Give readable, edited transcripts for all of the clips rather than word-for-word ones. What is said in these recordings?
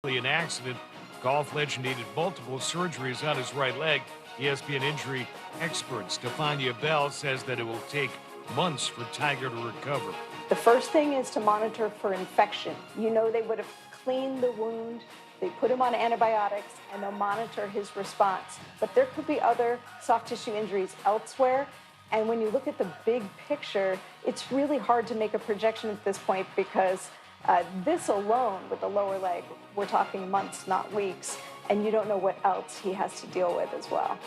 an accident. Golf legend needed multiple surgeries on his right leg. ESPN injury expert Stefania Bell says that it will take months for Tiger to recover. The first thing is to monitor for infection. You know, they would have cleaned the wound, they put him on antibiotics, and they'll monitor his response. But there could be other soft tissue injuries elsewhere. And when you look at the big picture, it's really hard to make a projection at this point because this alone with the lower leg, we're talking months, not weeks, and you don't know what else he has to deal with as well.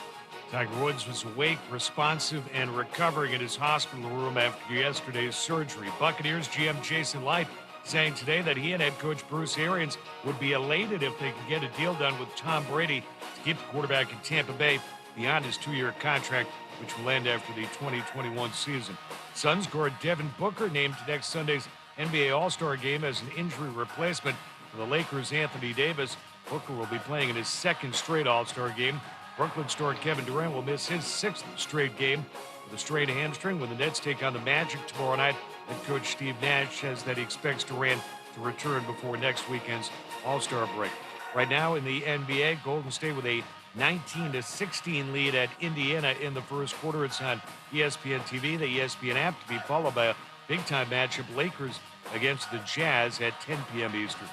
Tiger Woods was awake, responsive, and recovering in his hospital room after yesterday's surgery. Buccaneers GM Jason Light saying today that he and head coach Bruce Arians would be elated if they could get a deal done with Tom Brady to keep the quarterback in Tampa Bay beyond his 2-year contract, which will end after the 2021 season. Suns guard Devin Booker named to next Sunday's NBA All-Star game as an injury replacement for the Lakers' Anthony Davis. Booker will be playing in his second straight All-Star game. Brooklyn star Kevin Durant will miss his 6th straight game with a strained hamstring when the Nets take on the Magic tomorrow night. Head coach Steve Nash says that he expects Durant to return before next weekend's All-Star break. Right now in the NBA, Golden State with a 19-16 lead at Indiana in the first quarter. It's on ESPN TV, the ESPN app, to be followed by a big-time matchup, Lakers against the Jazz at 10 p.m. Eastern.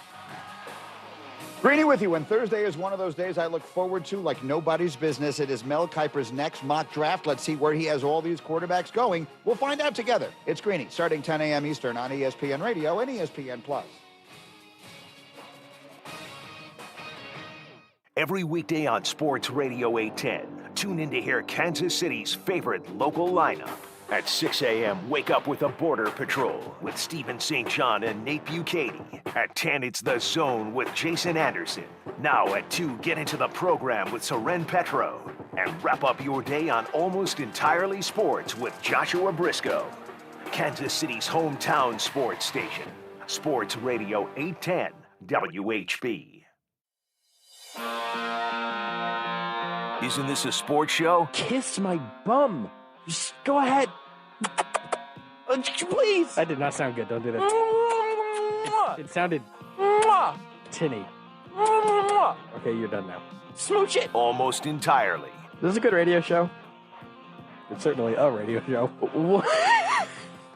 Greeny with you, and Thursday is one of those days I look forward to like nobody's business. It is Mel Kiper's next mock draft. Let's see where he has all these quarterbacks going. We'll find out together. It's Greeny, starting 10 a.m. Eastern on ESPN Radio and ESPN+. Every weekday on Sports Radio 810, tune in to hear Kansas City's favorite local lineup. At 6 a.m., wake up with the Border Patrol with Stephen St. John and Nate Bucati. At 10, it's The Zone with Jason Anderson. Now at 2, get into the program with Soren Petro. And wrap up your day on Almost Entirely Sports with Joshua Brisco. Kansas City's hometown sports station. Sports Radio 810 WHB. Isn't this a sports show? Kiss my bum. Just go ahead. Please. That did not sound good. Don't do that. It sounded tinny. Okay, you're done now. Smooch it. Almost Entirely. This is a good radio show. It's certainly a radio show.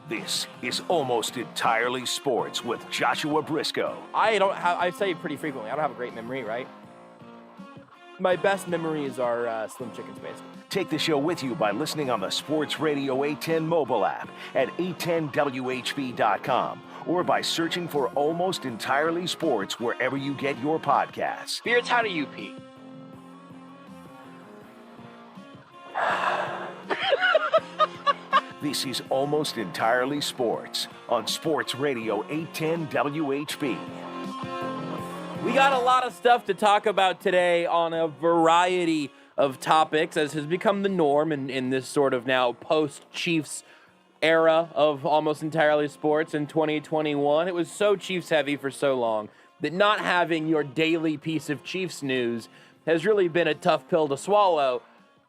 This is Almost Entirely Sports with Joshua Brisco. I say it pretty frequently. I don't have a great memory, right? My best memories are Slim Chicken Space. Take the show with you by listening on the Sports Radio 810 mobile app at 810WHB.com or by searching for Almost Entirely Sports wherever you get your podcasts. Beards, how do you pee? This is Almost Entirely Sports on Sports Radio 810 WHB. We got a lot of stuff to talk about today on a variety of topics, as has become the norm in this sort of now post-Chiefs era of Almost Entirely Sports in 2021. It was so Chiefs heavy for so long that not having your daily piece of Chiefs news has really been a tough pill to swallow.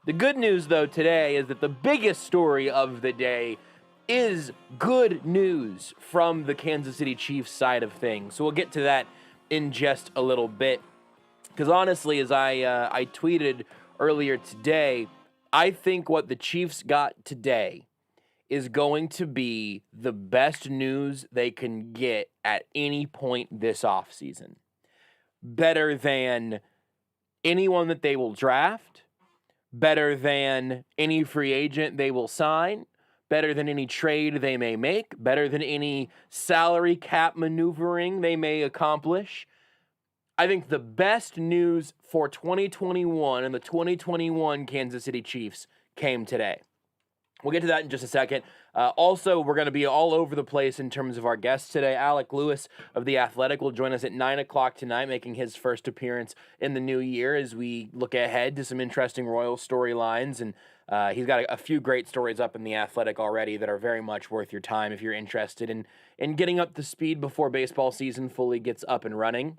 The good news, though, today is that the biggest story of the day is good news from the Kansas City Chiefs side of things. So we'll get to that in just a little bit. Because honestly, as I tweeted earlier today, I think what the Chiefs got today is going to be the best news they can get at any point this offseason. Better than anyone that they will draft, better than any free agent they will sign, better than any trade they may make, better than any salary cap maneuvering they may accomplish. I think the best news for 2021 and the 2021 Kansas City Chiefs came today. We'll get to that in just a second. Also, we're going to be all over the place in terms of our guests today. Alec Lewis of The Athletic will join us at 9 o'clock tonight, making his first appearance in the new year as we look ahead to some interesting Royals storylines. And he's got a few great stories up in The Athletic already that are very much worth your time if you're interested in getting up to speed before baseball season fully gets up and running.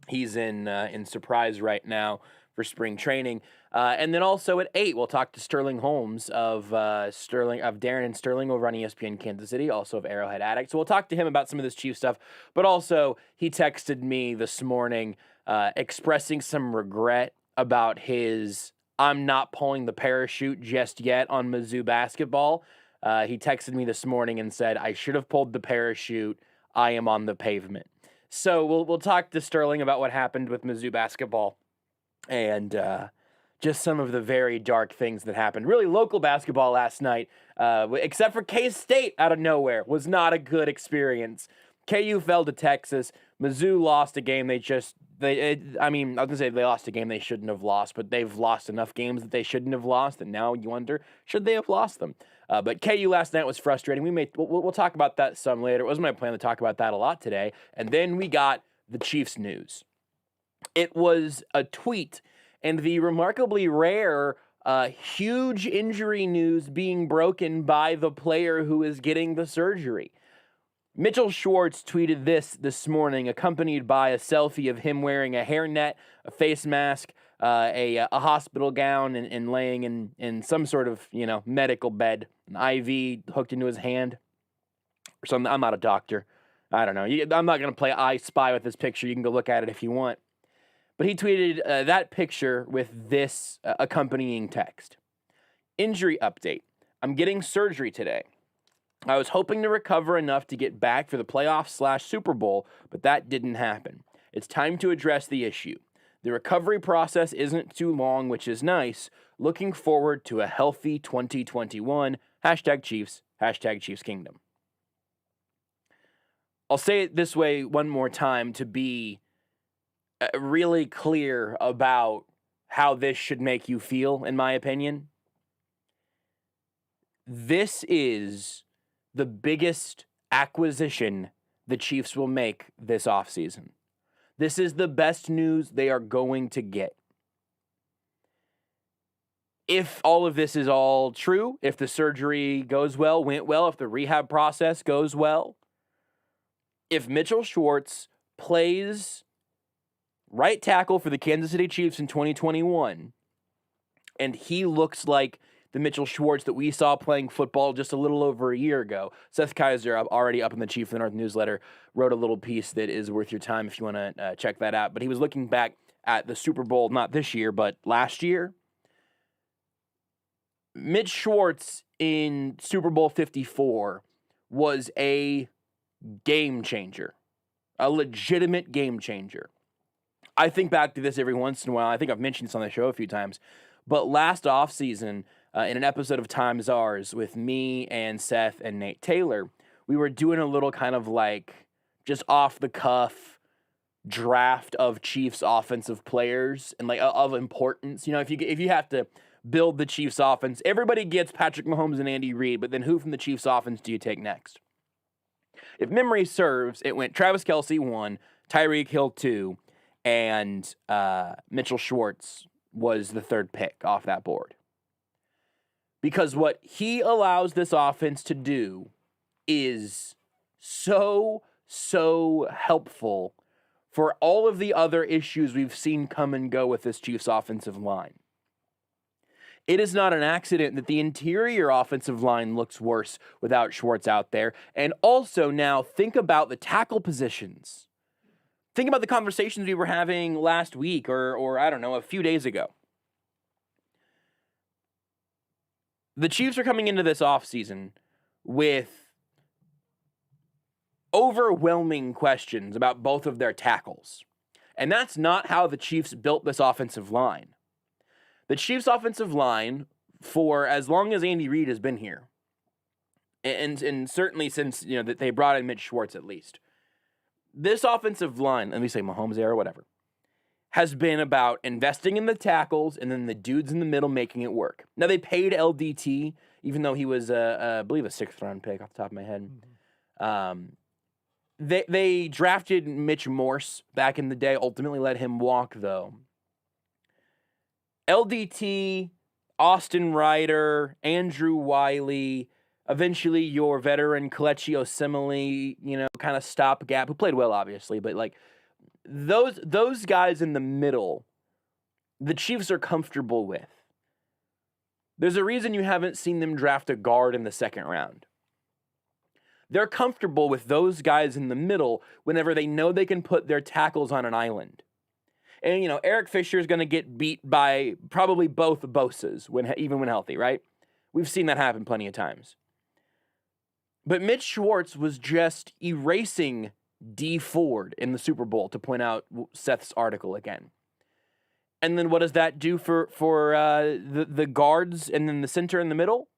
He's in Surprise right now for spring training. And then also at 8, we'll talk to Sterling Holmes of Darren and Sterling over on ESPN Kansas City, also of Arrowhead Addict. So we'll talk to him about some of this Chiefs stuff. But also, he texted me this morning expressing some regret about his "I'm not pulling the parachute just yet" on Mizzou basketball. He texted me this morning and said, "I should have pulled the parachute. I am on the pavement." So we'll talk to Sterling about what happened with Mizzou basketball and just some of the very dark things that happened. Really, local basketball last night, except for K-State out of nowhere, was not a good experience. KU fell to Texas. Mizzou lost a game I was going to say they lost a game they shouldn't have lost, but they've lost enough games that they shouldn't have lost, and now you wonder, should they have lost them? But KU last night was frustrating. We'll talk about that some later. It was my plan to talk about that a lot today. And then we got the Chiefs news. It was a tweet and the remarkably rare huge injury news being broken by the player who is getting the surgery. Mitchell Schwartz tweeted this morning, accompanied by a selfie of him wearing a hairnet, a face mask, a hospital gown, and laying in some sort of medical bed, an IV hooked into his hand or something. I'm not a doctor. I don't know. I'm not going to play I Spy with this picture. You can go look at it if you want. But he tweeted that picture with this accompanying text. Injury update. I'm getting surgery today. I was hoping to recover enough to get back for the playoffs/Super Bowl, but that didn't happen. It's time to address the issue. The recovery process isn't too long, which is nice. Looking forward to a healthy 2021. #Chiefs, #Chiefs Kingdom. I'll say it this way one more time to be really clear about how this should make you feel, in my opinion. This is the biggest acquisition the Chiefs will make this offseason. This is the best news they are going to get. If all of this is all true, if the surgery went well, if the rehab process goes well, if Mitchell Schwartz plays right tackle for the Kansas City Chiefs in 2021, and he looks like the Mitchell Schwartz that we saw playing football just a little over a year ago. Seth Kaiser, already up in the Chief of the North newsletter, wrote a little piece that is worth your time if you want to check that out. But he was looking back at the Super Bowl, not this year, but last year. Mitch Schwartz in Super Bowl 54 was a game changer, a legitimate game changer. I think back to this every once in a while. I think I've mentioned this on the show a few times. But last offseason, in an episode of Time's Ours with me and Seth and Nate Taylor, we were doing a little kind of like just off-the-cuff draft of Chiefs offensive players and like of importance. If you have to build the Chiefs offense, everybody gets Patrick Mahomes and Andy Reid, but then who from the Chiefs offense do you take next? If memory serves, it went Travis Kelce 1, Tyreek Hill 2, and Mitchell Schwartz was the third pick off that board. Because what he allows this offense to do is so helpful for all of the other issues we've seen come and go with this Chiefs offensive line. It is not an accident that the interior offensive line looks worse without Schwartz out there. And also now think about the tackle positions. Think about the conversations we were having last week or I don't know, a few days ago. The Chiefs are coming into this offseason with overwhelming questions about both of their tackles. And that's not how the Chiefs built this offensive line. The Chiefs' offensive line, for as long as Andy Reid has been here, and certainly since that they brought in Mitch Schwartz at least, this offensive line, let me say Mahomes era, whatever, has been about investing in the tackles and then the dudes in the middle making it work. Now, they paid LDT, even though he was, I believe, a 6th-round pick off the top of my head. They drafted Mitch Morse back in the day, ultimately let him walk, though. LDT, Austin Ryder, Andrew Wiley, eventually your veteran Kelechi Osemele, kind of stopgap, who played well, obviously, but like those guys in the middle the Chiefs are comfortable with. There's a reason you haven't seen them draft a guard in the second round. They're comfortable with those guys in the middle whenever they know they can put their tackles on an island. And, Eric Fisher is going to get beat by probably both Bosas, even when healthy, right? We've seen that happen plenty of times. But Mitch Schwartz was just erasing D Ford in the Super Bowl, to point out Seth's article again. And then what does that do for the guards and then the center in the middle?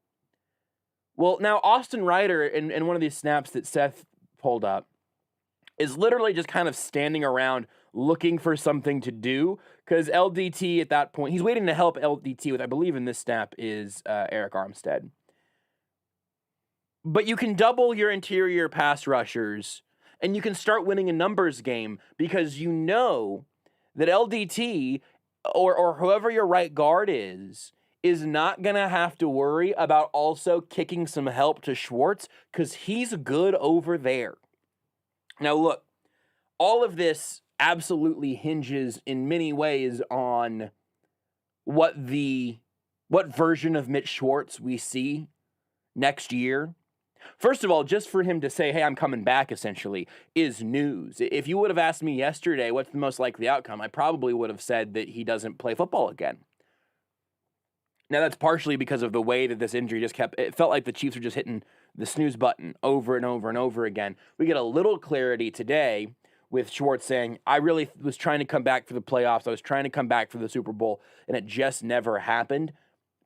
Well, now Austin Ryder, in one of these snaps that Seth pulled up, is literally just kind of standing around looking for something to do, because LDT at that point, he's waiting to help LDT with, I believe in this snap, is Eric Armstead. But you can double your interior pass rushers, and you can start winning a numbers game, because you know that LDT, or whoever your right guard is not going to have to worry about also kicking some help to Schwartz, because he's good over there. Now, look, all of this absolutely hinges in many ways on what version of Mitch Schwartz we see next year. First of all, just for him to say, hey, I'm coming back, essentially, is news. If you would have asked me yesterday what's the most likely outcome, I probably would have said that he doesn't play football again. Now, that's partially because of the way that this injury just it felt like the Chiefs were just hitting the snooze button over and over and over again. We get a little clarity today with Schwartz saying, I really was trying to come back for the playoffs. I was trying to come back for the Super Bowl, and it just never happened.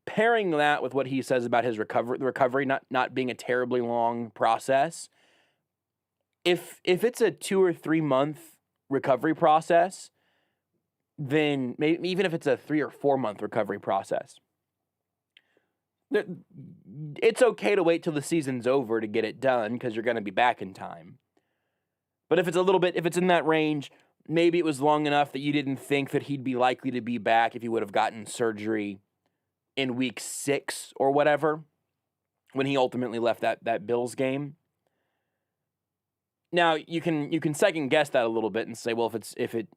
Pairing that with what he says about his recovery not being a terribly long process, if it's a 2 or 3 month recovery process, then maybe even if it's a 3 or 4 month recovery process, it's okay to wait till the season's over to get it done, because you're going to be back in time. But if it's in that range, maybe it was long enough that you didn't think that he'd be likely to be back if he would have gotten surgery in week 6 or whatever, when he ultimately left that Bills game. Now, you can second guess that a little bit and say, well, if it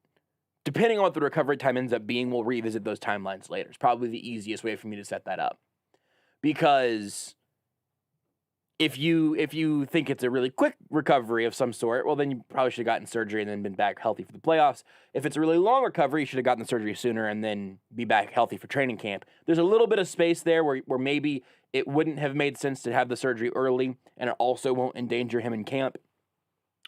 depending on what the recovery time ends up being, we'll revisit those timelines later. It's probably the easiest way for me to set that up. Because if you think it's a really quick recovery of some sort, well, then you probably should have gotten surgery and then been back healthy for the playoffs. If it's a really long recovery, you should have gotten the surgery sooner and then be back healthy for training camp. There's a little bit of space there where maybe it wouldn't have made sense to have the surgery early, and it also won't endanger him in camp.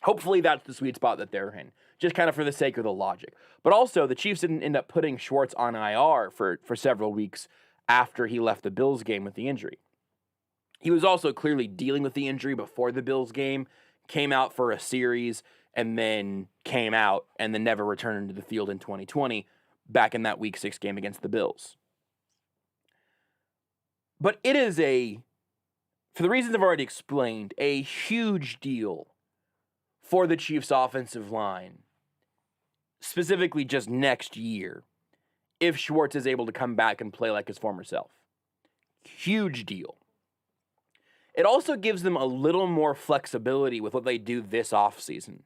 Hopefully that's the sweet spot that they're in, just kind of for the sake of the logic. But also, the Chiefs didn't end up putting Schwartz on IR for several weeks after he left the Bills game with the injury. He was also clearly dealing with the injury before the Bills game, came out for a series, and then came out and then never returned to the field in 2020, back in that Week 6 game against the Bills. But it is for the reasons I've already explained, a huge deal for the Chiefs' offensive line, specifically just next year, if Schwartz is able to come back and play like his former self. Huge deal. It also gives them a little more flexibility with what they do this offseason.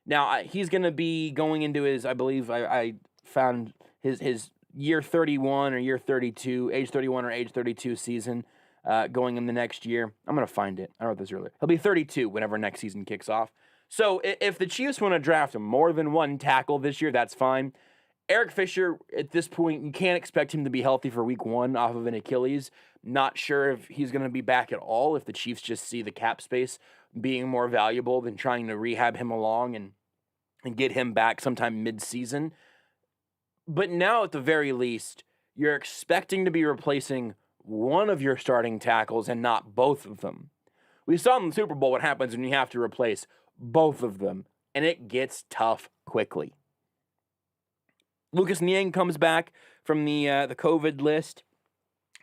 Now, he's going to be going into his, I believe I found his year 31 or year 32, age 31 or age 32 season going in the next year. I'm going to find it. I wrote this earlier. He'll be 32 whenever next season kicks off. So if the Chiefs want to draft more than one tackle this year, that's fine. Eric Fisher, at this point, you can't expect him to be healthy for week 1 off of an Achilles. Not sure if he's going to be back at all, if the Chiefs just see the cap space being more valuable than trying to rehab him along and get him back sometime mid-season. But now, at the very least, you're expecting to be replacing one of your starting tackles and not both of them. We saw in the Super Bowl what happens when you have to replace both of them, and it gets tough quickly. Lucas Niang comes back from the COVID list.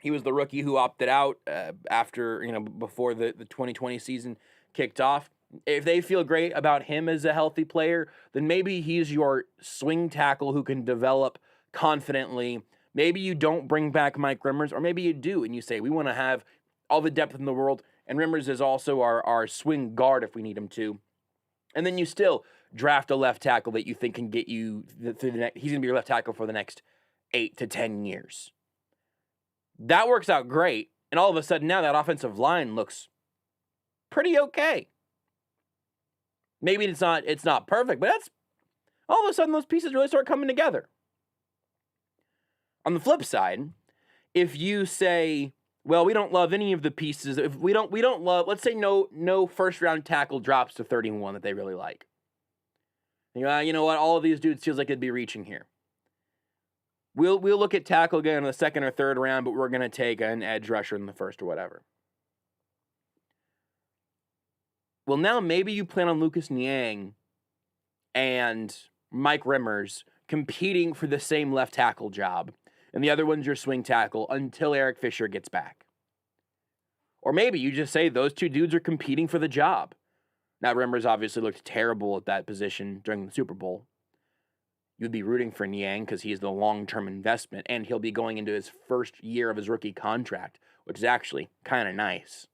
He was the rookie who opted out before the 2020 season kicked off. If they feel great about him as a healthy player, then maybe he's your swing tackle who can develop confidently. Maybe you don't bring back Mike Rimmers, or maybe you do, and you say, we want to have all the depth in the world, and Rimmers is also our swing guard if we need him to. And then you still draft a left tackle that you think can get you through the next. He's going to be your left tackle for the next 8 to 10 years. That works out great, and all of a sudden now that offensive line looks pretty okay. Maybe it's not perfect, but that's all of a sudden those pieces really start coming together. On the flip side, if you say, well, we don't love any of the pieces, if we don't love, let's say no first round tackle drops to 31 that they really like. You know what? All of these dudes feels like it'd be reaching here. We'll look at tackle again in the second or third round, but we're going to take an edge rusher in the first or whatever. Well, now maybe you plan on Lucas Niang and Mike Rimmers competing for the same left tackle job, and the other one's your swing tackle until Eric Fisher gets back. Or maybe you just say those two dudes are competing for the job. Now, Rimmers obviously looked terrible at that position during the Super Bowl. You'd be rooting for Niang because he's the long-term investment, and he'll be going into his first year of his rookie contract, which is actually kind of nice.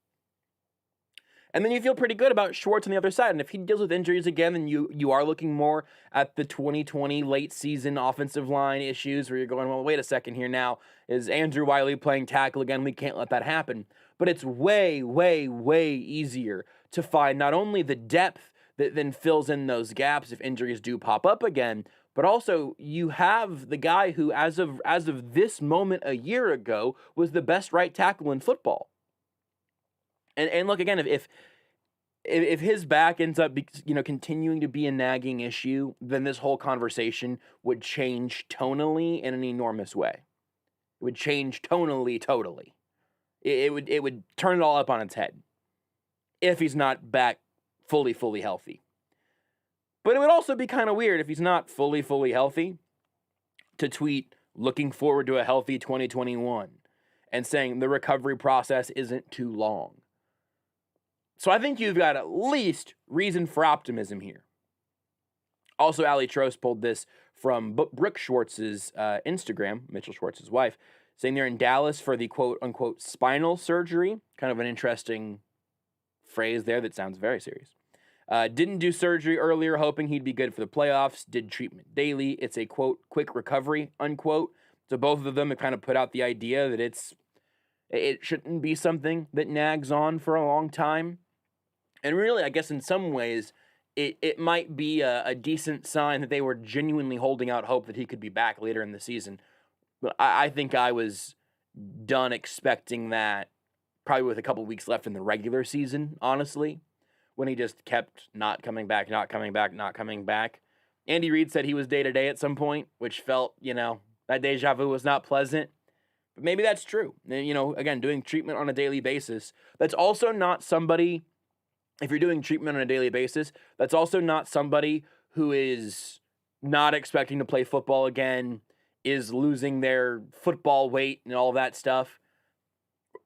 And then you feel pretty good about Schwartz on the other side. And if he deals with injuries again, then you are looking more at the 2020 late season offensive line issues where you're going, well, wait a second here now. Is Andrew Wiley playing tackle again? We can't let that happen. But it's way, way, way easier to find not only the depth that then fills in those gaps if injuries do pop up again, but also you have the guy who, as of this moment a year ago, was the best right tackle in football. And look, again, if his back ends up continuing to be a nagging issue, then this whole conversation would change tonally in an enormous way. It would change tonally, totally. It would turn it all up on its head if he's not back fully healthy. But it would also be kind of weird if he's not fully healthy to tweet looking forward to a healthy 2021 and saying the recovery process isn't too long. So I think you've got at least reason for optimism here. Also, Ali Trost pulled this from Brooke Schwartz's Instagram, Mitchell Schwartz's wife, saying they're in Dallas for the quote-unquote spinal surgery. Kind of an interesting phrase there that sounds very serious. Didn't do surgery earlier, hoping he'd be good for the playoffs. Did treatment daily. It's a, quote, quick recovery, unquote. So both of them have kind of put out the idea that it shouldn't be something that nags on for a long time. And really, I guess in some ways, it might be a decent sign that they were genuinely holding out hope that he could be back later in the season. But I think I was done expecting that probably with a couple weeks left in the regular season, honestly, when he just kept not coming back. Andy Reid said he was day-to-day at some point, which felt, that deja vu was not pleasant. But maybe that's true. And, again, doing treatment on a daily basis, that's also not somebody... If you're doing treatment on a daily basis, that's also not somebody who is not expecting to play football again, is losing their football weight and all that stuff.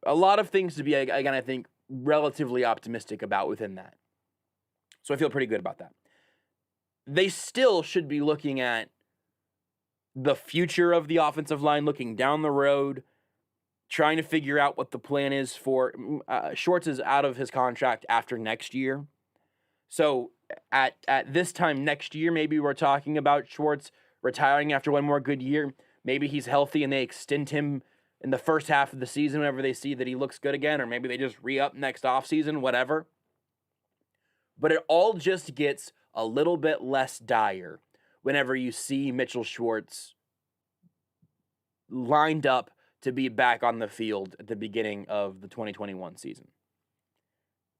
A lot of things to be, again, I think, relatively optimistic about within that. So I feel pretty good about that. They still should be looking at the future of the offensive line, looking down the road, trying to figure out what the plan is for Schwartz is out of his contract after next year. So at this time next year, maybe we're talking about Schwartz retiring after one more good year. Maybe he's healthy and they extend him in the first half of the season whenever they see that he looks good again, or maybe they just re-up next offseason, whatever. But it all just gets a little bit less dire whenever you see Mitchell Schwartz lined up to be back on the field at the beginning of the 2021 season.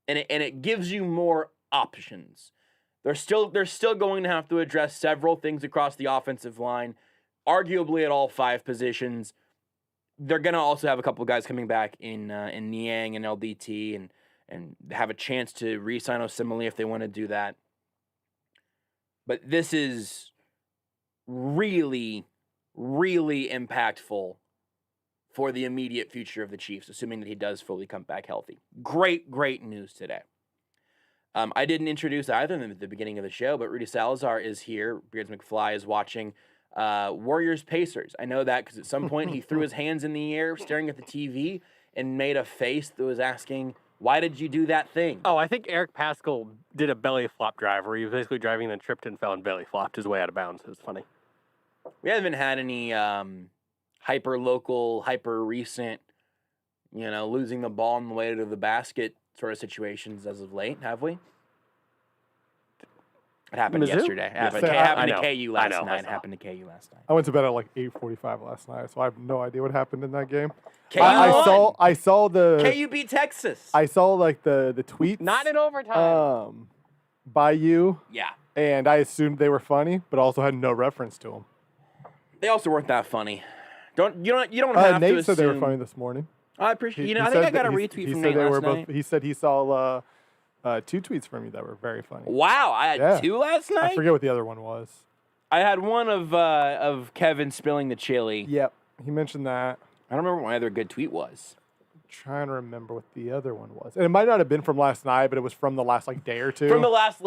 And it gives you more options. They're still going to have to address several things across the offensive line, arguably at all 5 positions. They're going to also have a couple of guys coming back in Niang and LDT and have a chance to re-sign Osimile if they want to do that. But this is really, really impactful for the immediate future of the Chiefs, assuming that he does fully come back healthy. Great news today. I didn't introduce either of them at the beginning of the show, but Rudy Salazar is here. Beards McFly is watching Warriors-Pacers. I know that because at some point he threw his hands in the air, staring at the TV, and made a face that was asking, why did you do that thing? Oh, I think Eric Paschal did a belly flop drive where he was basically driving and tripped and fell and belly flopped his way out of bounds. It was funny. We haven't had any hyper local, hyper recent, losing the ball on the way to the basket sort of situations as of late, have we? It happened Mizzou? yesterday. It happened to KU last night. It happened to KU last night. I went to bed at like 8:45 last night, so I have no idea what happened in that game. KU I saw the KU beat Texas. I saw like the tweets. Not in overtime. By you. Yeah. And I assumed they were funny, but also had no reference to them. They also weren't that funny. You don't have to Nate assume. said they were funny this morning. I appreciate. I think I got a retweet from Nate last night. He said he saw 2 tweets from you that were very funny. Wow, I had 2 last night. I forget what the other one was. I had one of Kevin spilling the chili. Yep, he mentioned that. I don't remember what my other good tweet was. I'm trying to remember what the other one was, and it might not have been from last night, but it was from the last day or two. From the last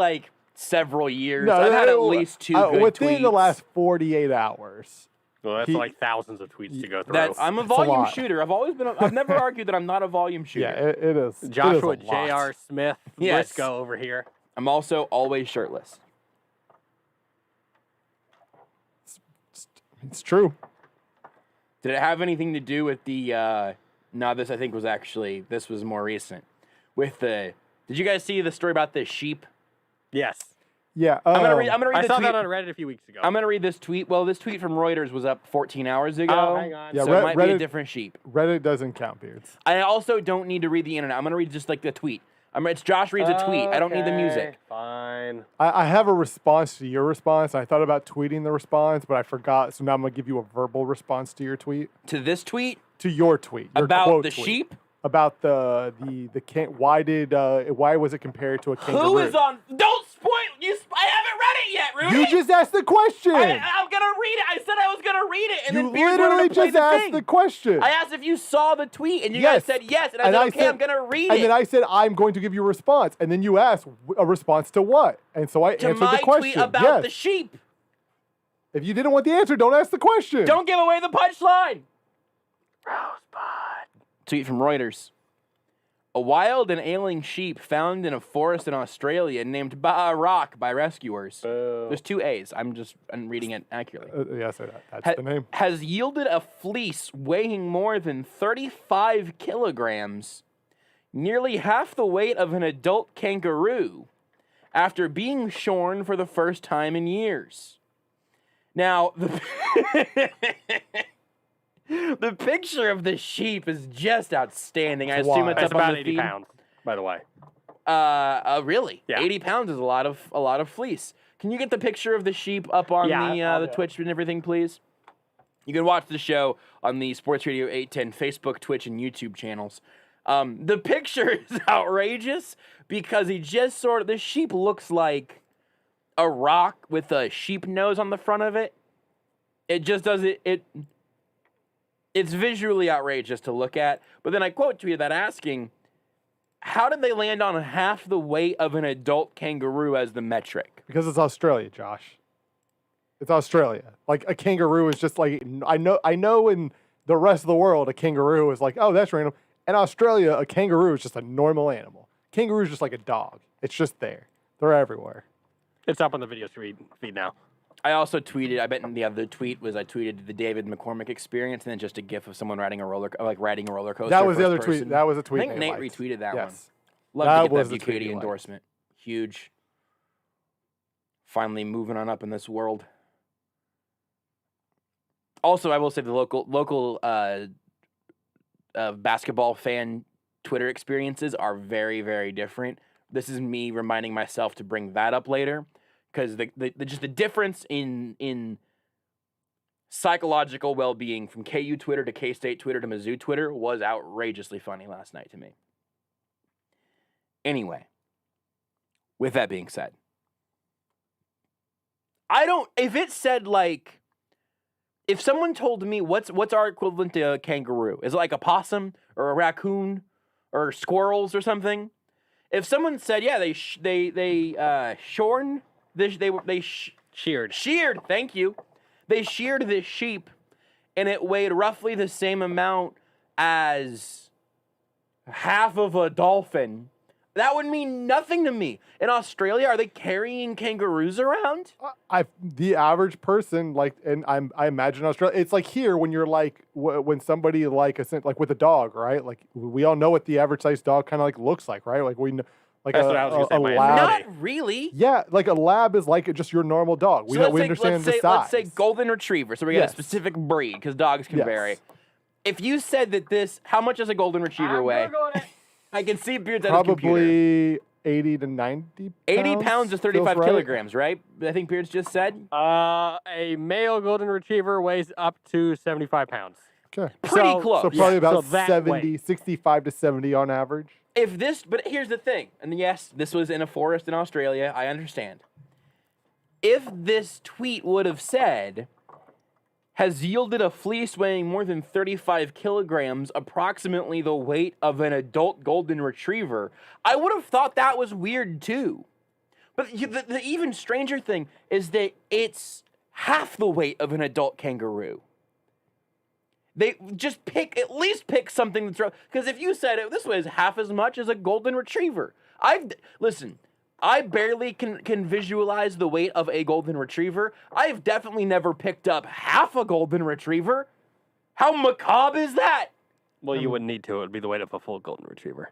several years. I've had at least 2 good within tweets. the last 48 hours. Well, that's like thousands of tweets to go through. I'm a volume shooter. I've never argued that I'm not a volume shooter. Yeah, it is. Joshua J.R. Smith, Brisco over here. I'm also always shirtless. It's true. Did it have anything to do with the? This I think this was more recent. With the, did you guys see the story about the sheep? Yes. Yeah. I'm gonna read. I saw that on Reddit a few weeks ago. I'm gonna read this tweet. Well, this tweet from Reuters was up 14 hours ago. Oh, hang on. Yeah, so it might be a different sheep. Reddit doesn't count, Beards. I also don't need to read the internet. I'm gonna read just the tweet. It's Josh reads a tweet. I don't need the music. Fine. I have a response to your response. I thought about tweeting the response, but I forgot. So now I'm gonna give you a verbal response to your tweet. To this tweet? To your tweet. Your about the tweet. sheep? About the why was it compared to a kangaroo? Who is on? Don't spoil. I haven't read it yet, Rudy. You just asked the question. I'm gonna read it. I said I was gonna read it, and you then Beard literally just asked the question. I asked if you saw the tweet, and you guys said yes, and I said okay, I'm gonna read it. And then I said I'm going to give you a response, and then you asked a response to what? And so I answered the question. To my tweet about the sheep. If you didn't want the answer, don't ask the question. Don't give away the punchline. Rosebud. Tweet from Reuters. A wild and ailing sheep found in a forest in Australia named Rock by rescuers. There's 2 A's. I'm reading it accurately. Yes, that's the name. Has yielded a fleece weighing more than 35 kilograms, nearly half the weight of an adult kangaroo, after being shorn for the first time in years. Now, the picture of the sheep is just outstanding. I assume it's up about on the 80 feed. pounds, by the way. Really? Yeah. 80 pounds is a lot of fleece. Can you get the picture of the sheep up on the Twitch and everything, please? You can watch the show on the Sports Radio 810 Facebook, Twitch, and YouTube channels. The picture is outrageous because the sheep looks like a rock with a sheep nose on the front of it. It just does it. It's visually outrageous to look at. But then I quote tweeted that asking, how did they land on half the weight of an adult kangaroo as the metric? Because it's Australia, Josh. It's Australia. Like a kangaroo is just like, I know in the rest of the world, a kangaroo is like, oh, that's random. In Australia, a kangaroo is just a normal animal. Kangaroo is just like a dog. It's just there. They're everywhere. It's up on the video feed now. I also tweeted, I bet the other tweet was I tweeted the David McCormick experience and then just a gif of someone riding a roller coaster. That was the other person. tweet. That was a tweet. I think Nate retweeted that one. Yes. Love to get that Bucati endorsement. Huge. Finally moving on up in this world. Also, I will say the local basketball fan Twitter experiences are very, very different. This is me reminding myself to bring that up later. Because just the difference in psychological well-being from KU Twitter to K-State Twitter to Mizzou Twitter was outrageously funny last night to me. Anyway, with that being said, if it said if someone told me what's our equivalent to a kangaroo, is it like a possum or a raccoon or squirrels or something? If someone said, yeah, they shorn. They sheared. Thank you. They sheared this sheep, and it weighed roughly the same amount as half of a dolphin. That would mean nothing to me. In Australia, are they carrying kangaroos around? The average person, like, and I imagine Australia, it's like here when you're like, when somebody like with a dog, right? Like, we all know what the average sized dog kind of like looks like, right? Like, we know, like That's what I was gonna say, a my lab. Not really. Yeah, like a lab is like just your normal dog. We understand the size. Let's say golden retriever. So we got Yes. a specific breed because dogs can Yes. vary. If you said that how much does a golden retriever weigh? I can see Beards at his computer. Probably 80 to 90 pounds. 80 pounds is 35 feels right. kilograms, right? I think Beards just said. A male golden retriever weighs up to 75 pounds. Okay. Pretty close. So probably Yeah, about so that 70, 65 to 70 on average. But here's the thing, and yes, this was in a forest in Australia, I understand. If this tweet would have said, has yielded a fleece weighing more than 35 kilograms, approximately the weight of an adult golden retriever, I would have thought that was weird too. But the even stranger thing is that it's half the weight of an adult kangaroo. They just at least pick something that's because if you said it this weighs half as much as a golden retriever, listen. I barely can visualize the weight of a golden retriever. I've definitely never picked up half a golden retriever. How macabre is that? Well, you wouldn't need to. It would be the weight of a full golden retriever.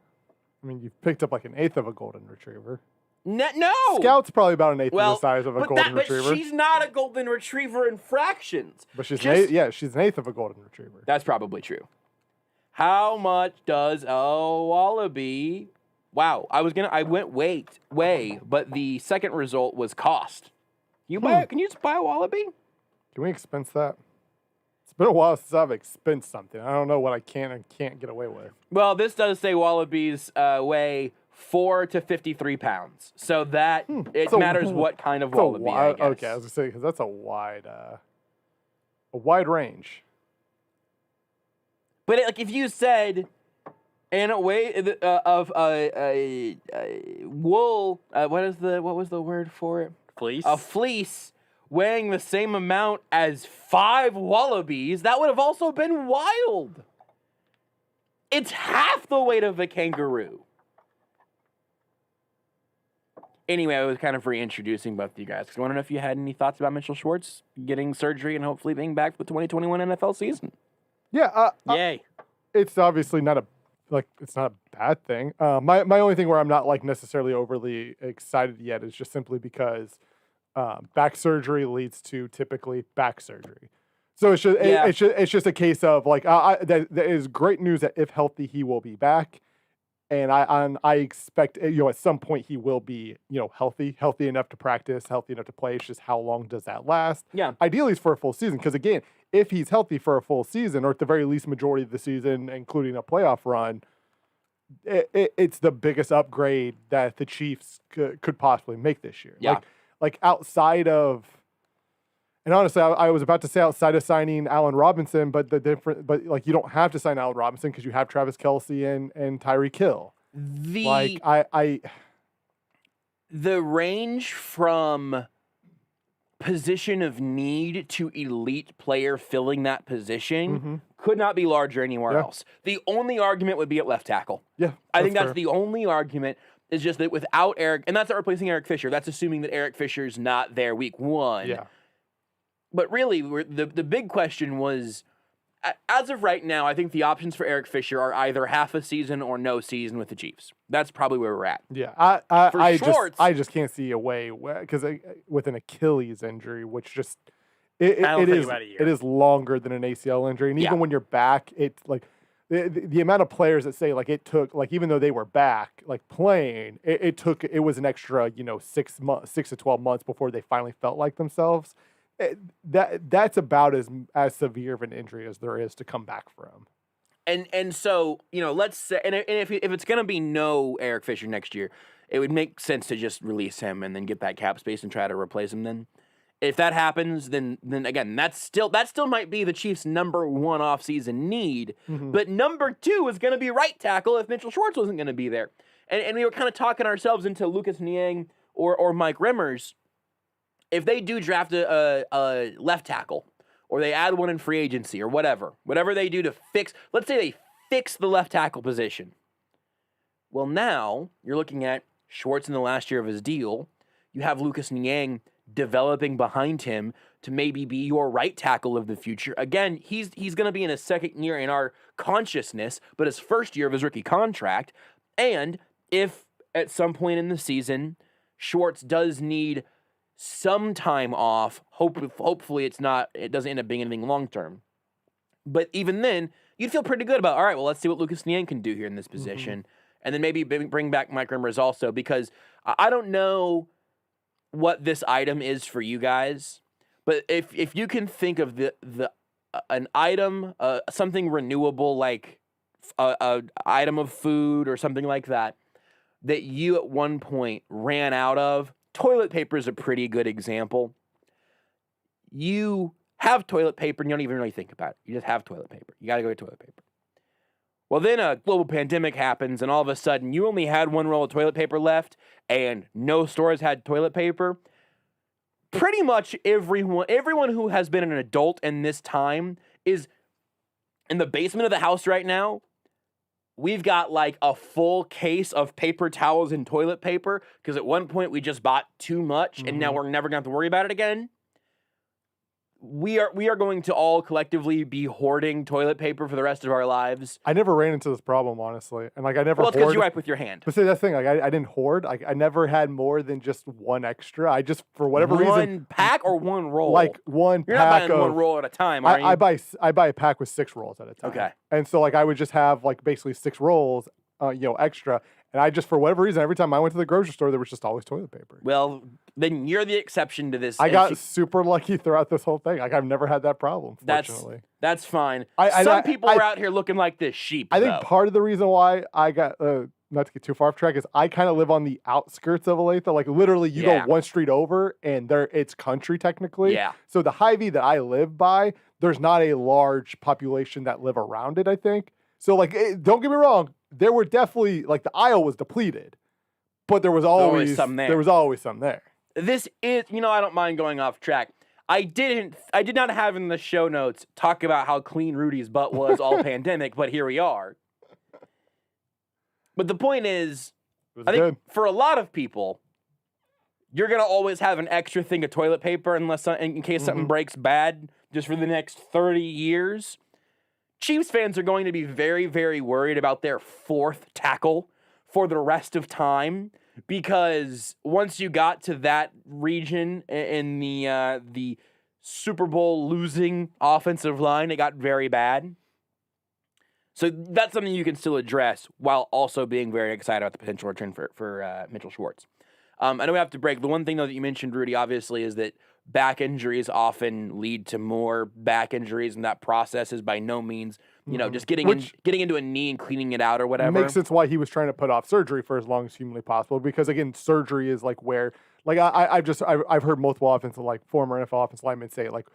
I mean, you've picked up like an eighth of a golden retriever. No. Scout's probably about an eighth of the size of a golden retriever. But she's not a golden retriever in fractions. But she's she's an eighth of a golden retriever. That's probably true. How much does a wallaby? Wow, I went way, but the second result was cost. Can you just buy a wallaby? Can we expense that? It's been a while since I've expensed something. I don't know what I can and can't get away with. Well, this does say wallabies weigh 4 to 53 pounds. So that it matters what kind of wallaby, I guess. Okay, I was gonna say because that's a wide range. But if you said and a weight of wool, what was the word for it? Fleece. A fleece weighing the same amount as 5 wallabies, that would have also been wild. It's half the weight of a kangaroo. Anyway, I was kind of reintroducing both of you guys because I want to know if you had any thoughts about Mitchell Schwartz getting surgery and hopefully being back for the 2021 NFL season. Yeah. Yay. It's obviously not it's not a bad thing. My only thing where I'm not like necessarily overly excited yet is just simply because back surgery leads to typically back surgery. So it's just a case of like that is great news that if healthy he will be back, and I expect at some point he will be healthy enough to practice, healthy enough to play. It's just how long does that last? Yeah. Ideally, it's for a full season because again, if he's healthy for a full season or at the very least majority of the season, including a playoff run, it's the biggest upgrade that the Chiefs could possibly make this year. Yeah. Like outside of, and honestly, I was about to say outside of signing Allen Robinson, but like you don't have to sign Allen Robinson because you have Travis Kelce and Tyreek Hill. The range from position of need to elite player filling that position could not be larger anywhere else. The only argument would be at left tackle. Yeah, I think that's fair. the only argument is just that without Eric, and that's not replacing Eric Fisher. That's assuming that Eric Fisher's not there week 1. Yeah. But really, the big question was, as of right now, I think the options for Eric Fisher are either half a season or no season with the Chiefs. That's probably where we're at. Yeah, Schwartz, I just can't see a way because with an Achilles injury, which just it is longer than an ACL injury, and even when you're back, it's like the amount of players that say like it took like even though they were back like playing, it was an extra 6 to 12 months before they finally felt like themselves. That's about as severe of an injury as there is to come back from. And so let's say and if it's gonna be no Eric Fisher next year, it would make sense to just release him and then get that cap space and try to replace him. Then, if that happens, then again that still might be the Chiefs' number 1 offseason need. But number 2 is gonna be right tackle if Mitchell Schwartz wasn't gonna be there. And we were kind of talking ourselves into Lucas Niang or Mike Remmers. If they do draft a left tackle, or they add one in free agency, or whatever they do to fix, let's say they fix the left tackle position. Well, now you're looking at Schwartz in the last year of his deal. You have Lucas Niang developing behind him to maybe be your right tackle of the future. Again, he's going to be in his second year in our consciousness, but his first year of his rookie contract. And if at some point in the season, Schwartz does need some time off, hopefully it doesn't end up being anything long-term. But even then, you'd feel pretty good about, all right, well, let's see what Lucas Niang can do here in this position. And then maybe bring back Mike Rimmers also, because I don't know what this item is for you guys, but if you can think of an item, something renewable like a item of food or something like that you at one point ran out of, toilet paper is a pretty good example. You have toilet paper and you don't even really think about it. You just have toilet paper. You got to go get toilet paper. Well, then a global pandemic happens, and all of a sudden, you only had one roll of toilet paper left, and no stores had toilet paper. Pretty much everyone who has been an adult in this time is in the basement of the house right now. We've got like a full case of paper towels and toilet paper, because at one point we just bought too much, and now we're never going to have to worry about it again. We are going to all collectively be hoarding toilet paper for the rest of our lives. I never ran into this problem, honestly, and like I never. Well, it's because you wipe with your hand. But see, that's the thing. Like I didn't hoard. I never had more than just one extra. I just, for whatever reason, one pack or one roll. Like one. You're pack not buying of, one roll at a time, are you? I buy a pack with 6 rolls at a time. Okay. And so like I would just have like basically 6 rolls, extra. And I just, for whatever reason, every time I went to the grocery store, there was just always toilet paper. Well, then you're the exception to this. I got super lucky throughout this whole thing. Like, I've never had that problem, fortunately. That's fine. Some Some people are out here looking like this sheep, I think part of the reason why I got, not to get too far off track, is I kind of live on the outskirts of Olathe. Like, literally, you go one street over, and it's country, technically. Yeah. So the Hy-Vee that I live by, there's not a large population that live around it, I think. So, like, don't get me wrong. There were definitely, like, the aisle was depleted. But there was always some there. There was always some there. This is, I don't mind going off track. I did not have in the show notes talk about how clean Rudy's butt was all pandemic, but here we are. But the point is, I think for a lot of people, you're going to always have an extra thing of toilet paper in case something breaks bad just for the next 30 years. Chiefs fans are going to be very, very worried about their 4th tackle for the rest of time, because once you got to that region in the Super Bowl losing offensive line, it got very bad. So that's something you can still address while also being very excited about the potential return for Mitchell Schwartz. I know we have to break. The one thing, though, that you mentioned, Rudy, obviously, is that back injuries often lead to more back injuries, and that process is by no means, just getting into a knee and cleaning it out or whatever. Makes sense why he was trying to put off surgery for as long as humanly possible, because again, surgery is like where, like I've heard multiple former NFL offensive linemen say, like,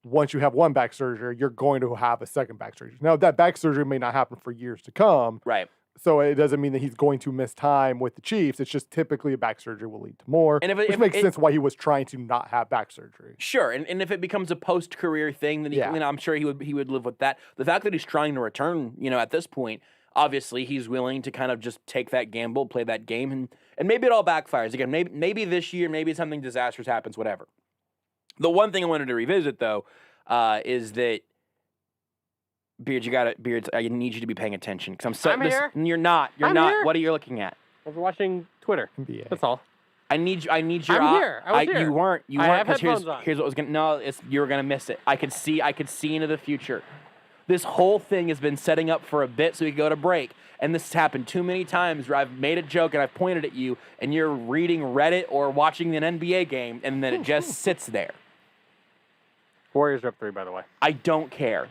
once you have one back surgery, you're going to have a second back surgery. Now that back surgery may not happen for years to come. Right. So it doesn't mean that he's going to miss time with the Chiefs. It's just typically a back surgery will lead to more, which makes sense why he was trying to not have back surgery. Sure, and if it becomes a post-career thing, then I'm sure he would live with that. The fact that he's trying to return, at this point, obviously he's willing to kind of just take that gamble, play that game, and maybe it all backfires. Again, maybe this year, maybe something disastrous happens, whatever. The one thing I wanted to revisit, though, is that Beards, I need you to be paying attention, because I'm here. You're not. You're I'm not. here. What are you looking at? I was watching Twitter. NBA. That's all. I need your. I'm here. I was here. You weren't. I have headphones on. Here's what was gonna. No, you were gonna miss it. I could see into the future. This whole thing has been setting up for a bit so we could go to break, and this has happened too many times where I've made a joke and I've pointed at you, and you're reading Reddit or watching an NBA game, and then it just sits there. Warriors are up 3, by the way. I don't care.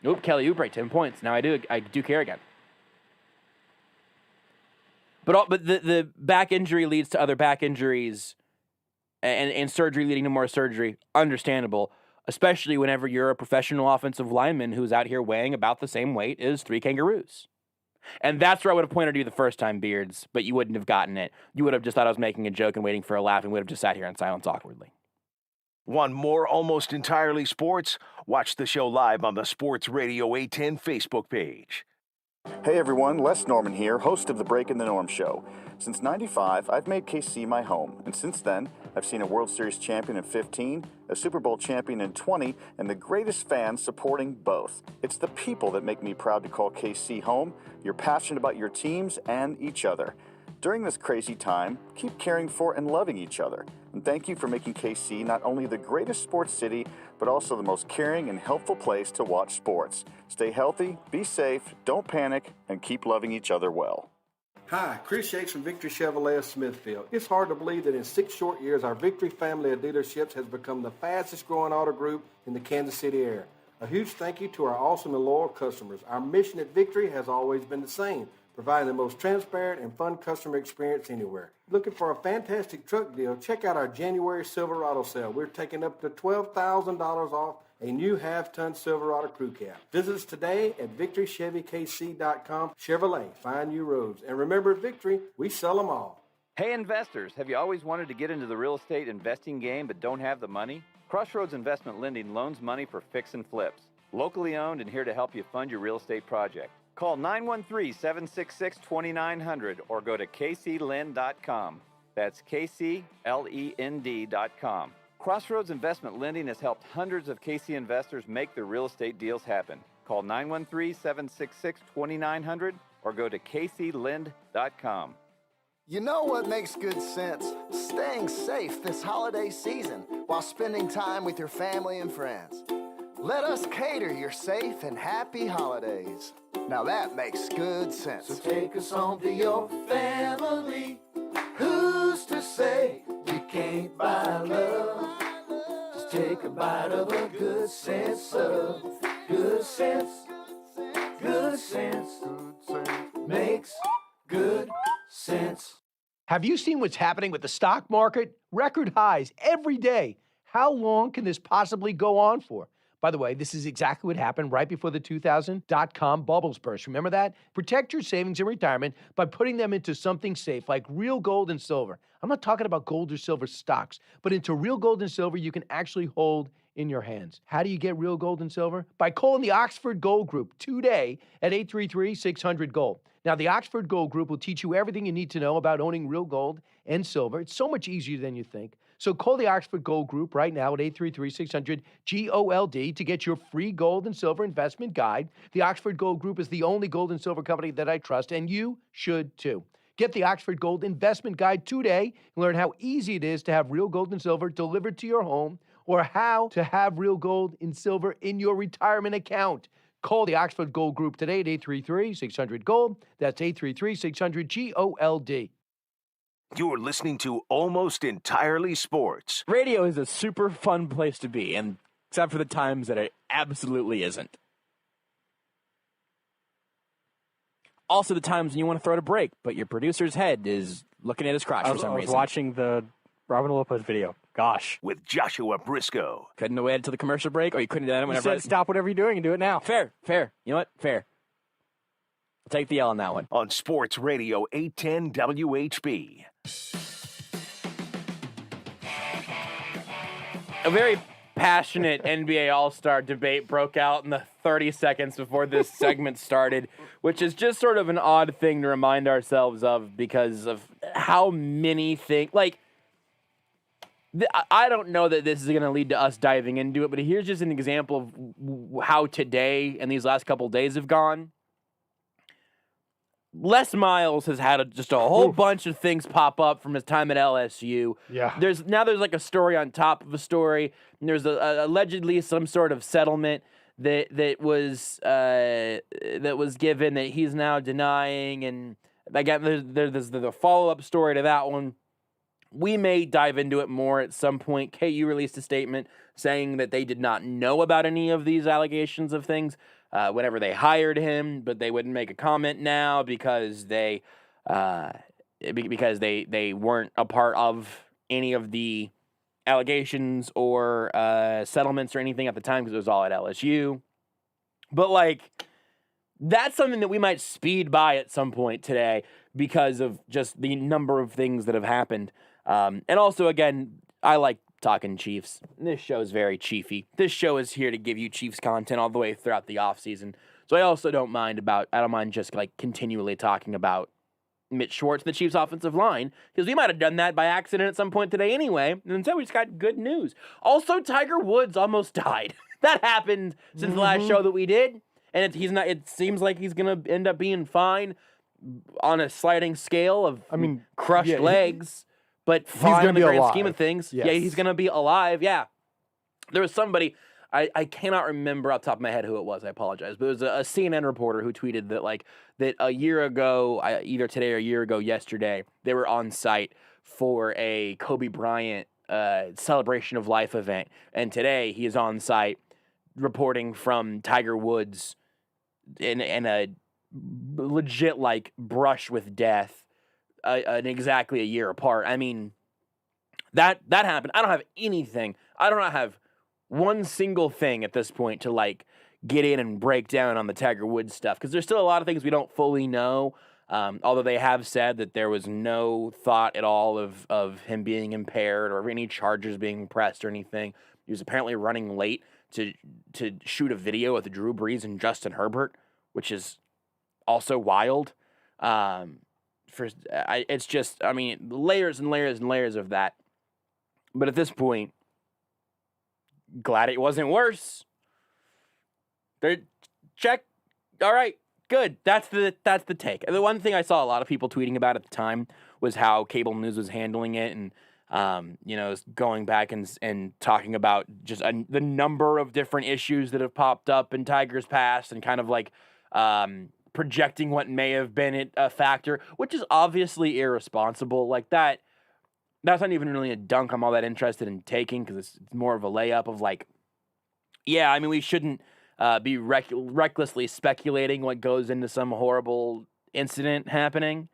Nope, Kelly Oubre, 10 points. Now I do care again. But the back injury leads to other back injuries, and surgery leading to more surgery. Understandable, especially whenever you're a professional offensive lineman who's out here weighing about the same weight as 3 kangaroos. And that's where I would have pointed to you the first time, Beards, but you wouldn't have gotten it. You would have just thought I was making a joke and waiting for a laugh, and would have just sat here in silence awkwardly. Want more Almost Entirely Sports? Watch the show live on the Sports Radio 810 Facebook page. Hey everyone, Les Norman here, host of the Breaking the Norm Show. Since '95, I've made KC my home, and since then, I've seen a World Series champion in 15, a Super Bowl champion in 20, and the greatest fans supporting both. It's the people that make me proud to call KC home. You're passionate about your teams and each other. During this crazy time, keep caring for and loving each other. And thank you for making KC not only the greatest sports city, but also the most caring and helpful place to watch sports. Stay healthy, be safe, don't panic, and keep loving each other well. Hi, Chris Yates from Victory Chevrolet of Smithfield. It's hard to believe that in 6 short years, our Victory family of dealerships has become the fastest growing auto group in the Kansas City area. A huge thank you to our awesome and loyal customers. Our mission at Victory has always been the same, providing the most transparent and fun customer experience anywhere. Looking for a fantastic truck deal? Check out our January Silverado sale. We're taking up to $12,000 off a new half-ton Silverado crew cab. Visit us today at VictoryChevyKC.com. Chevrolet, find new roads. And remember, at Victory, we sell them all. Hey investors, have you always wanted to get into the real estate investing game but don't have the money? Crossroads Investment Lending loans money for fix and flips. Locally owned and here to help you fund your real estate project. Call 913-766-2900 or go to kclend.com. That's KCLEND.com. Crossroads Investment Lending has helped hundreds of KC investors make their real estate deals happen. Call 913-766-2900 or go to kclend.com. You know what makes good sense? Staying safe this holiday season while spending time with your family and friends. Let us cater your safe and happy holidays. Now that makes good sense. So take us home to your family. Who's to say you can't buy love? Just take a bite of a good sense of good sense. Good sense makes good sense. Have you seen what's happening with the stock market? Record highs every day. How long can this possibly go on for? By the way, this is exactly what happened right before the 2000 dot-com bubbles burst. Remember that? Protect your savings in retirement by putting them into something safe like real gold and silver. I'm not talking about gold or silver stocks, but into real gold and silver you can actually hold in your hands. How do you get real gold and silver? By calling the Oxford Gold Group today at 833-600-GOLD. Now, the Oxford Gold Group will teach you everything you need to know about owning real gold and silver. It's so much easier than you think. So call the Oxford Gold Group right now at 833-600-GOLD to get your free gold and silver investment guide. The Oxford Gold Group is the only gold and silver company that I trust, and you should too. Get the Oxford Gold Investment Guide today and learn how easy it is to have real gold and silver delivered to your home or how to have real gold and silver in your retirement account. Call the Oxford Gold Group today at 833-600-GOLD. That's 833-600-GOLD. You're listening to Almost Entirely Sports. Radio is a super fun place to be, and except for the times that it absolutely isn't. Also the times when you want to throw it a break, but your producer's head is looking at his crotch for some reason. I was watching the Robin Lopez video. Gosh. With Joshua Brisco. Couldn't have waited till the commercial break, or you couldn't have done it whenever. You said stop whatever you're doing and do it now. Fair. You know what? Fair. I'll take the L on that one. On Sports Radio 810 WHB. A very passionate NBA All-Star debate broke out in the 30 seconds before this segment started, which is just sort of an odd thing to remind ourselves of because of how many things, like, I don't know that this is going to lead to us diving into it, but here's just an example of how today and these last couple of days have gone. Les Miles has had just a whole bunch of things pop up from his time at LSU. Yeah. There's like a story on top of a story. And there's allegedly some sort of settlement that was given that he's now denying. And again, there's the follow-up story to that one. We may dive into it more at some point. KU released a statement saying that they did not know about any of these allegations of things whenever they hired him, but they wouldn't make a comment now because they weren't a part of any of the allegations or settlements or anything at the time because it was all at LSU. But like, that's something that we might speed by at some point today because of just the number of things that have happened. And also, again, I like talking Chiefs. This show is very Chiefy. This show is here to give you Chiefs content all the way throughout the offseason. So I also don't mind just like continually talking about Mitch Schwartz, the Chiefs' offensive line, because we might have done that by accident at some point today anyway. And instead, we just got good news. Also, Tiger Woods almost died. That happened since the last show that we did, and it seems like he's gonna end up being fine on a sliding scale of crushed legs, but fine in the grand scheme of things. Yes. Yeah, he's gonna be alive. Yeah, there was somebody. I cannot remember off the top of my head who it was. I apologize. But it was a CNN reporter who tweeted that a year ago, either today or a year ago yesterday, they were on site for a Kobe Bryant celebration of life event. And today he is on site reporting from Tiger Woods in a legit brush with death exactly a year apart. I mean, that happened. I don't have anything. I do not have one single thing at this point to get in and break down on the Tiger Woods stuff, because there's still a lot of things we don't fully know. Although they have said that there was no thought at all of him being impaired or any charges being pressed or anything. He was apparently running late to shoot a video with Drew Brees and Justin Herbert, which is also wild. It's just, layers and layers and layers of that. But at this point, glad it wasn't worse. Check. All right, good. That's the take. And the one thing I saw a lot of people tweeting about at the time was how cable news was handling it, and going back and talking about just the number of different issues that have popped up in Tiger's past, and kind of projecting what may have been a factor, which is obviously irresponsible. That's not even really a dunk I'm all that interested in taking, because it's more of a layup of we shouldn't be recklessly speculating what goes into some horrible incident happening.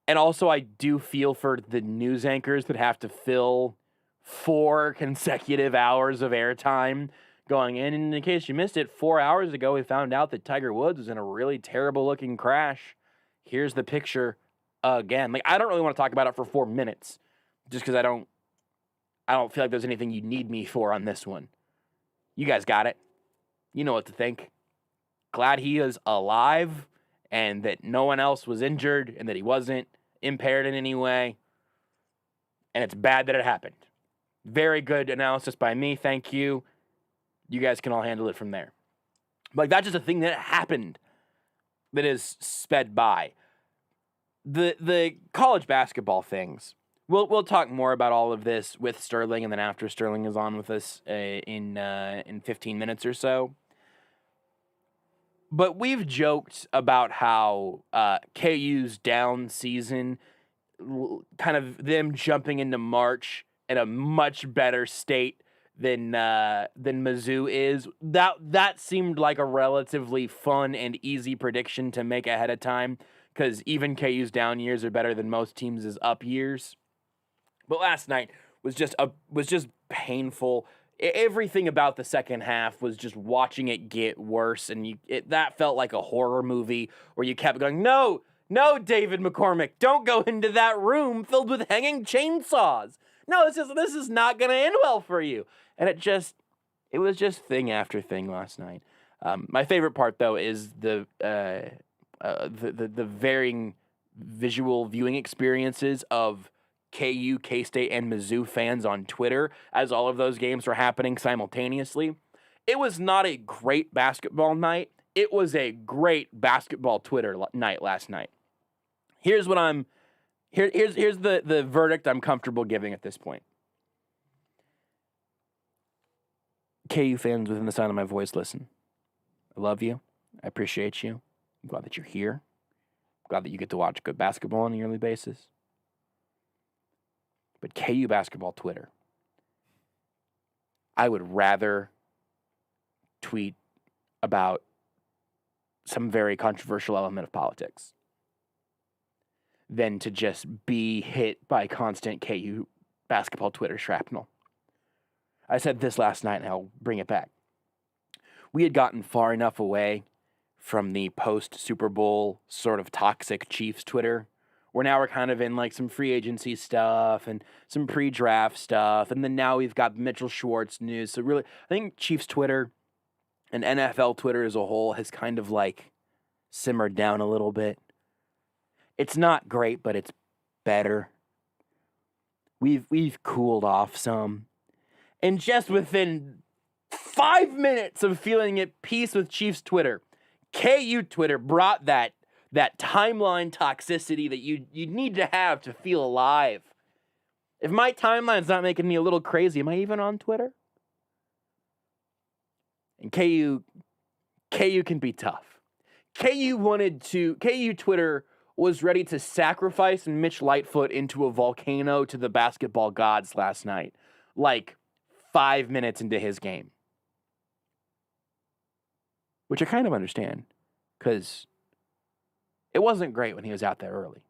And also, I do feel for the news anchors that have to fill 4 consecutive hours of airtime going in. And in case you missed it, 4 hours ago, we found out that Tiger Woods was in a really terrible-looking crash. Here's the picture again. I don't really want to talk about it for 4 minutes, just because I don't feel like there's anything you need me for on this one. You guys got it. You know what to think. Glad he is alive, and that no one else was injured, and that he wasn't impaired in any way. And it's bad that it happened. Very good analysis by me. Thank you. You guys can all handle it from there. But that's just a thing that happened that is sped by. The college basketball things. We'll talk more about all of this with Sterling, and then after Sterling is on with us in 15 minutes or so. But we've joked about how KU's down season, kind of them jumping into March in a much better state than Mizzou is. That seemed like a relatively fun and easy prediction to make ahead of time, because even KU's down years are better than most teams' up years. But last night was just painful. Everything about the second half was just watching it get worse, and that felt like a horror movie where you kept going, no, David McCormick, don't go into that room filled with hanging chainsaws. No, this is not going to end well for you. And it was just thing after thing last night. My favorite part, though, is the varying visual viewing experiences of KU, K-State, and Mizzou fans on Twitter as all of those games were happening simultaneously. It was not a great basketball night. It was a great basketball Twitter night last night. Here's the verdict I'm comfortable giving at this point. KU fans within the sound of my voice, listen. I love you. I appreciate you. I'm glad that you're here. I'm glad that you get to watch good basketball on a yearly basis. But KU basketball Twitter, I would rather tweet about some very controversial element of politics than to just be hit by constant KU basketball Twitter shrapnel. I said this last night, and I'll bring it back. We had gotten far enough away from the post-Super Bowl sort of toxic Chiefs Twitter, where now we're kind of in some free agency stuff and some pre-draft stuff, and then now we've got Mitchell Schwartz news. So really, I think Chiefs Twitter and NFL Twitter as a whole has kind of like simmered down a little bit. It's not great, but it's better. We've cooled off some. And just within 5 minutes of feeling at peace with Chiefs Twitter, KU Twitter brought that timeline toxicity that you need to have to feel alive. If my timeline's not making me a little crazy, am I even on Twitter? And KU can be tough. KU Twitter was ready to sacrifice Mitch Lightfoot into a volcano to the basketball gods last night, like 5 minutes into his game. Which I kind of understand, because it wasn't great when he was out there early.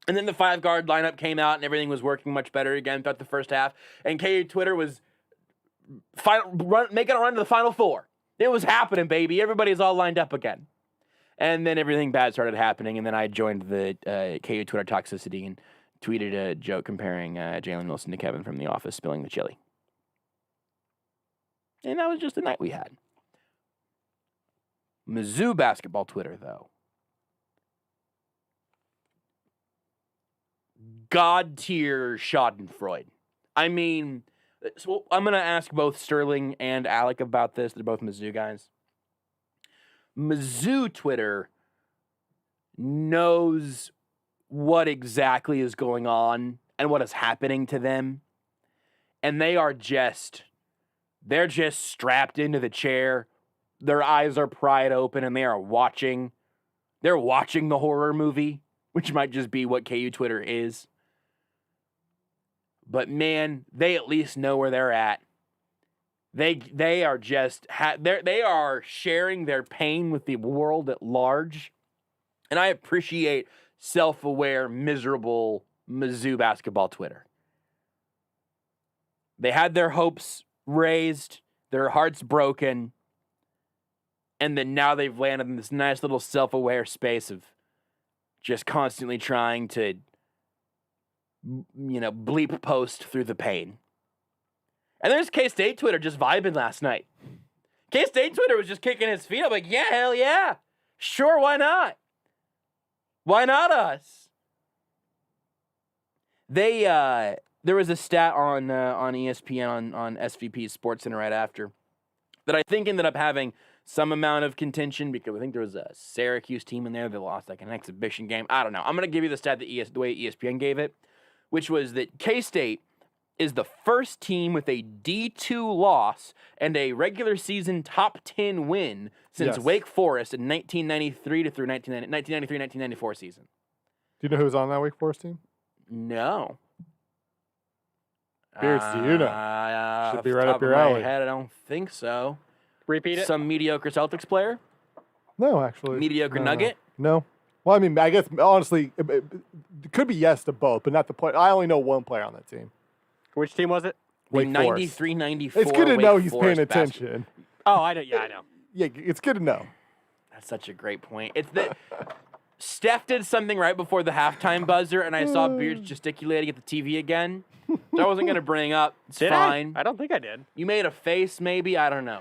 And then the 5-guard lineup came out and everything was working much better again throughout the first half. And KU Twitter was making a run to the Final Four. It was happening, baby. Everybody's all lined up again. And then everything bad started happening, and then I joined the KU Twitter toxicity and tweeted a joke comparing Jalen Wilson to Kevin from The Office spilling the chili. And that was just the night we had. Mizzou basketball Twitter, though. God-tier schadenfreude. I mean, so I'm going to ask both Sterling and Alec about this. They're both Mizzou guys. Mizzou Twitter knows what exactly is going on and what is happening to them. And they're just strapped into the chair. Their eyes are pried open and they are watching. They're watching the horror movie, which might just be what KU Twitter is. But man, they at least know where they're at. They are just they are sharing their pain with the world at large, and I appreciate self-aware, miserable Mizzou basketball Twitter. They had their hopes raised, their hearts broken, and then now they've landed in this nice little self-aware space of just constantly trying to, bleep post through the pain. And there's K-State Twitter just vibing last night. K-State Twitter was just kicking his feet up like, yeah, hell yeah. Sure, why not? Why not us? There was a stat on ESPN on SVP's Sports Center right after that I think ended up having some amount of contention because I think there was a Syracuse team in there that lost like an exhibition game. I don't know. I'm going to give you the stat the way ESPN gave it, which was that K-State is the first team with a D2 loss and a regular season top 10 win since Wake Forest in 1993 to through 1993-1994 season. Do you know who was on that Wake Forest team? No. Beards, do you know? Should be right up your alley. I don't think so. Repeat it. Some mediocre Celtics player? No, actually. Mediocre Nugget? No. Well, I mean, I guess, honestly, it could be yes to both, but not the player. I only know one player on that team. Which team was it? Wake 93-94. It's good to know he's Forest paying attention. Oh, I know. Yeah, I know. Yeah, it's good to know. That's such a great point. It's that Steph did something right before the halftime buzzer, and I saw Beards gesticulating at the TV again. Which I wasn't going to bring up. It's fine. I don't think I did. You made a face, maybe? I don't know.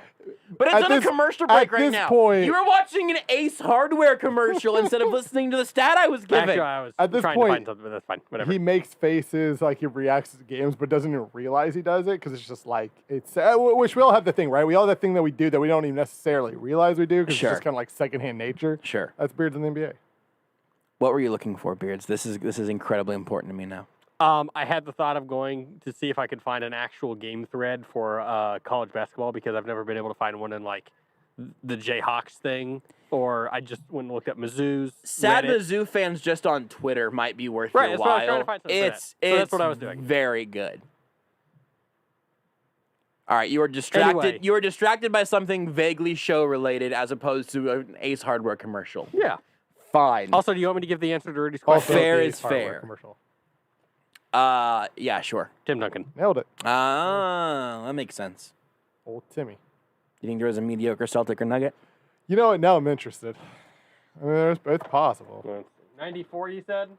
But it's At on this- a commercial break at right this now. point- You were watching an Ace Hardware commercial instead of listening to the stat I was giving. Actually, I was At this trying point, to find something, but that's fine. Whatever. He makes faces like he reacts to games, but doesn't even realize he does it because it's just like, it's, which we all have the thing, right? We all have that thing that we do that we don't even necessarily realize we do because Sure. it's just kind of like secondhand nature. Sure. That's Beards in the NBA. What were you looking for, Beards? This is incredibly important to me now. I had the thought of going to see if I could find an actual game thread for college basketball because I've never been able to find one in like the Jayhawks thing, or I just went and looked at Mizzou's. Sad Reddit. Mizzou fans just on Twitter might be worth Right, your that's what I was while. trying to find something for that. It's So that's what I was doing. Very good. All right, you were distracted. Anyway. You were distracted by something vaguely show related, as opposed to an Ace Hardware commercial. Yeah. Fine. Also, do you want me to give the answer to Rudy's question? fair the is hardware fair. Commercial. Yeah, sure. Tim Duncan. Nailed it. Ah, that makes sense. Old Timmy. You think there was a mediocre Celtic or Nugget? You know what? Now I'm interested. I mean, it's possible. 94, you said?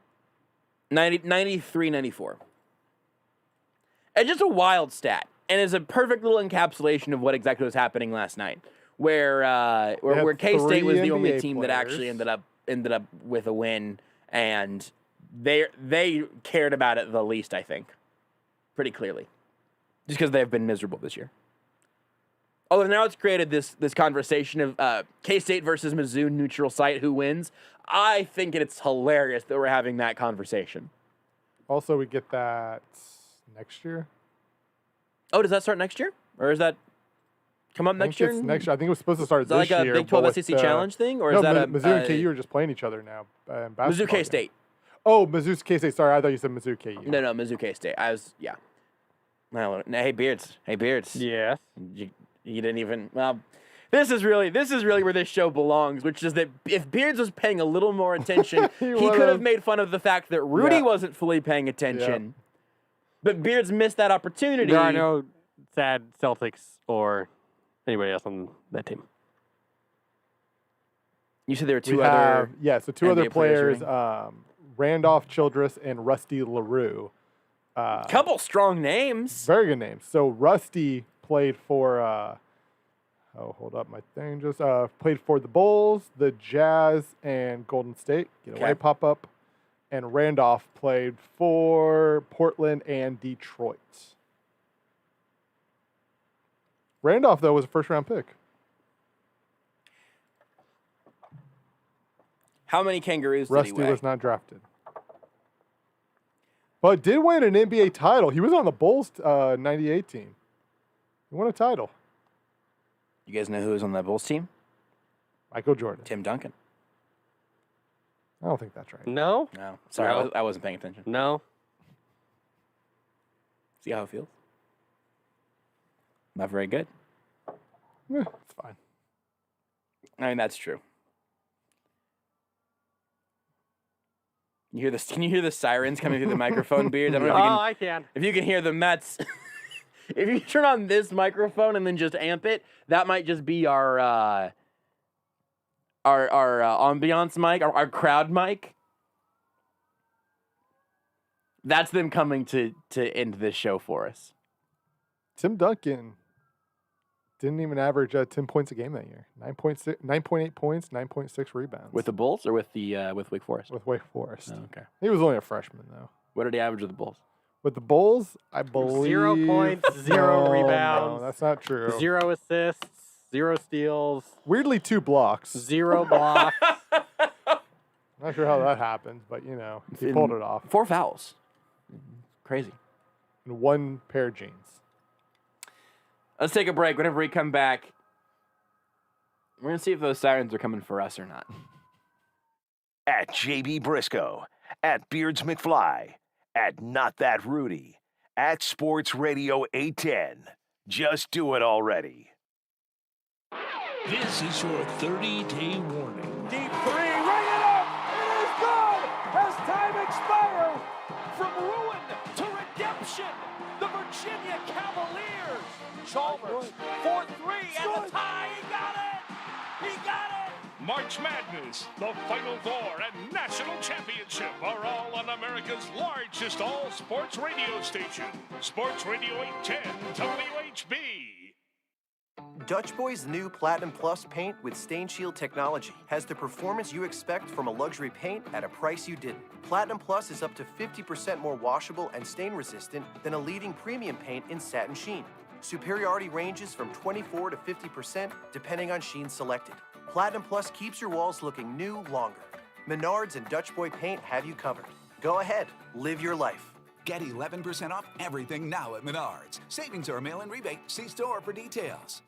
93, 94. It's just a wild stat, and it's a perfect little encapsulation of what exactly was happening last night. where had K-State was the three only NBA team that actually players. ended up with a win, and they cared about it the least, I think, pretty clearly, just because they've been miserable this year. Although now it's created this conversation of K-State versus Mizzou neutral site, who wins. I think it's hilarious that we're having that conversation. Also, we get that next year. Oh, does that start next year, or is that come up I next think year? it's next year. I think it was supposed to start Is that this like a year. Big but 12 with, SEC challenge thing, or no, is that Mizzou and KU are just playing each other now? In basketball Mizzou K-State? games. Oh, Mizzou K-State. Sorry, I thought you said Mizzou KU. No, Mizzou K-State. No, hey Beards. Yes. You didn't even. Well, this is really where this show belongs, which is that if Beards was paying a little more attention, he could have made fun of the fact that Rudy wasn't fully paying attention. But Beards missed that opportunity. There are no sad Celtics or anybody else on that team. You said there were two So two NBA other players, players Randolph Childress and Rusty LaRue. Couple strong names. Very good names. So Rusty played for, hold up, my thing just played for the Bulls, the Jazz, and Golden State. Get away, pop up. And Randolph played for Portland and Detroit. Randolph, though, was a first-round pick. How many Kangaroos Rusty did he weigh? was not drafted. But did win an NBA title. He was on the Bulls 98 team. He won a title. You guys know who was on that Bulls team? Michael Jordan. Tim Duncan. I don't think that's right. No? No. Sorry, No. I wasn't paying attention. No. See how it feels? Not very good. It's fine. I mean, that's true. You hear this? Can you hear the sirens coming through the microphone, Beard? I don't know if you can, I can. If you can hear them, that's... if you turn on this microphone and then just amp it, that might just be our ambiance mic, our crowd mic. That's them coming to end this show for us. Tim Duncan didn't even average 10 points a game that year. 9.8 points, 9.6 rebounds. With the Bulls or with Wake Forest? With Wake Forest. Oh, okay. He was only a freshman, though. What did he average with the Bulls? With the Bulls, I believe... 0 points, 0 No, rebounds. No, that's not true. 0 assists, 0 steals. Weirdly, 2 blocks. 0 blocks. Not sure how that happens, but, he pulled it off. 4 fouls. Crazy. And 1 pair of jeans. Let's take a break. Whenever we come back, we're going to see if those sirens are coming for us or not. At JB Brisco, at Beards McFly, at Not That Rudy, at Sports Radio 810. Just do it already. This is your 30-day warning. Deep three, ring it up! It is good! As time expires, from ruin to redemption, the Virginia Cavaliers. Chalmers, 4-3, and the tie, he got it! He got it! March Madness, the Final Four, and National Championship are all on America's largest all-sports radio station. Sports Radio 810 WHB. Dutch Boy's new Platinum Plus paint with Stain Shield technology has the performance you expect from a luxury paint at a price you didn't. Platinum Plus is up to 50% more washable and stain resistant than a leading premium paint in satin sheen. Superiority ranges from 24 to 50% depending on sheen selected. Platinum Plus keeps your walls looking new longer. Menards and Dutch Boy paint have you covered. Go ahead, live your life. Get 11% off everything now at Menards. Savings or mail-in rebate. See store for details.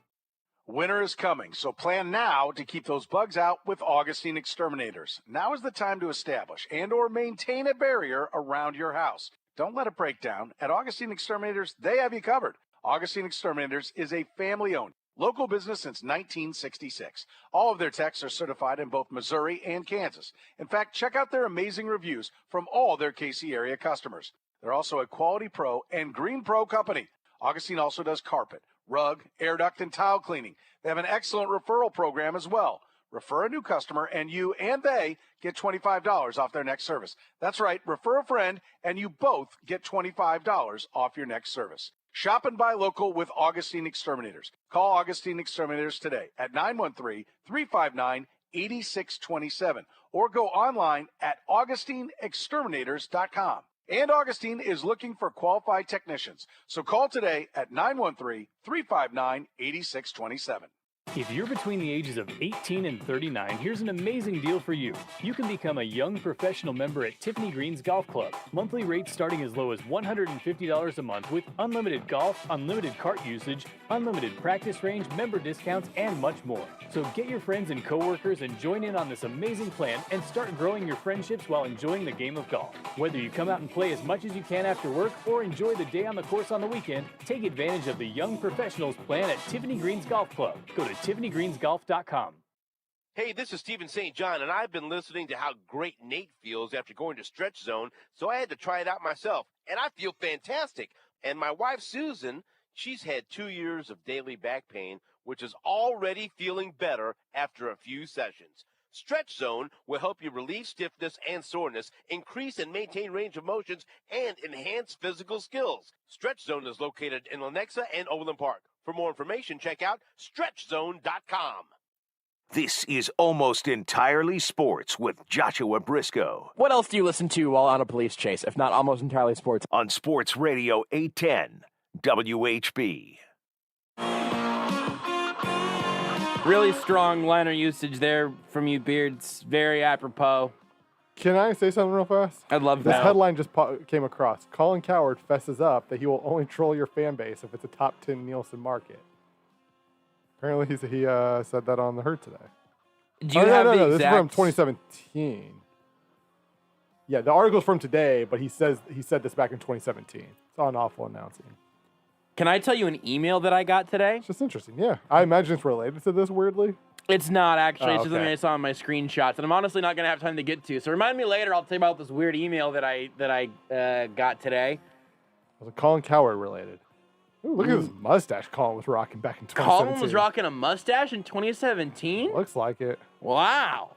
Winter is coming, so plan now to keep those bugs out with Augustine Exterminators. Now is the time to establish and or maintain a barrier around your house. Don't let it break down. At Augustine Exterminators, they have you covered. Augustine Exterminators is a family-owned, local business since 1966. All of their techs are certified in both Missouri and Kansas. In fact, check out their amazing reviews from all their KC area customers. They're also a Quality Pro and Green Pro company. Augustine also does carpet, rug, air duct, and tile cleaning. They have an excellent referral program as well. Refer a new customer, and you and they get $25 off their next service. That's right, refer a friend, and you both get $25 off your next service. Shop and buy local with Augustine Exterminators. Call Augustine Exterminators today at 913-359-8627 or go online at AugustineExterminators.com. And Augustine is looking for qualified technicians. So call today at 913-359-8627. If you're between the ages of 18 and 39, here's an amazing deal for you. You can become a young professional member at Tiffany Green's Golf Club. Monthly rates starting as low as $150 a month with unlimited golf, unlimited cart usage, unlimited practice range, member discounts, and much more. So get your friends and coworkers and join in on this amazing plan and start growing your friendships while enjoying the game of golf. Whether you come out and play as much as you can after work or enjoy the day on the course on the weekend, take advantage of the Young Professionals plan at Tiffany Green's Golf Club. Go to TiffanyGreensGolf.com. Hey, this is Stephen St. John, and I've been listening to how great Nate feels after going to Stretch Zone, so I had to try it out myself, and I feel fantastic. And my wife, Susan, she's had 2 years of daily back pain, which is already feeling better after a few sessions. Stretch Zone will help you relieve stiffness and soreness, increase and maintain range of motions, and enhance physical skills. Stretch Zone is located in Lenexa and Overland Park. For more information, check out StretchZone.com. This is Almost Entirely Sports with Joshua Brisco. What else do you listen to while on a police chase, if not Almost Entirely Sports? On Sports Radio 810 WHB. Really strong liner usage there from you, Beards. Very apropos. Can I say something real fast? I'd love this that. Headline just came across. Colin Cowherd fesses up that he will only troll your fan base if it's a top 10 Nielsen market. Apparently he said that on The Herd today. Do you have the This is exact... from 2017. Yeah, the article's from today, but he said this back in 2017. It's on Awful Announcing. Can I tell you an email that I got today? It's just interesting, yeah. I imagine it's related to this weirdly. It's not, actually. It's just okay. something I saw on my screenshots, and I'm honestly not going to have time to get to. So remind me later. I'll tell you about this weird email that I got today. Was it Colin Cowherd related? Ooh, look at this mustache Colin was rocking back in 2017. Colin was rocking a mustache in 2017? Looks like it. Wow.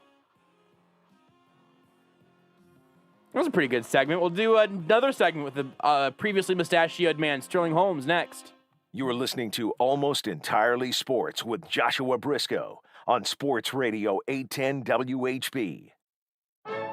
That was a pretty good segment. We'll do another segment with the previously mustachioed man, Sterling Holmes, next. You are listening to Almost Entirely Sports with Joshua Brisco on Sports Radio 810 WHB.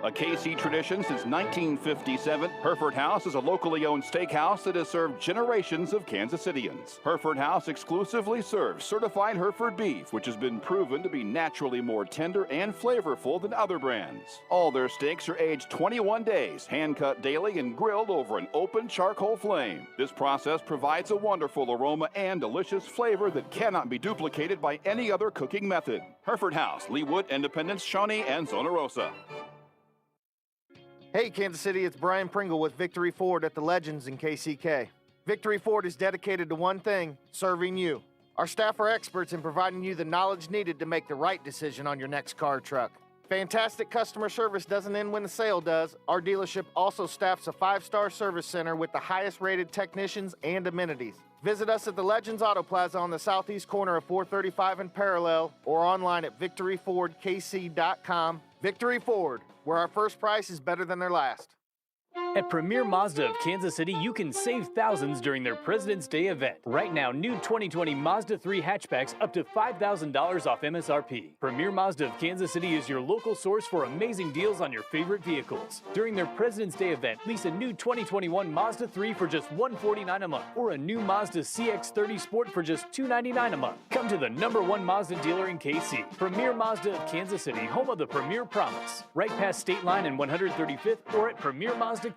A KC tradition since 1957, Hereford House is a locally owned steakhouse that has served generations of Kansas Cityans. Hereford House exclusively serves certified Hereford beef, which has been proven to be naturally more tender and flavorful than other brands. All their steaks are aged 21 days, hand-cut daily, and grilled over an open charcoal flame. This process provides a wonderful aroma and delicious flavor that cannot be duplicated by any other cooking method. Hereford House, Leawood, Independence, Shawnee, and Zona Rosa. Hey, Kansas City, it's Brian Pringle with Victory Ford at the Legends in KCK. Victory Ford is dedicated to one thing, serving you. Our staff are experts in providing you the knowledge needed to make the right decision on your next car or truck. Fantastic customer service doesn't end when the sale does. Our dealership also staffs a 5-star service center with the highest rated technicians and amenities. Visit us at the Legends Auto Plaza on the southeast corner of 435 and Parallel or online at victoryfordkc.com. Victory Ford, where our first price is better than their last. At Premier Mazda of Kansas City, you can save thousands during their President's Day event. Right now, new 2020 Mazda 3 hatchbacks up to $5,000 off MSRP. Premier Mazda of Kansas City is your local source for amazing deals on your favorite vehicles. During their President's Day event, lease a new 2021 Mazda 3 for just $149 a month, or a new Mazda CX-30 Sport for just $299 a month. Come to the #1 Mazda dealer in KC. Premier Mazda of Kansas City, home of the Premier Promise. Right past State Line and 135th, or at PremierMazdaKC.com.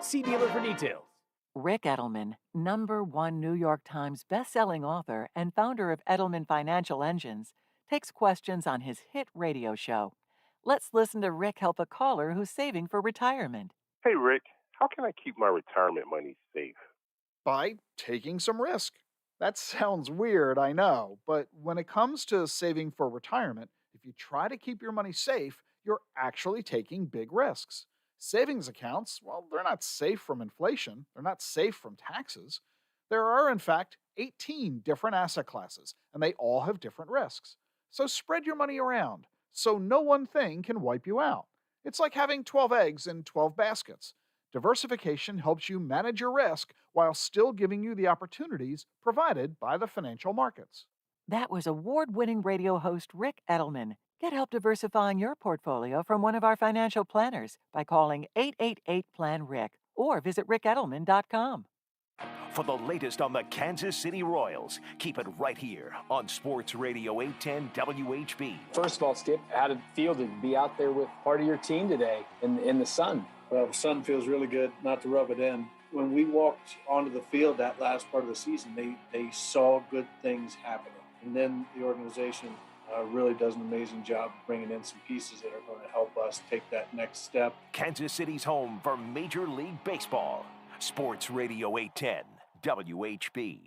See dealer for details. Rick Edelman, #1 New York Times bestselling author and founder of Edelman Financial Engines, takes questions on his hit radio show. Let's listen to Rick help a caller who's saving for retirement. Hey, Rick, how can I keep my retirement money safe? By taking some risk. That sounds weird, I know, but when it comes to saving for retirement, if you try to keep your money safe, you're actually taking big risks. Savings accounts, well, they're not safe from inflation. They're not safe from taxes. There are, in fact, 18 different asset classes, and they all have different risks. So spread your money around, so no one thing can wipe you out. It's like having 12 eggs in 12 baskets. Diversification helps you manage your risk while still giving you the opportunities provided by the financial markets. That was award-winning radio host Rick Edelman. Get help diversifying your portfolio from one of our financial planners by calling 888-PLAN-RICK or visit rickedelman.com. For the latest on the Kansas City Royals, keep it right here on Sports Radio 810 WHB. First of all, Skip, how did it feel to be out there with part of your team today in the sun? Well, the sun feels really good, not to rub it in. When we walked onto the field that last part of the season, they saw good things happening. And then the organization really does an amazing job bringing in some pieces that are going to help us take that next step. Kansas City's home for Major League Baseball. Sports Radio 810 WHB.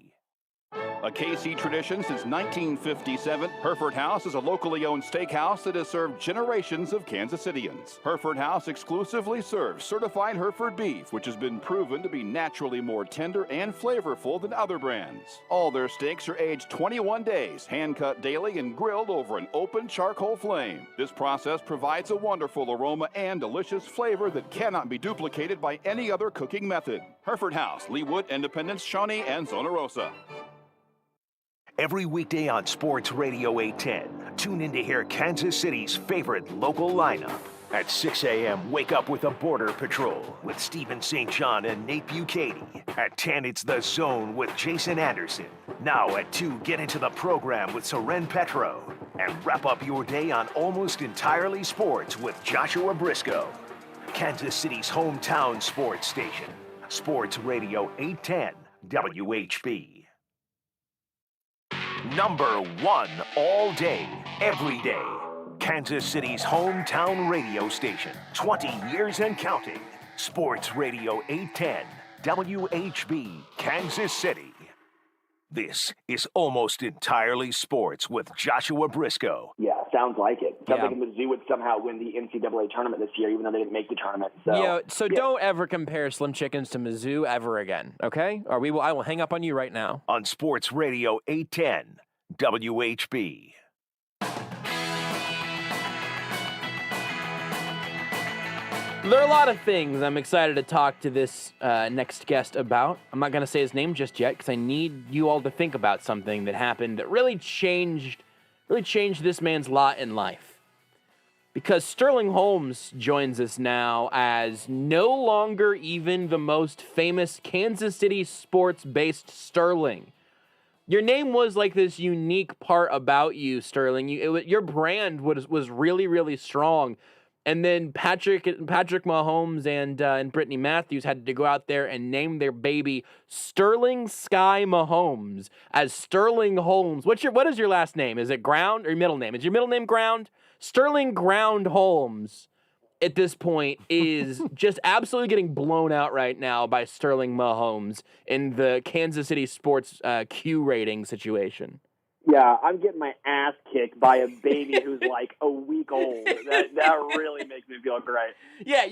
A KC tradition since 1957, Hereford House is a locally owned steakhouse that has served generations of Kansas Cityans. Hereford House exclusively serves certified Hereford beef, which has been proven to be naturally more tender and flavorful than other brands. All their steaks are aged 21 days, hand-cut daily, and grilled over an open charcoal flame. This process provides a wonderful aroma and delicious flavor that cannot be duplicated by any other cooking method. Hereford House, Leawood, Independence, Shawnee, and Zona Rosa. Every weekday on Sports Radio 810, tune in to hear Kansas City's favorite local lineup. At 6 a.m., wake up with the Border Patrol with Stephen St. John and Nate Bucati. At 10, it's The Zone with Jason Anderson. Now at 2, get into the program with Soren Petro. And wrap up your day on Almost Entirely Sports with Joshua Brisco. Kansas City's hometown sports station. Sports Radio 810 WHB. Number 1 all day, every day. Kansas City's hometown radio station. 20 years and counting. Sports Radio 810 WHB, Kansas City. This is Almost Entirely Sports with Joshua Brisco. Yeah, sounds like it. Sounds like Mizzou would somehow win the NCAA tournament this year, even though they didn't make the tournament. So, don't ever compare Slim Chickens to Mizzou ever again, okay? Or I will hang up on you right now. On Sports Radio 810 WHB. There are a lot of things I'm excited to talk to this next guest about. I'm not going to say his name just yet because I need you all to think about something that happened that really changed this man's lot in life. Because Sterling Holmes joins us now as no longer even the most famous Kansas City sports-based Sterling. Your name was like this unique part about you, Sterling. Your brand was really, really strong. And then Patrick Mahomes and Brittany Matthews had to go out there and name their baby Sterling Sky Mahomes as Sterling Holmes. What is your last name? Is it Ground or your middle name? Is your middle name Ground? Sterling Ground Holmes at this point is just absolutely getting blown out right now by Sterling Mahomes in the Kansas City sports Q rating situation. Yeah, I'm getting my ass kicked by a baby who's like a week old. That really makes me feel great. Yeah,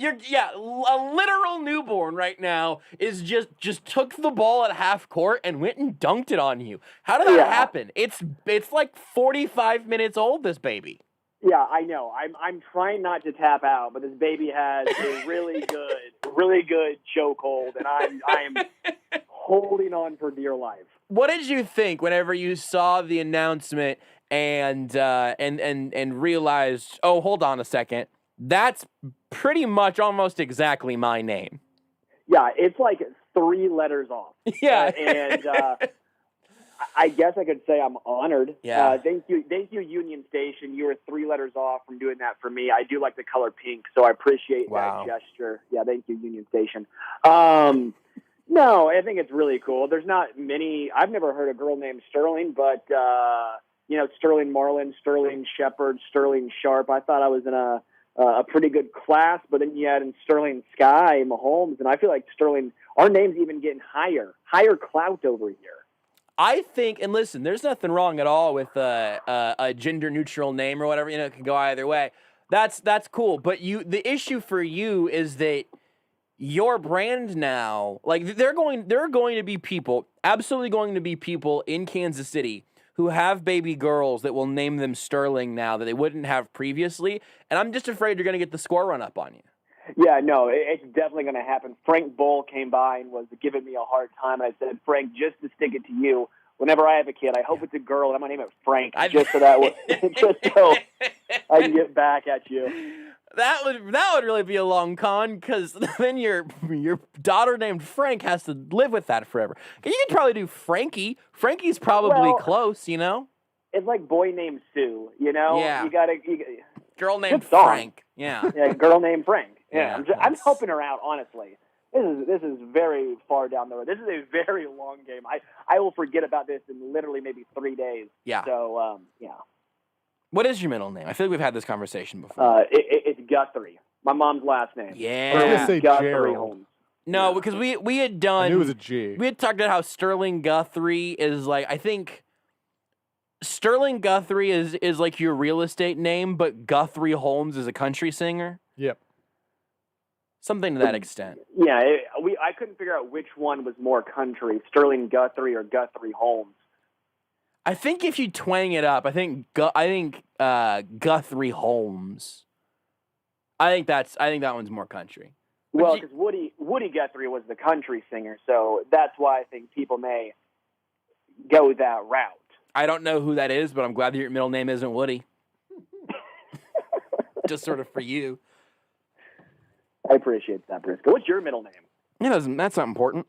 a literal newborn right now is just took the ball at half court and went and dunked it on you. How did that happen? It's like 45 minutes old, this baby. Yeah, I know. I'm trying not to tap out, but this baby has a really good chokehold, and I am holding on for dear life. What did you think whenever you saw the announcement and realized, oh, hold on a second, that's pretty much almost exactly my name? Yeah, it's like 3 letters off. Yeah, and I guess I could say I'm honored. Yeah. Thank you, Union Station. You were 3 letters off from doing that for me. I do like the color pink, so I appreciate that gesture. Yeah, thank you, Union Station. No, I think it's really cool. There's not many. I've never heard a girl named Sterling, but Sterling Marlin, Sterling Shepard, Sterling Sharp. I thought I was in a pretty good class, but then you add in Sterling Sky Mahomes, and I feel like Sterling. Our name's even getting higher clout over here. I think, and listen, there's nothing wrong at all with a gender-neutral name or whatever. It can go either way. That's cool. But the issue for you is that your brand now, like there are going to be people, absolutely going to be people in Kansas City who have baby girls that will name them Sterling now that they wouldn't have previously. And I'm just afraid you're going to get the score run up on you. Yeah, no, it's definitely going to happen. Frank Bull came by and was giving me a hard time. I said, Frank, just to stick it to you, whenever I have a kid, I hope it's a girl, and I'm going to name it Frank, just so I can get back at you. That would really be a long con, because then your daughter named Frank has to live with that forever. You could probably do Frankie. Frankie's probably close, you know? It's like boy named Sue, you know? Yeah. You gotta girl named Frank. Yeah. Yeah, girl named Frank. Yeah, I'm helping her out, honestly. This is very far down the road. This is a very long game. I will forget about this in literally maybe 3 days. Yeah. So, yeah. What is your middle name? I feel like we've had this conversation before. It's Guthrie. My mom's last name. Yeah. I was gonna say Guthrie Gerald. Holmes. No, because we had done. I knew it was a G. We had talked about how Sterling Guthrie is like, I think Sterling Guthrie is like your real estate name, but Guthrie Holmes is a country singer. Yep. Something to that extent. Yeah, I couldn't figure out which one was more country, Sterling Guthrie or Guthrie Holmes. I think if you twang it up, I think Guthrie Holmes. I think that one's more country. Well, because Woody Guthrie was the country singer, so that's why I think people may go that route. I don't know who that is, but I'm glad that your middle name isn't Woody. Just sort of for you. I appreciate that, Brisco. What's your middle name? That's not important.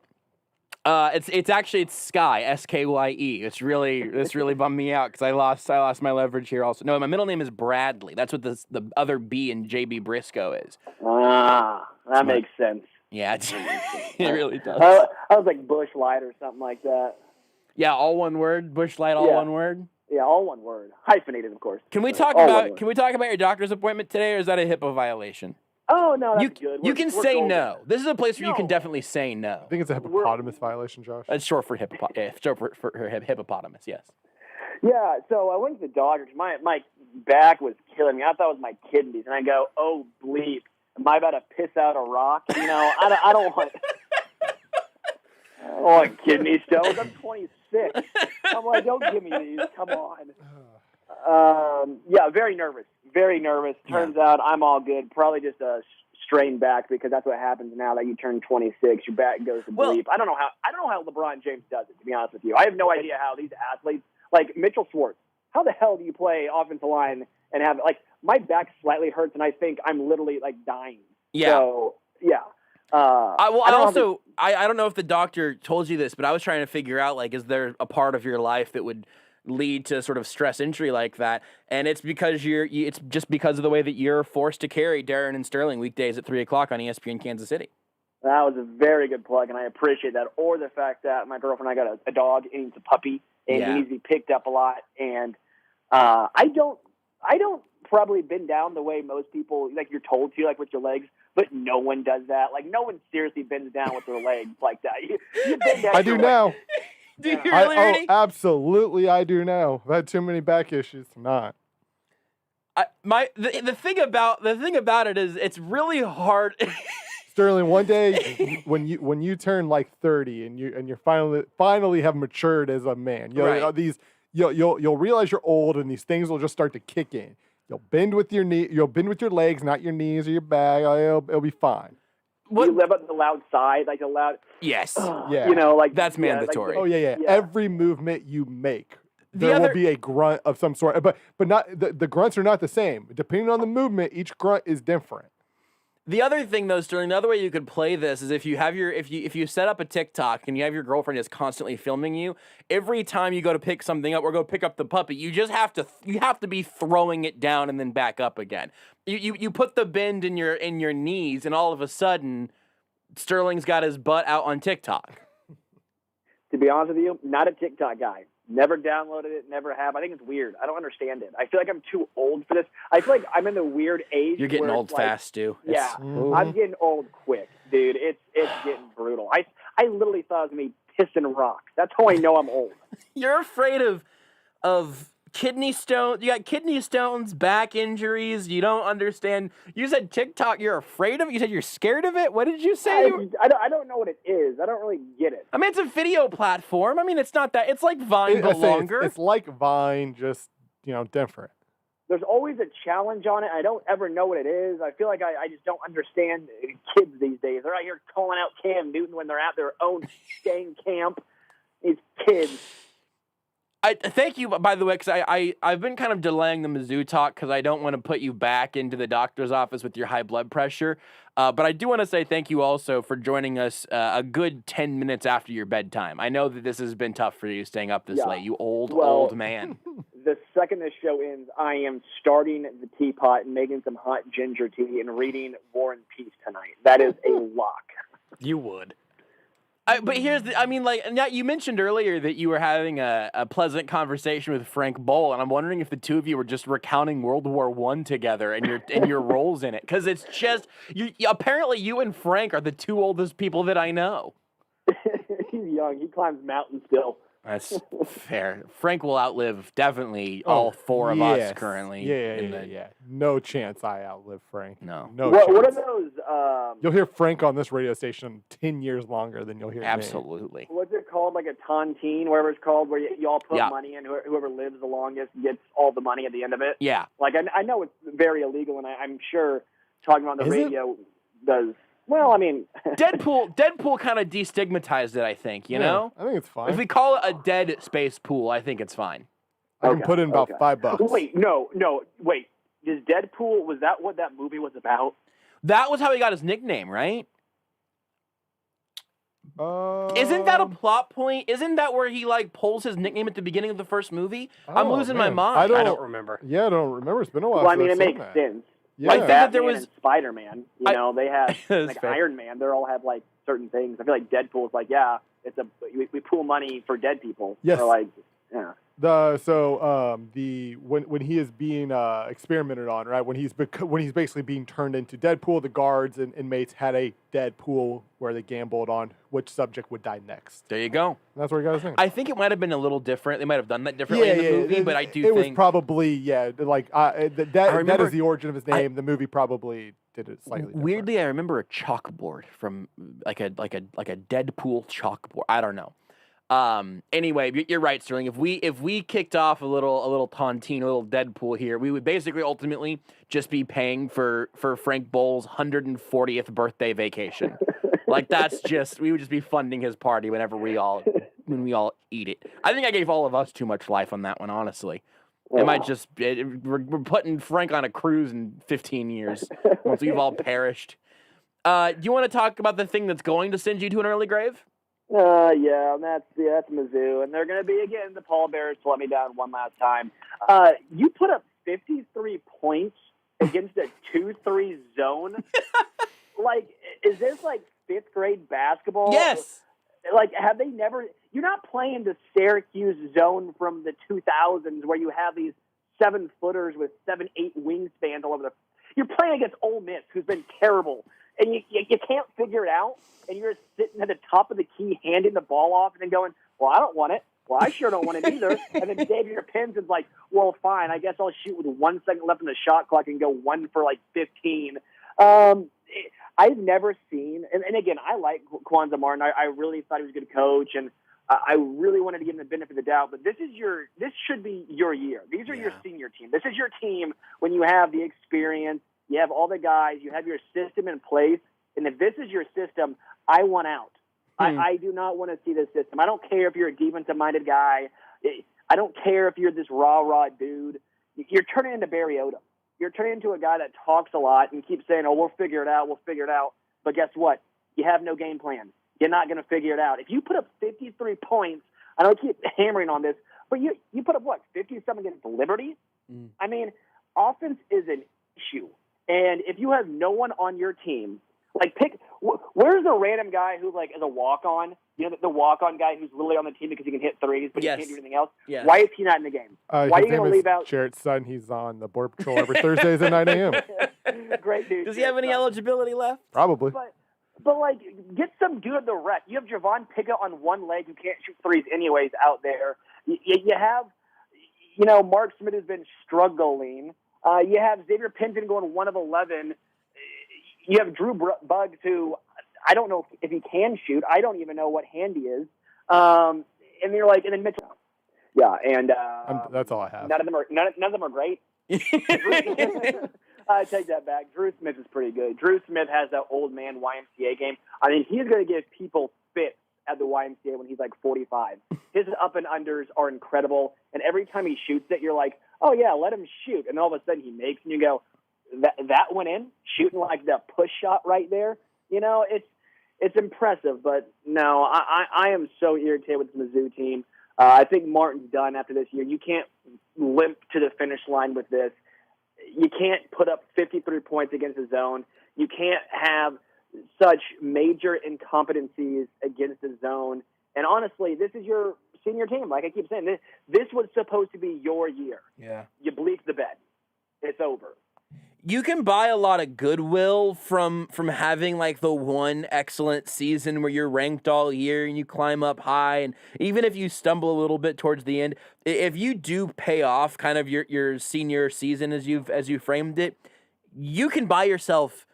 It's Sky, S-K-Y-E. This really bummed me out because I lost my leverage here also. No, my middle name is Bradley. That's what the other B in JB Brisco is. Ah, that makes sense. Yeah, it really does. I was like Bush Light or something like that. Yeah, all one word. Bush Light, all one word. Yeah, all one word. Hyphenated, of course. Can we talk about your doctor's appointment today, or is that a HIPAA violation? Oh, no, that's good. You can say no. This is a place where you can definitely say no. I think it's a hippopotamus violation, Josh. It's short for hippopotamus, yes. Yeah, so I went to the doctor. My back was killing me. I thought it was my kidneys. And I go, oh, bleep. Am I about to piss out a rock? You know, I don't want kidney stones. I'm 26. I'm like, don't give me these. Come on. Yeah, very nervous. Very nervous. Turns out I'm all good. Probably just a strained back because that's what happens now that you turn 26. Your back goes to bleep. I don't know how LeBron James does it, to be honest with you. I have no idea how these athletes, like Mitchell Schwartz, how the hell do you play offensive line and have, like, my back slightly hurts and I think I'm literally, like, dying. Yeah. So, yeah. I don't know if the doctor told you this, but I was trying to figure out, like, is there a part of your life that would lead to sort of stress injury like that? And it's because it's just because of the way that you're forced to carry Darren and Sterling weekdays at 3:00 on ESPN Kansas City. That was a very good plug, and I appreciate that. Or the fact that my girlfriend and I got a dog, and he's a puppy, and he needs to be picked up a lot. And I don't probably bend down the way most people, like you're told to, like with your legs, but no one does that. Like, no one seriously bends down with their legs like that. You bend down. I do now. Do you really, Rudy? Absolutely, I do now. I've had too many back issues to not. The thing about it is it's really hard. Sterling, one day when you turn like 30 and you finally have matured as a man, you'll realize you're old and these things will just start to kick in. You'll bend with your legs, not your knees or your back. It'll be fine. You live on the loud side, like the loud. Yes. Yeah. You know, like that's mandatory. Yeah. Every movement you make, there will be a grunt of some sort. But not the grunts are not the same. Depending on the movement, each grunt is different. The other thing, though, Sterling, the other way you could play this is if you set up a TikTok and you have your girlfriend just constantly filming you, every time you go to pick something up or go pick up the puppy, you have to be throwing it down and then back up again. You put the bend in your knees, and all of a sudden, Sterling's got his butt out on TikTok. To be honest with you, not a TikTok guy. Never downloaded it, never have. I think it's weird. I don't understand it. I feel like I'm too old for this. I feel like I'm in the weird age. You're getting where old fast, Stu. Yeah, I'm getting old quick, dude. It's getting brutal. I literally thought it was me pissing rocks. That's how I know I'm old. You're afraid of kidney stones. You got kidney stones, back injuries. You don't understand. You said TikTok. You're afraid of it. You said you're scared of it. What did you say? I don't know what it is. I don't really get it. I mean, it's a video platform. I mean, it's not that. It's like Vine, but longer. It's like Vine, just different. there's always a challenge on it. I don't ever know what it is. I feel like I just don't understand kids these days. They're out here calling out Cam Newton when they're at their own dang camp. These kids. I thank you, by the way, because I've been kind of delaying the Mizzou talk because I don't want to put you back into the doctor's office with your high blood pressure. But I do want to say thank you also for joining us a good 10 minutes after your bedtime. I know that this has been tough for you staying up this late, you old man. The second this show ends, I am starting the teapot and making some hot ginger tea and reading War and Peace tonight. That is a lock. You would. But you mentioned earlier that you were having a pleasant conversation with Frank Bowl, and I'm wondering if the two of you were just recounting World War I together and your roles in it, because it's just apparently you and Frank are the two oldest people that I know. He's young. He climbs mountains still. That's fair. Frank will outlive definitely all four of us currently. Yeah. No chance I outlive Frank. No. What are those? You'll hear Frank on this radio station 10 years longer than you'll hear Absolutely. me. What's it called? Like a tontine, whatever it's called, where you all put money in. Whoever lives the longest gets all the money at the end of it. Yeah. Like I know it's very illegal, and I'm sure talking on the radio does. Well, I mean, Deadpool kind of destigmatized it, I think, you know? I think it's fine. If we call it a dead space pool, I think it's fine. I can put in about $5. Wait, no. Wait, is Deadpool, was that what that movie was about? That was how he got his nickname, right? Isn't that a plot point? Isn't that where he pulls his nickname at the beginning of the first movie? I'm losing my mind. I don't remember. Yeah, I don't remember. It's been a while. Well, I mean, it makes sense. Yeah. Like Batman and Spider-Man, they have fair. Iron Man. They all have certain things. I feel like Deadpool is we pool money for dead people. Yes. Or When he is being experimented on, right? When he's basically being turned into Deadpool, the guards and inmates had a Deadpool where they gambled on which subject would die next. There you go. And that's where you got his name. I think it might have been a little different. They might have done that differently in the movie, but I do think it was probably that is the origin of his name. The movie probably did it slightly different. Weirdly, I remember a chalkboard from like a Deadpool chalkboard. I don't know. Anyway, you're right, Sterling. If we kicked off a little tontine, a little Deadpool here, we would basically ultimately just be paying for Frank Bowles' 140th birthday vacation. We would just be funding his party when we all eat it. I think I gave all of us too much life on that one, honestly. We're putting Frank on a cruise in 15 years once we've all perished. Do you want to talk about the thing that's going to send you to an early grave? That's Mizzou, and they're going to be again the pallbearers to let me down one last time. You put up 53 points against a 2-3 zone. Is this fifth grade basketball? Yes. Have they never? You're not playing the Syracuse zone from the 2000s where you have these 7-footers with 7-8 wingspans all over the. You're playing against Ole Miss, who's been terrible. And you can't figure it out, and you're sitting at the top of the key handing the ball off and then going, well, I don't want it. Well, I sure don't want it either. And then Xavier Penn's like, well, fine, I guess I'll shoot with 1 second left in the shot clock and go 1 for 15. I've never seen, and again, I like Kwanzaa Martin. I really thought he was a good coach, and I really wanted to give him the benefit of the doubt, but this should be your year. These are your senior team. This is your team when you have the experience. You have all the guys. You have your system in place. And if this is your system, I want out. I do not want to see this system. I don't care if you're a defensive-minded guy. I don't care if you're this rah-rah dude. You're turning into Barry Odom. You're turning into a guy that talks a lot and keeps saying, oh, we'll figure it out. But guess what? You have no game plan. You're not going to figure it out. If you put up 53 points, I don't keep hammering on this, but you put up, 57 against Liberty? I mean, offense is an issue. And if you have no one on your team, where's the random guy who is a walk-on? You know, the walk-on guy who's literally on the team because he can hit threes, but he can't do anything else. Yes. Why is he not in the game? Why are you going to leave out Jarrett's son? He's on the Border Patrol every Thursdays at 9 a.m. Great dude. Does he have any eligibility left? Probably. But get some dude at the rep. You have Javon Pickett on one leg who can't shoot threes anyways out there. You have, Mark Smith has been struggling. You have Xavier Penton going 1 of 11. You have Drew Buggs, who I don't know if he can shoot. I don't even know what hand he is. And then Mitchell. Yeah, and that's all I have. None of them are great. I take that back. Drew Smith is pretty good. Drew Smith has that old man YMCA game. I mean, he's going to give people fits at the YMCA when he's like 45. His up and unders are incredible, and every time he shoots it, you're like, oh yeah, let him shoot. And all of a sudden he makes, and you go, that went in, shooting like that push shot right there. You know, it's impressive. But no, I am so irritated with the Mizzou team. I think Martin's done after this year. You can't limp to the finish line with this. You can't put up 53 points against the zone. You can't have such major incompetencies against the zone. And honestly, this is your senior team. Like I keep saying, this was supposed to be your year. Yeah. You bleeped the bed. It's over. You can buy a lot of goodwill from having like the one excellent season where you're ranked all year and you climb up high, and even if you stumble a little bit towards the end, if you do pay off kind of your senior season as you framed it, you can buy yourself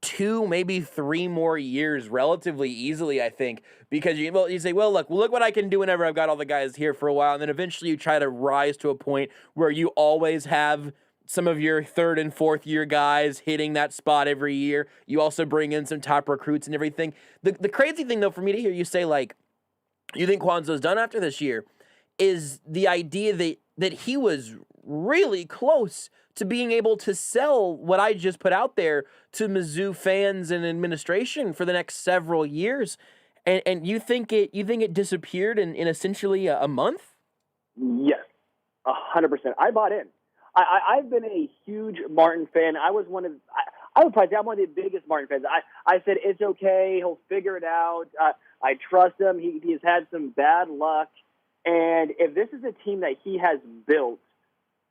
2, maybe 3 more years relatively easily, I think, because you say, well, look what I can do whenever I've got all the guys here for a while, and then eventually you try to rise to a point where you always have some of your 3rd and 4th year guys hitting that spot every year. You also bring in some top recruits and everything. The crazy thing, though, for me to hear you say, like, you think Kwanzaa's done after this year, is the idea that he was really close to being able to sell what I just put out there to Mizzou fans and administration for the next several years. And you think it disappeared in essentially a month? Yes, 100%. I bought in. I've been a huge Martin fan. I would probably say I'm one of the biggest Martin fans. I said, it's okay. He'll figure it out. I trust him. He's had some bad luck. And if this is a team that he has built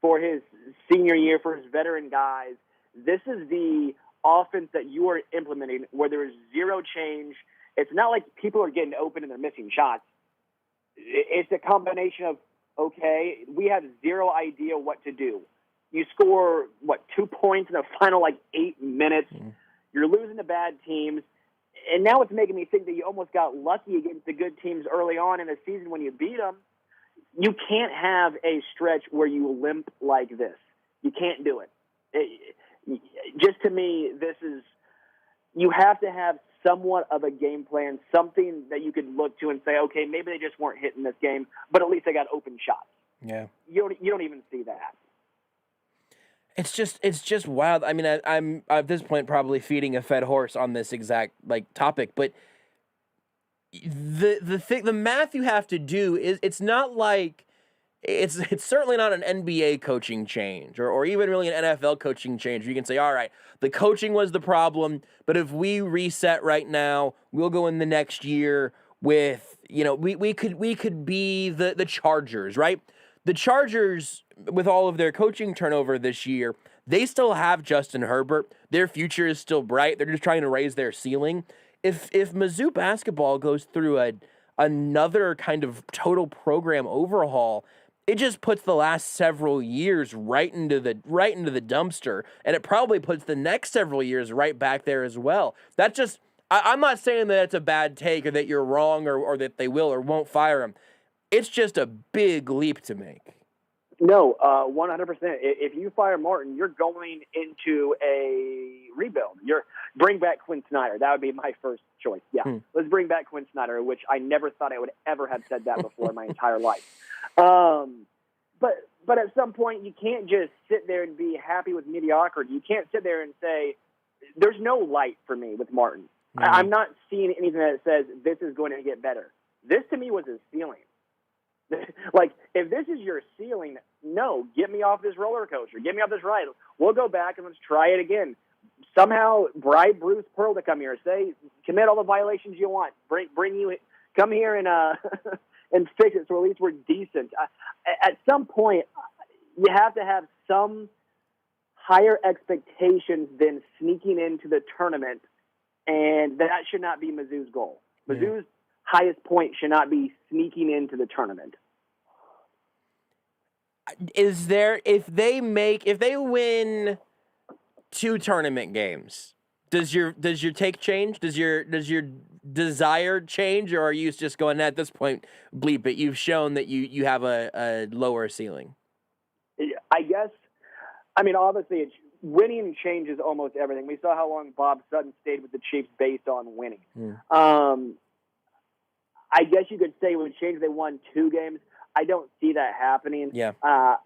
for his senior year, for his veteran guys, this is the offense that you are implementing where there is zero change. It's not like people are getting open and they're missing shots. It's a combination of, okay, we have zero idea what to do. You score, 2 points in the final, 8 minutes. You're losing to bad teams. And now it's making me think that you almost got lucky against the good teams early on in the season when you beat them. You can't have a stretch where you limp like this. You can't do it. Just to me, you have to have somewhat of a game plan, something that you could look to and say, okay, maybe they just weren't hitting this game, but at least they got open shots. Yeah. You don't even see that. It's just wild. I mean, I'm at this point probably feeding a fed horse on this exact topic, but the math you have to do is it's not like it's certainly not an NBA coaching change or even really an NFL coaching change. You can say, all right, the coaching was the problem, but if we reset right now, we'll go in the next year with, we could be the Chargers, right? The Chargers, with all of their coaching turnover this year, they still have Justin Herbert. Their future is still bright. They're just trying to raise their ceiling. If Mizzou basketball goes through another kind of total program overhaul, it just puts the last several years right into the dumpster, and it probably puts the next several years right back there as well. That's just I'm not saying that it's a bad take or that you're wrong or that they will or won't fire him. It's just a big leap to make. No, 100%. If you fire Martin, you're going into a rebuild. Bring back Quinn Snyder. That would be my first choice. Yeah, Let's bring back Quinn Snyder, which I never thought I would ever have said that before in my entire life. But at some point, you can't just sit there and be happy with mediocrity. You can't sit there and say, there's no light for me with Martin. I'm not seeing anything that says this is going to get better. This, to me, was his ceiling. If this is your ceiling, no, get me off this roller coaster. Get me off this ride. We'll go back and let's try it again. Somehow bribe Bruce Pearl to come here. Say, commit all the violations you want. Come here and and fix it so at least we're decent. At some point, you have to have some higher expectations than sneaking into the tournament, and that should not be Mizzou's goal. Mizzou's highest point should not be sneaking into the tournament. Is there, if they win 2 tournament games, does your take change? Does your desired change, or are you just going at this point, bleep it? You've shown that you have a lower ceiling. I guess. I mean, obviously, winning changes almost everything. We saw how long Bob Sutton stayed with the Chiefs based on winning. I guess you could say it would change. They won 2 games. I don't see that happening. Yeah. I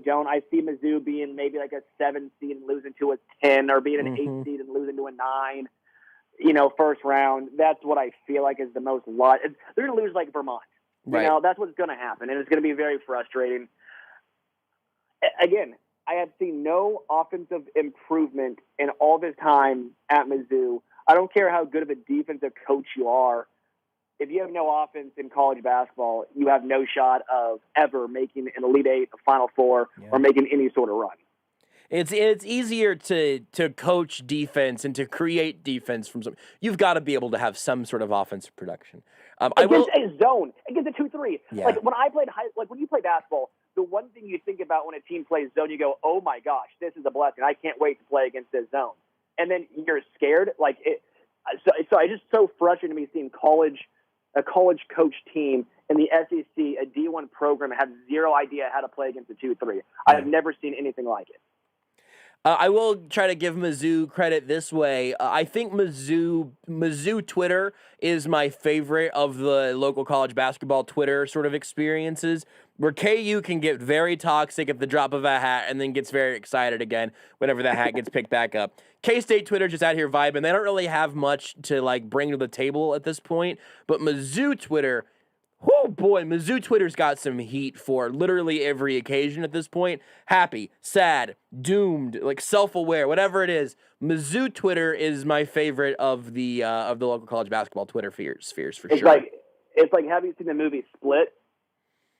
don't. I see Mizzou being maybe like a 7 seed and losing to a 10, or being an 8 seed and losing to a 9. First round. That's what I feel like is the most lot. They're going to lose like Vermont. Right. That's what's going to happen, and it's going to be very frustrating. Again, I have seen no offensive improvement in all this time at Mizzou. I don't care how good of a defensive coach you are. If you have no offense in college basketball, you have no shot of ever making an Elite Eight, a Final Four, or making any sort of run. It's easier to coach defense and to create defense from some. You've got to be able to have some sort of offensive production. Against a zone, against a 2-3. Yeah. Like when I played when you play basketball, the one thing you think about when a team plays zone, you go, "Oh my gosh, this is a blessing! I can't wait to play against this zone." And then you're scared. Like it. So it's just so frustrating to me seeing a college coach team in the SEC, a D1 program, have zero idea how to play against a 2-3. I have never seen anything like it. I will try to give Mizzou credit this way. I think Mizzou Twitter is my favorite of the local college basketball Twitter sort of experiences, where KU can get very toxic at the drop of a hat and then gets very excited again whenever that hat gets picked back up. K-State Twitter just out here vibing. They don't really have much to bring to the table at this point, but Mizzou Twitter, oh boy, Mizzou Twitter's got some heat for literally every occasion at this point. Happy, sad, doomed, self-aware, whatever it is. Mizzou Twitter is my favorite of the local college basketball Twitter spheres for sure. It's like, have you seen the movie Split?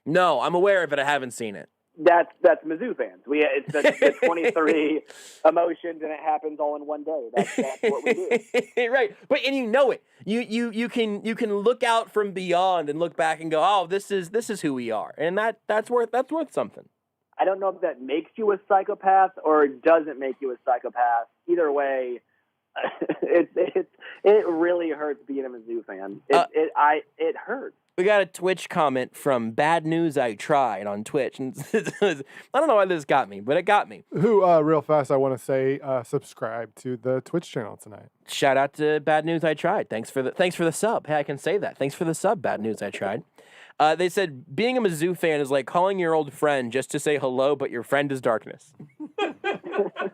No, I'm aware of it. I haven't seen it. That's Mizzou fans. It's the 23 emotions, and it happens all in one day. That's what we do. Right, and you know it. You can look out from beyond and look back and go, oh, this is who we are, and that's worth something. I don't know if that makes you a psychopath or doesn't make you a psychopath. Either way, it really hurts being a Mizzou fan. It hurts. We got a Twitch comment from Bad News I Tried on Twitch. And I don't know why this got me, but it got me. Who, real fast, I want to say, subscribe to the Twitch channel tonight. Shout out to Bad News I Tried. Thanks for the sub. Hey, I can say that. Thanks for the sub, Bad News I Tried. They said, being a Mizzou fan is like calling your old friend just to say hello, but your friend is darkness. That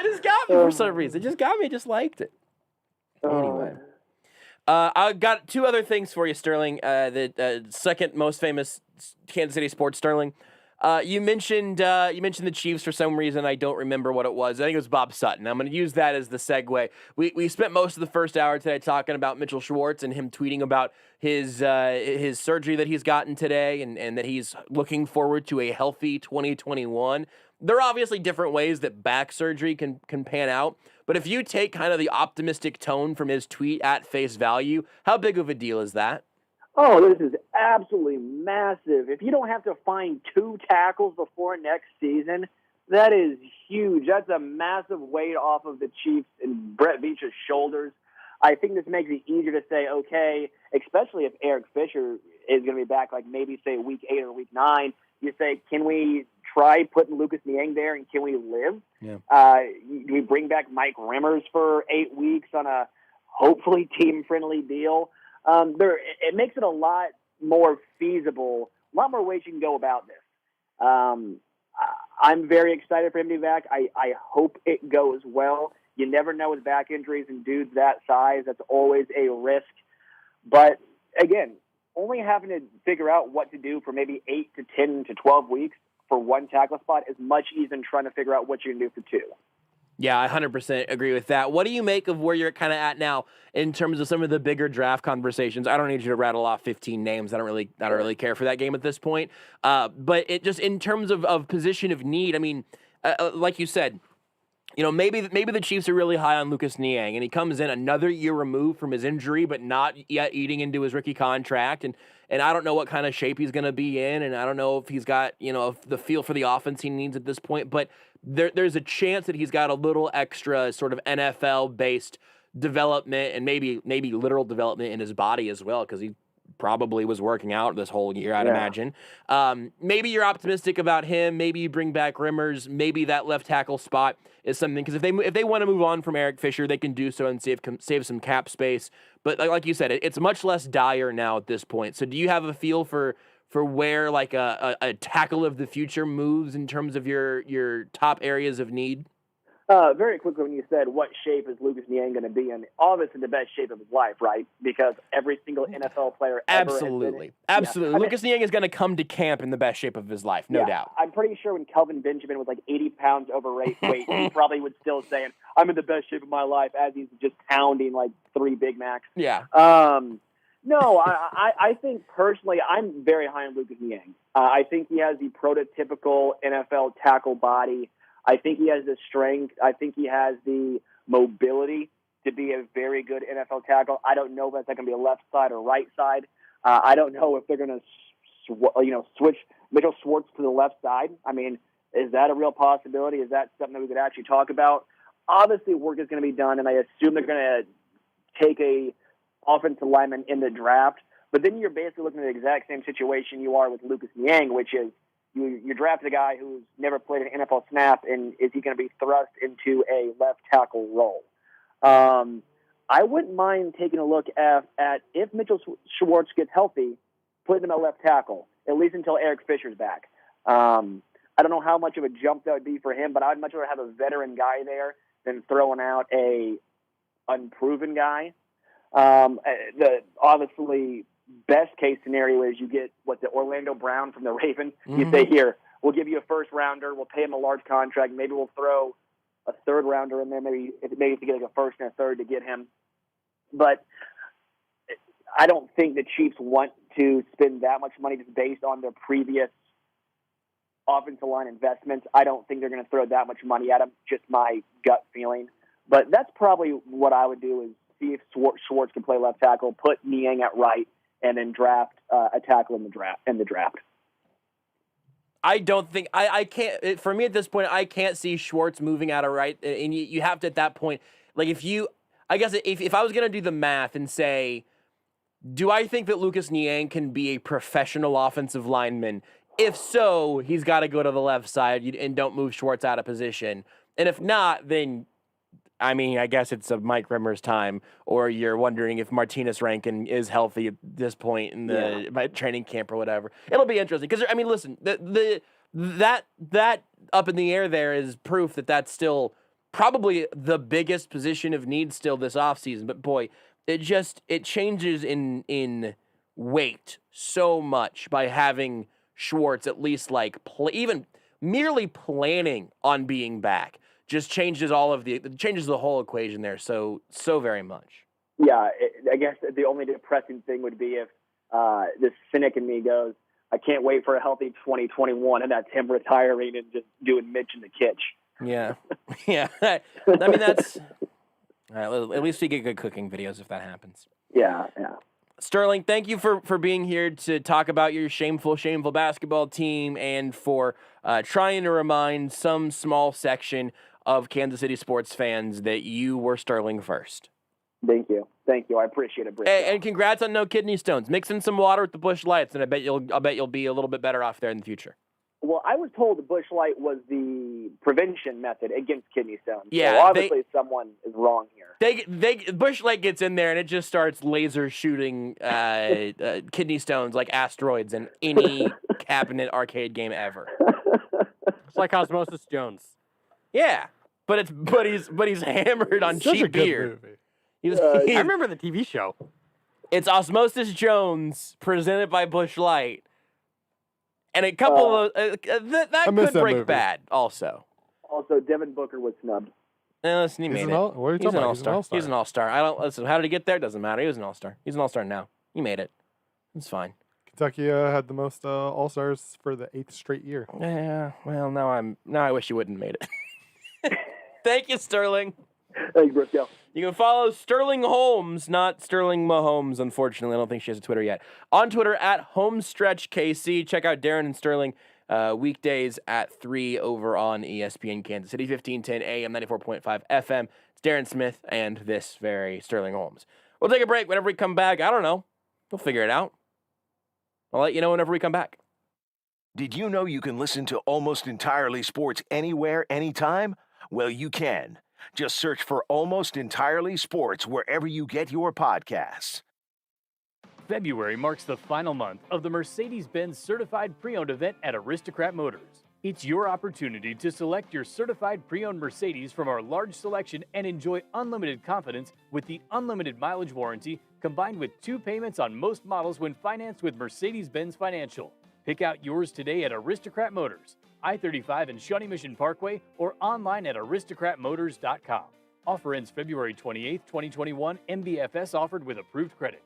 just got me for some reason. It just got me. I just liked it. Anyway. I got 2 other things for you, Sterling. The second most famous Kansas City sports, Sterling. You mentioned the Chiefs for some reason. I don't remember what it was. I think it was Bob Sutton. I'm going to use that as the segue. We spent most of the first hour today talking about Mitchell Schwartz and him tweeting about his surgery that he's gotten today and that he's looking forward to a healthy 2021. There are obviously different ways that back surgery can pan out. But if you take kind of the optimistic tone from his tweet at face value, how big of a deal is that? Oh, this is absolutely massive. If you don't have to find 2 tackles before next season, that is huge. That's a massive weight off of the Chiefs and Brett Veach's shoulders. I think this makes it easier to say, okay, especially if Eric Fisher is going to be back, maybe say week 8 or week 9, you say, can we try putting Lucas Niang there and can we live? Yeah. Do we bring back Mike Remmers for 8 weeks on a hopefully team-friendly deal? It makes it a lot more feasible, a lot more ways you can go about this. I'm very excited for him to be back. I hope it goes well. You never know with back injuries and dudes that size. That's always a risk. But, again, only having to figure out what to do for maybe 8 to 10 to 12 weeks for 1 tackle spot is much easier than trying to figure out what you can do for 2. Yeah, I 100% agree with that. What do you make of where you're kind of at now in terms of some of the bigger draft conversations? I don't need you to rattle off 15 names. I don't really care for that game at this point. But it just in terms of position of need, I mean, like you said, maybe the Chiefs are really high on Lucas Niang, and he comes in another year removed from his injury, but not yet eating into his rookie contract. And I don't know what kind of shape he's going to be in, and I don't know if he's got, the feel for the offense he needs at this point. But there's a chance that he's got a little extra sort of NFL-based development and maybe literal development in his body as well, because he probably was working out this whole year, I'd imagine. Maybe you're optimistic about him. Maybe you bring back Rimmers. Maybe that left tackle spot is something, because if they want to move on from Eric Fisher, they can do so and save some cap space. But like you said, it's much less dire now at this point. So do you have a feel for where like a tackle of the future moves in terms of your top areas of need? Very quickly, when you said what shape is Lucas Niang going to be in, obviously the best shape of his life, right? Because every single NFL player ever Absolutely. has been, Lucas Niang is going to come to camp in the best shape of his life, no doubt. I'm pretty sure when Kelvin Benjamin was like 80 pounds overweight, he probably would still say, I'm in the best shape of my life, as he's just pounding like 3 Big Macs. Yeah. No, I think personally, I'm very high on Lucas Niang. I think he has the prototypical NFL tackle body. I think he has the strength. I think he has the mobility to be a very good NFL tackle. I don't know if that's going to be a left side or right side. I don't know if they're going to switch Mitchell Schwartz to the left side. I mean, is that a real possibility? Is that something that we could actually talk about? Obviously, work is going to be done, and I assume they're going to take a offensive lineman in the draft. But then you're basically looking at the exact same situation you are with Lucas Niang, which is you draft a guy who's never played an NFL snap, and is he going to be thrust into a left tackle role? I wouldn't mind taking a look at if Mitchell Schwartz gets healthy, putting him at left tackle, at least until Eric Fisher's back. I don't know how much of a jump that would be for him, but I'd much rather have a veteran guy there than throwing out a unproven guy. The obviously best case scenario is you get the Orlando Brown from the Ravens. You say, here, we'll give you a first rounder, we'll pay him a large contract, maybe we'll throw a third rounder in there, maybe to get like a first and a third to get him. But I don't think the Chiefs want to spend that much money just based on their previous offensive line investments. I don't think they're going to throw that much money at him, just my gut feeling. But that's probably what I would do, is see if Schwartz can play left tackle, put Niang at right, and then draft a tackle in the draft. I don't think I can't. For me at this point, I can't see Schwartz moving out of right, and you have to at that point. Like if I was gonna do the math and say, do I think that Lucas Niang can be a professional offensive lineman? If so, he's got to go to the left side and don't move Schwartz out of position. And if not, then I mean, I guess it's a Mike Rimmer's time, or you're wondering if Martinez Rankin is healthy at this point in the training camp or whatever. It'll be interesting because, I mean, listen, that up in the air there is proof that that's still probably the biggest position of need still this offseason. But boy, it changes in weight so much by having Schwartz at least even merely planning on being back. Just changes the whole equation there so very much. Yeah, I guess the only depressing thing would be if this cynic in me goes, I can't wait for a healthy 2021, and that's him retiring and just doing Mitch in the kitch. Yeah, yeah. I mean, that's at least we get good cooking videos if that happens. Yeah. Sterling, thank you for being here to talk about your shameful basketball team and for trying to remind some small section of Kansas City sports fans that you were Sterling first. Thank you. I appreciate it, Brisco. And congrats on no kidney stones. Mix in some water with the Busch Lights, and I bet you'll be a little bit better off there in the future. Well, I was told the Busch Light was the prevention method against kidney stones. Yeah, so obviously someone is wrong here. Busch Light gets in there and it just starts laser shooting kidney stones like asteroids in any cabinet arcade game ever. It's like Osmosis Jones. Yeah, but he's hammered on Such cheap a good beer. movie. I remember the TV show. It's Osmosis Jones presented by Busch Light, and a couple of that could break movie. bad. Also, Devin Booker was snubbed. Listen, he made it. What are you talking about? He's an all-star. I don't listen. How did he get there? Doesn't matter. He was an all-star. He's an all-star now. He made it. It's fine. Kentucky had the most all-stars for the 8th straight year. Yeah. Well, now I wish you wouldn't have made it. Thank you, Sterling. Thank you, Brisco. You can follow Sterling Holmes, not Sterling Mahomes, unfortunately. I don't think she has a Twitter yet. On Twitter, @HomestretchKC. Check out Darren and Sterling weekdays at 3 over on ESPN Kansas City, 1510 AM, 94.5 FM. It's Darren Smith and this very Sterling Holmes. We'll take a break. Whenever we come back, I don't know. We'll figure it out. I'll let you know whenever we come back. Did you know you can listen to Almost Entirely Sports anywhere, anytime? Well, you can. Just search for Almost Entirely Sports wherever you get your podcasts. February marks the final month of the Mercedes-Benz Certified Pre-Owned event at Aristocrat Motors. It's your opportunity to select your certified pre-owned Mercedes from our large selection and enjoy unlimited confidence with the unlimited mileage warranty combined with 2 payments on most models when financed with Mercedes-Benz Financial. Pick out yours today at Aristocrat Motors, I-35 and Shawnee Mission Parkway, or online at aristocratmotors.com. Offer ends February 28, 2021. MBFS offered with approved credit.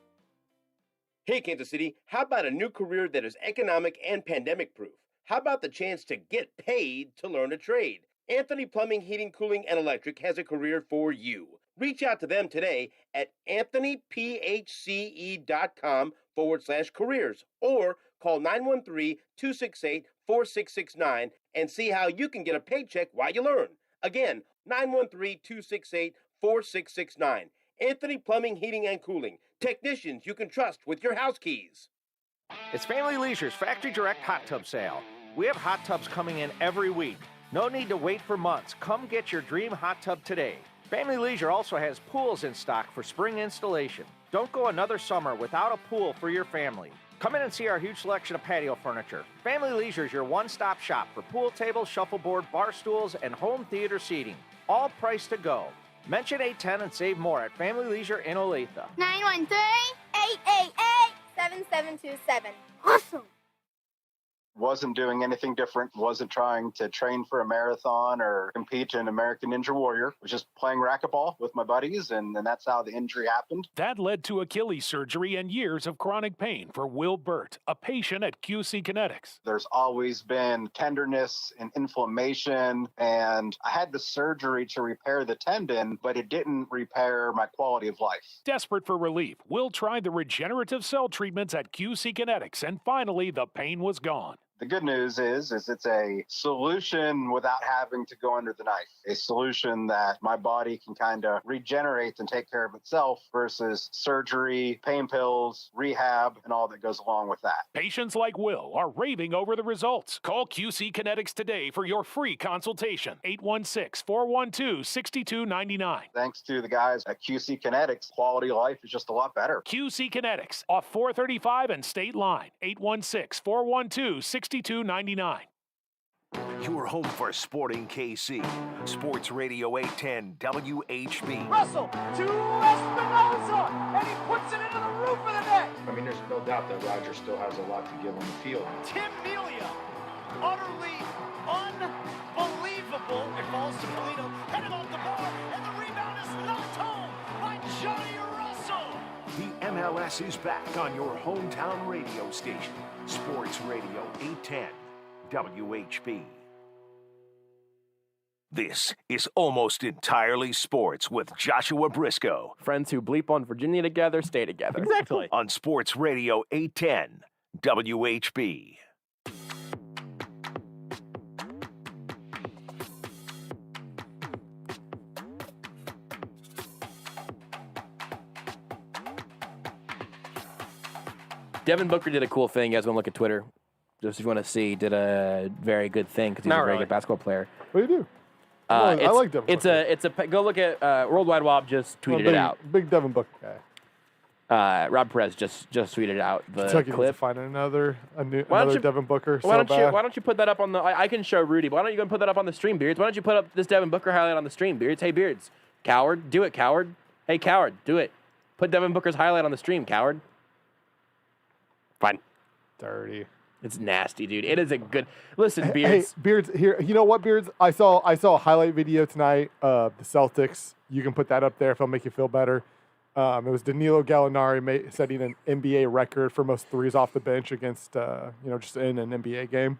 Hey, Kansas City, how about a new career that is economic and pandemic-proof? How about the chance to get paid to learn a trade? Anthony Plumbing, Heating, Cooling, and Electric has a career for you. Reach out to them today at anthonyphce.com/careers or call 913-268-4669 and see how you can get a paycheck while you learn. Again, 913-268-4669. Anthony Plumbing, Heating, and Cooling. Technicians you can trust with your house keys. It's Family Leisure's Factory Direct Hot Tub Sale. We have hot tubs coming in every week. No need to wait for months. Come get your dream hot tub today. Family Leisure also has pools in stock for spring installation. Don't go another summer without a pool for your family. Come in and see our huge selection of patio furniture. Family Leisure is your one-stop shop for pool tables, shuffleboard, bar stools, and home theater seating. All priced to go. Mention 810 and save more at Family Leisure in Olathe. 913-888-7727. Awesome. Wasn't doing anything different, wasn't trying to train for a marathon or compete in American Ninja Warrior. Was just playing racquetball with my buddies, and that's how the injury happened. That led to Achilles surgery and years of chronic pain for Will Burt, a patient at QC Kinetics. There's always been tenderness and inflammation, and I had the surgery to repair the tendon, but it didn't repair my quality of life. Desperate for relief, Will tried the regenerative cell treatments at QC Kinetics, and finally the pain was gone. The good news is it's a solution without having to go under the knife. A solution that my body can kind of regenerate and take care of itself versus surgery, pain pills, rehab, and all that goes along with that. Patients like Will are raving over the results. Call QC Kinetics today for your free consultation. 816-412-6299. Thanks to the guys at QC Kinetics, quality of life is just a lot better. QC Kinetics off 435 and State Line. 816-412-6299. Your home for Sporting KC. Sports Radio 810 WHB. Russell to Espinoza, and he puts it into the roof of the net. I mean, there's no doubt that Roger still has a lot to give on the field. Tim Melia, utterly unbelievable. It falls to Polito, headed off the bar, and the rebound is knocked home by Johnny Russell. The MLS is back on your hometown radio station. Sports Radio 810 WHB. This is Almost Entirely Sports with Joshua Brisco. Friends who bleep on Virginia together stay together. Exactly. On Sports Radio 810 WHB. Devin Booker did a cool thing. You guys want to look at Twitter? Just if you want to see, did a very good thing because he's a very good basketball player. What do you do? I like Devin Booker. It's a go look at Worldwide Wob just tweeted it out. Big Devin Booker guy. Rob Perez just tweeted out the Kentucky clip. needs to find another Devin Booker. Why don't you put that up on the? I can show Rudy. But why don't you go and put that up on the stream, Beards? Why don't you put up this Devin Booker highlight on the stream, Beards? Hey, Beards, coward, do it, coward. Hey, coward, do it. Put Devin Booker's highlight on the stream, coward. Fine. Dirty. It's nasty, dude. It is a good. Listen, Beards. Hey, Beards, here. You know what, Beards? I saw a highlight video tonight of the Celtics. You can put that up there if it'll make you feel better. It was Danilo Gallinari setting an NBA record for most threes off the bench against, just in an NBA game.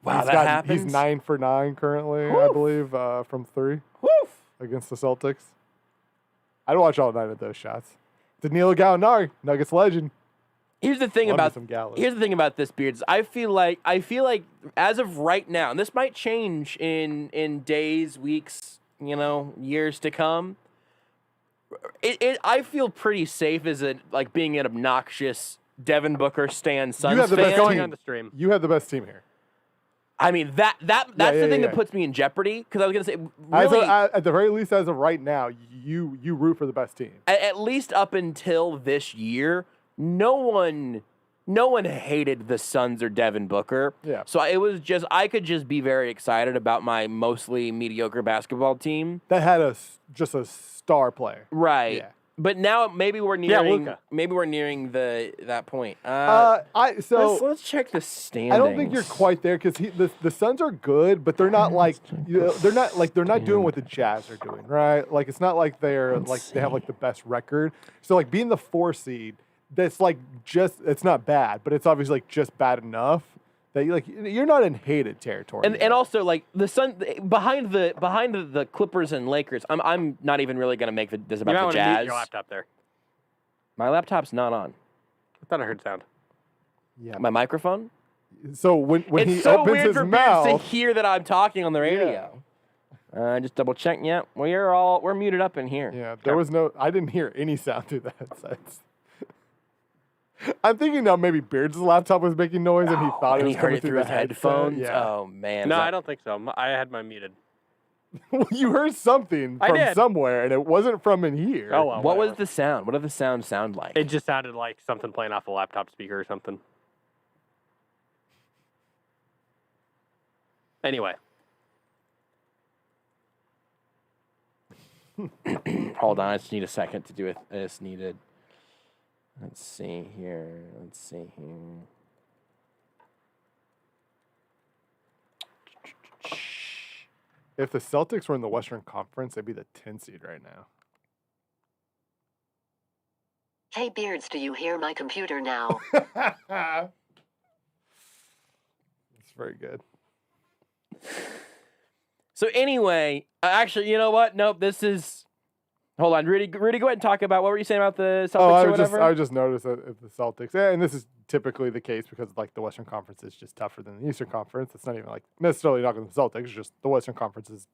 Wow, He's 9 for 9 currently, I believe, from three against the Celtics. I'd watch all 9 of those shots. Danilo Gallinari, Nuggets legend. Here's the thing about this, Beards. I feel like as of right now, and this might change in days, weeks, years to come. I feel pretty safe as being an obnoxious Devin Booker Suns fan. You have the best going team. On the stream. You have the best team here. I mean that's the thing that puts me in jeopardy because I was gonna say really, at the very least, as of right now, you root for the best team. At least up until this year, no one hated the Suns or Devin Booker. Yeah. So I could just be very excited about my mostly mediocre basketball team that had just a star player. Right. Yeah. But now maybe we're nearing that point. Let's check the standings. I don't think you're quite there because the Suns are good, but they're not they're not doing what the Jazz are doing, right? Like it's not like they have the best record. So being the 4 seed, that's it's not bad, but it's obviously just bad enough that you're not in hated territory. And also the Sun behind the Clippers and Lakers. I'm not even really gonna make this about the Jazz. Mute your laptop there. My laptop's not on. I thought I heard sound. Yeah. My microphone. So when it's he so opens weird his for mouth to hear that I'm talking on the radio. Just double check. Yeah, we're muted up in here. Yeah, there was I didn't hear any sound through that headset. I'm thinking now maybe Beard's laptop was making noise and he thought it was coming through his headphones. Yeah. Oh man. No, I don't think so. I had mine muted. You heard something from somewhere and it wasn't from in here. Oh well. What was the sound? What did the sound sound like? It just sounded like something playing off a laptop speaker or something. Anyway. Hold on, I just need a second to do it. I just needed. Let's see here. If the Celtics were in the Western Conference, they'd be the 10 seed right now. Hey, Beards, do you hear my computer now? That's very good. So anyway, actually, you know what? Nope, this is... Hold on, Rudy, go ahead and talk about what were you saying about the Celtics or whatever? I just noticed that if the Celtics, and this is typically the case because the Western Conference is just tougher than the Eastern Conference. It's not even necessarily knocking the Celtics. It's just the Western Conference is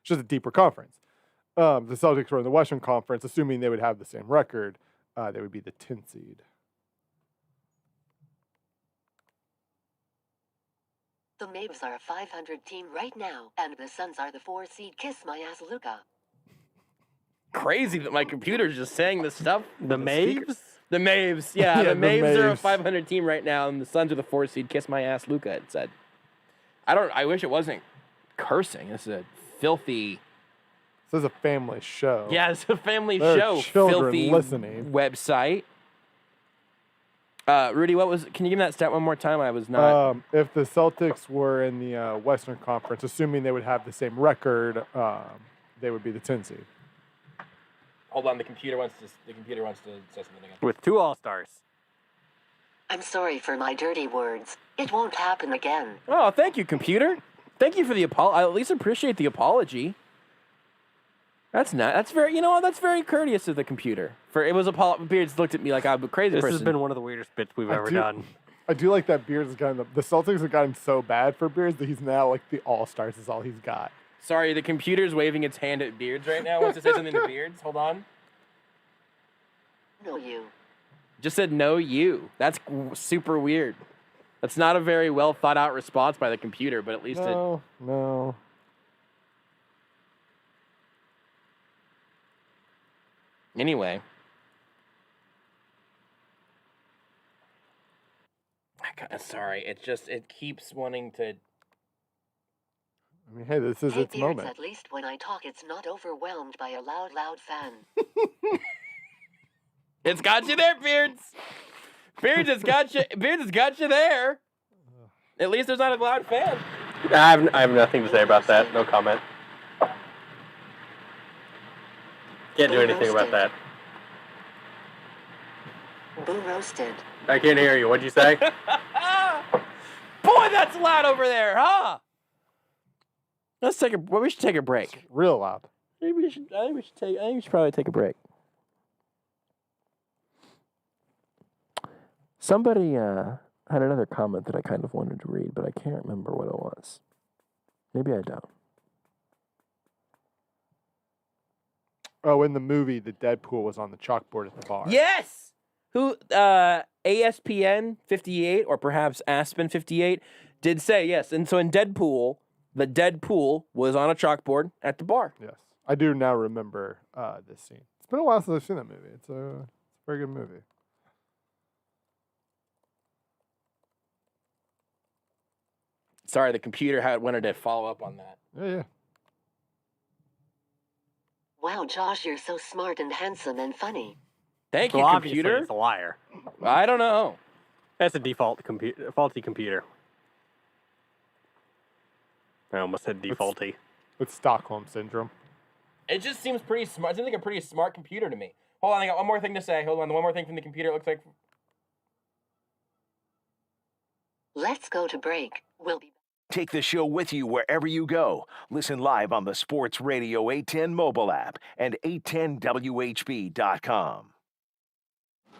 just a deeper conference. The Celtics were in the Western Conference, assuming they would have the same record, they would be the 10 seed. The Mavs are a 500 team right now, and the Suns are the 4 seed. Kiss my ass, Luka. Crazy that my computer's just saying this stuff. The Mavs? The Mavs, yeah. The Mavs are a 500 team right now, and the Suns are the 4 seed. Kiss my ass, Luka, it said. I wish it wasn't cursing. This is a filthy... This is a family show. Yeah, it's a family there show. Are children filthy listening. Website. Rudy, can you give me that stat one more time? I was not... if the Celtics were in the Western Conference, assuming they would have the same record, they would be the 10 seed. Hold on, the computer wants to say something again. With 2 All-Stars. I'm sorry for my dirty words. It won't happen again. Oh, thank you, computer. Thank you for the apology. I at least appreciate the apology. That's not. That's very. You know what? That's very courteous of the computer. Beards looked at me like I'm a crazy person. This has been one of the weirdest bits we've ever done. I do like that Beards has gotten the Celtics have gotten so bad for Beards that he's now the All-Stars is all he's got. Sorry, the computer's waving its hand at Beards right now. Wants to say something to Beards. Hold on. No, you. Just said no, you. That's super weird. That's not a very well thought out response by the computer, but at least No. Anyway. Sorry, it keeps wanting to... I mean, hey, this is its Beards, moment. At least when I talk, it's not overwhelmed by a loud fan. It's got you there, Beards. Beards has got you. Beards has got you there. At least there's not a loud fan. I have nothing to say about that. No comment. Can't do anything about that. Boo roasted. I can't hear you. What'd you say? Boy, that's loud over there, huh? We should take a break. It's real loud. I think we should probably take a break. Somebody had another comment that I kind of wanted to read, but I can't remember what it was. Maybe I don't. Oh, in the movie, the Deadpool was on the chalkboard at the bar. Yes! Who, ASPN 58, or perhaps Aspen 58, did say yes. And so in Deadpool, the Deadpool was on a chalkboard at the bar. Yes. I do now remember this scene. It's been a while since I've seen that movie. It's a very good movie. Sorry, the computer wanted to follow up on that. Yeah. Wow, Josh, you're so smart and handsome and funny. Thank you, Well, computer. obviously it's a liar. I don't know. That's a faulty computer. I almost said defaulty. It's Stockholm Syndrome. It just seems pretty smart. It seems like a pretty smart computer to me. Hold on, I got one more thing to say. Hold on, one more thing from the computer. It looks like... Let's go to break. We'll be back. Take the show with you wherever you go. Listen live on the Sports Radio 810 mobile app and 810WHB.com.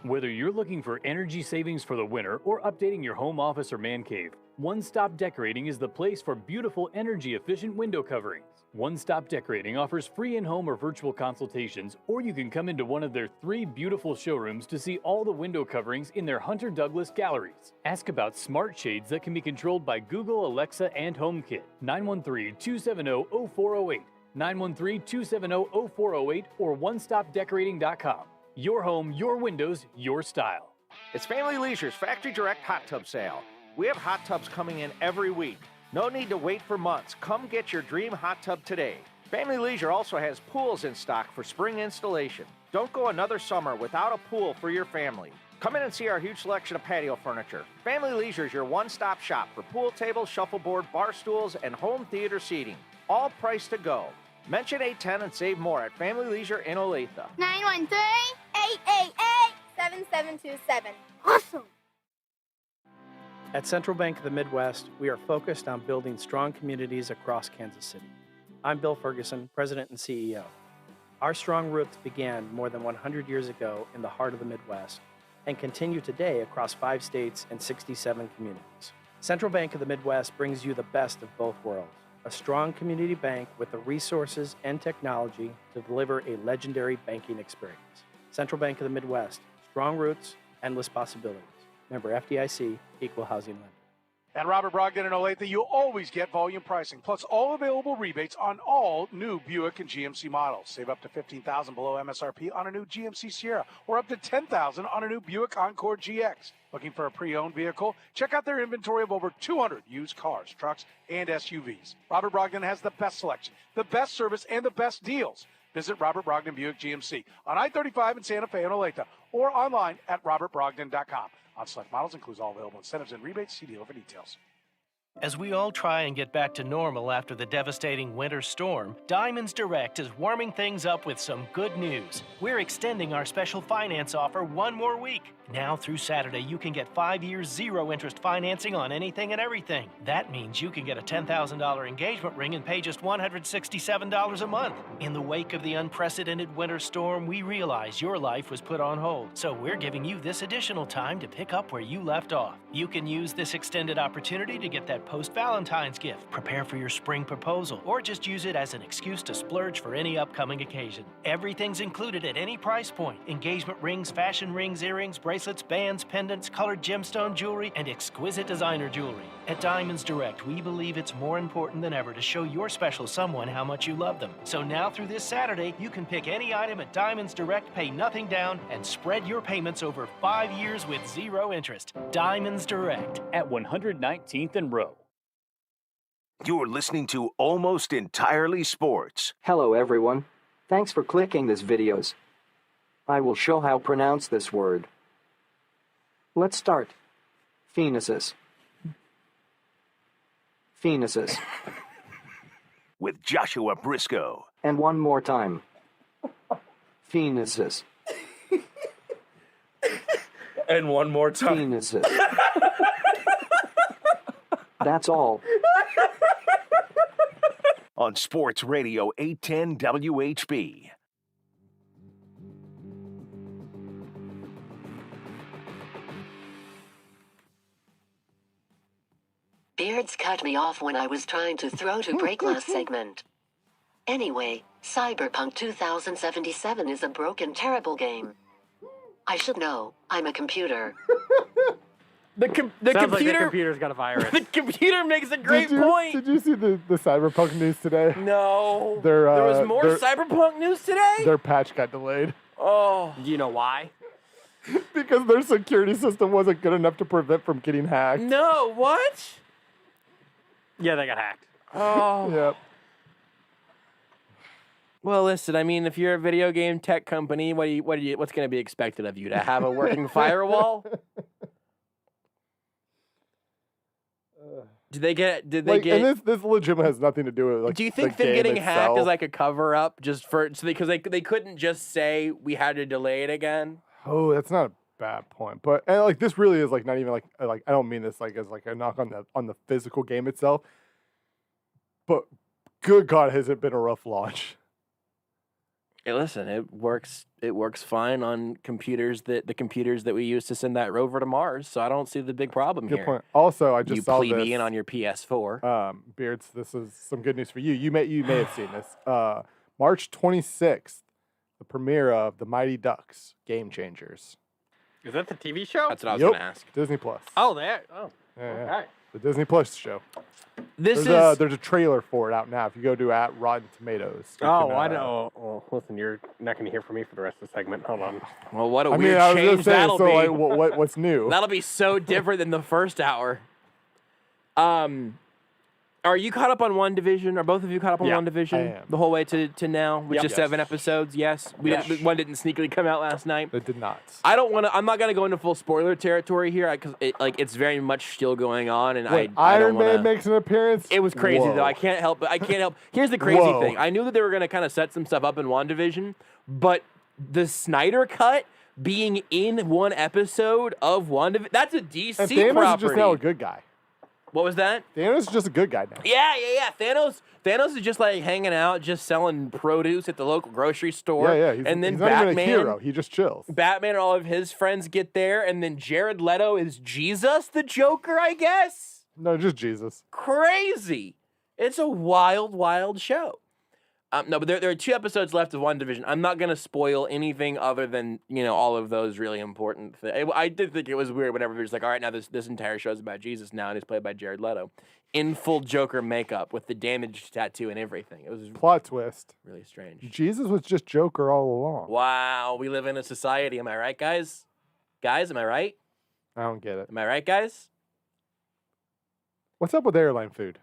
Whether you're looking for energy savings for the winter or updating your home office or man cave, One Stop Decorating is the place for beautiful, energy-efficient window coverings. One Stop Decorating offers free in-home or virtual consultations, or you can come into one of their 3 beautiful showrooms to see all the window coverings in their Hunter Douglas galleries. Ask about smart shades that can be controlled by Google, Alexa, and HomeKit. 913-270-0408, 913-270-0408, or onestopdecorating.com. Your home, your windows, your style. It's Family Leisure's Factory Direct Hot Tub Sale. We have hot tubs coming in every week. No need to wait for months. Come get your dream hot tub today. Family Leisure also has pools in stock for spring installation. Don't go another summer without a pool for your family. Come in and see our huge selection of patio furniture. Family Leisure is your one-stop shop for pool tables, shuffleboard, bar stools, and home theater seating. All priced to go. Mention 810 and save more at Family Leisure in Olathe. 913-888-7727. Awesome! At Central Bank of the Midwest, we are focused on building strong communities across Kansas City. I'm Bill Ferguson, President and CEO. Our strong roots began more than 100 years ago in the heart of the Midwest and continue today across 5 states and 67 communities. Central Bank of the Midwest brings you the best of both worlds, a strong community bank with the resources and technology to deliver a legendary banking experience. Central Bank of the Midwest, strong roots, endless possibilities. Member FDIC, Equal Housing Lender. At Robert Brogdon in Olathe, you always get volume pricing, plus all available rebates on all new Buick and GMC models. Save up to $15,000 below MSRP on a new GMC Sierra, or up to $10,000 on a new Buick Encore GX. Looking for a pre-owned vehicle? Check out their inventory of over 200 used cars, trucks, and SUVs. Robert Brogdon has the best selection, the best service, and the best deals. Visit Robert Brogdon Buick GMC on I-35 in Santa Fe and Olathe, or online at robertbrogdon.com. On select models includes all available incentives and rebates. See dealer for details. As we all try and get back to normal after the devastating winter storm, Diamonds Direct is warming things up with some good news. We're extending our special finance offer 1 more week. Now through Saturday, you can get 5 years zero-interest financing on anything and everything. That means you can get a $10,000 engagement ring and pay just $167 a month. In the wake of the unprecedented winter storm, we realize your life was put on hold, so we're giving you this additional time to pick up where you left off. You can use this extended opportunity to get that post-Valentine's gift, prepare for your spring proposal, or just use it as an excuse to splurge for any upcoming occasion. Everything's included at any price point. Engagement rings, fashion rings, earrings, bracelets, bands, pendants, colored gemstone jewelry, and exquisite designer jewelry. At Diamonds Direct, we believe it's more important than ever to show your special someone how much you love them. So now through this Saturday, you can pick any item at Diamonds Direct, pay nothing down, and spread your payments over 5 years with zero interest. Diamonds Direct at 119th and Row. You're listening to Almost Entirely Sports. Hello everyone. Thanks for clicking this videos. I will show how to pronounce this word. Let's start. Penises. Penises. With Joshua Brisco. And one more time. Penises. And one more time. Penises. That's all. On Sports Radio 810 WHB. Beards cut me off when I was trying to throw to break last segment. Anyway, Cyberpunk 2077 is a broken, terrible game. I should know. I'm a computer. The Sounds like the computer. computer's got a virus. The computer makes a great point. Did you see the Cyberpunk news today? No. There was more Cyberpunk news today? Their patch got delayed. Oh. Do you know why? Because their security system wasn't good enough to prevent from getting hacked. No, what? Yeah, they got hacked. Oh. Yep. Well, listen, I mean, if you're a video game tech company, what's going to be expected of you? To have a working firewall? Did they get? And this legitimately has nothing to do with like. Do you think the them game getting hacked itself. is like a cover up just for because they couldn't just say we had to delay it again? Oh, that's not a bad point. But and like this really is like not even like I don't mean this like as like a knock on the physical game itself. But good God, has it been a rough launch? Hey, listen, it works fine on computers the computers that we use to send that rover to Mars. So I don't see the big problem Good here. point. Also, I just You saw plebeian this. on your PS4. Beards, this is some good news for you. You may have seen this. March 26th, the premiere of The Mighty Ducks: Game Changers. Is that the TV show? That's what I was going to ask. Disney Plus. Oh, there. Oh, Yeah, okay. yeah. The Disney Plus show. There's a trailer for it out now. If you go to @Rotten Tomatoes. I know. Well, listen, you're not going to hear from me for the rest of the segment. Hold on. Well, what a I weird mean, I was change just saying, that'll so be. like, what's new? That'll be so different than the first hour. Are you caught up on One Division? Are both of you caught up on One Division? I am. The whole way to now with Yep. just 7 episodes? Yes. One didn't sneakily come out last night. It did not. I'm not gonna go into full spoiler territory here because it's very much still going on, and When I don't Iron Man wanna... makes an appearance. It was crazy Whoa. though. I can't help. Here's the crazy Whoa. thing. I knew that they were gonna kind of set some stuff up in WandaVision, but the Snyder cut being in one episode of WandaVision, that's a DC And Thanos property. is just now a good guy. What was that? Thanos is just a good guy now. Yeah. Thanos is just like hanging out, just selling produce at the local grocery store. Yeah. And then he's not Batman, even a hero. He just chills. Batman and all of his friends get there, and then Jared Leto is Jesus the Joker, I guess. No, just Jesus. Crazy. It's a wild, wild show. No, but there are 2 episodes left of WandaVision. I'm not going to spoil anything other than, all of those really important things. I did think it was weird whenever they're just like, all right, now this entire show is about Jesus now, and he's played by Jared Leto in full Joker makeup with the damaged tattoo and everything. It was Plot twist. really strange. Jesus was just Joker all along. Wow, we live in a society. Am I right, guys? Guys, am I right? I don't get it. Am I right, guys? What's up with airline food?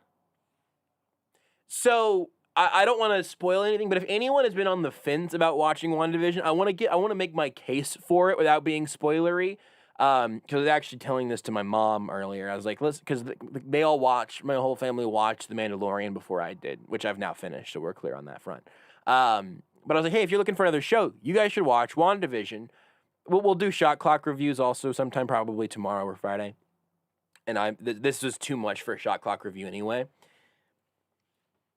So I don't want to spoil anything, but if anyone has been on the fence about watching WandaVision, I want to make my case for it without being spoilery. Because I was actually telling this to my mom earlier. I was like, listen, because they all my whole family watched The Mandalorian before I did, which I've now finished, so we're clear on that front. But I was like, hey, if you're looking for another show, you guys should watch WandaVision. We'll do Shot Clock reviews also sometime, probably tomorrow or Friday. And this was too much for a Shot Clock review anyway.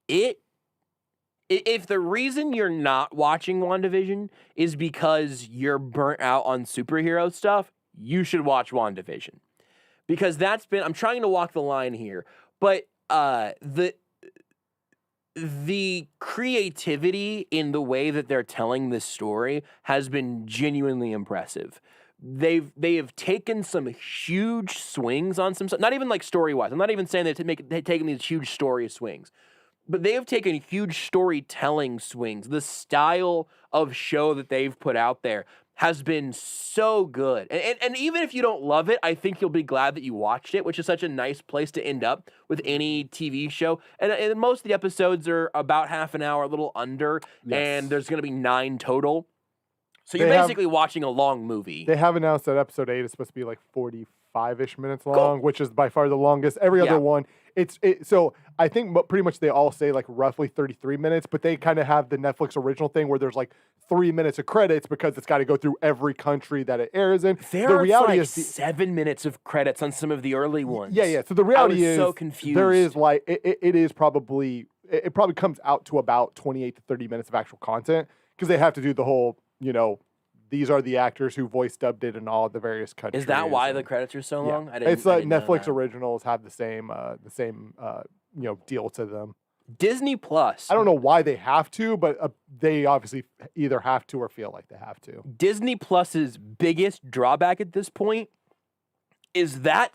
If the reason you're not watching WandaVision is because you're burnt out on superhero stuff, you should watch WandaVision. Because I'm trying to walk the line here, but the creativity in the way that they're telling this story has been genuinely impressive. They have taken some huge swings on some stuff, not even like story-wise. I'm not even saying they've taken these huge story swings. But they have taken huge storytelling swings. The style of show that they've put out there has been so good. And even if you don't love it, I think you'll be glad that you watched it, which is such a nice place to end up with any TV show. And most of the episodes are about half an hour, a little under, and there's going to be 9 total. So you're basically watching a long movie. They have announced that episode 8 is supposed to be like 45-ish minutes long, which is by far the longest. Every other one, so I think pretty much they all say like roughly 33 minutes, but they kind of have the Netflix original thing where there's like 3 minutes of credits because it's got to go through every country that it airs in. The reality is 7 minutes of credits on some of the early ones. Yeah. So the reality is, so confused. There is like it is probably it probably comes out to about 28 to 30 minutes of actual content because they have to do the whole these are the actors who voice dubbed it in all the various countries. Is that why the credits are so long? It's like Netflix originals have the same deal to them. Disney Plus. I don't know why they have to, but they obviously either have to or feel like they have to. Disney Plus's biggest drawback at this point is that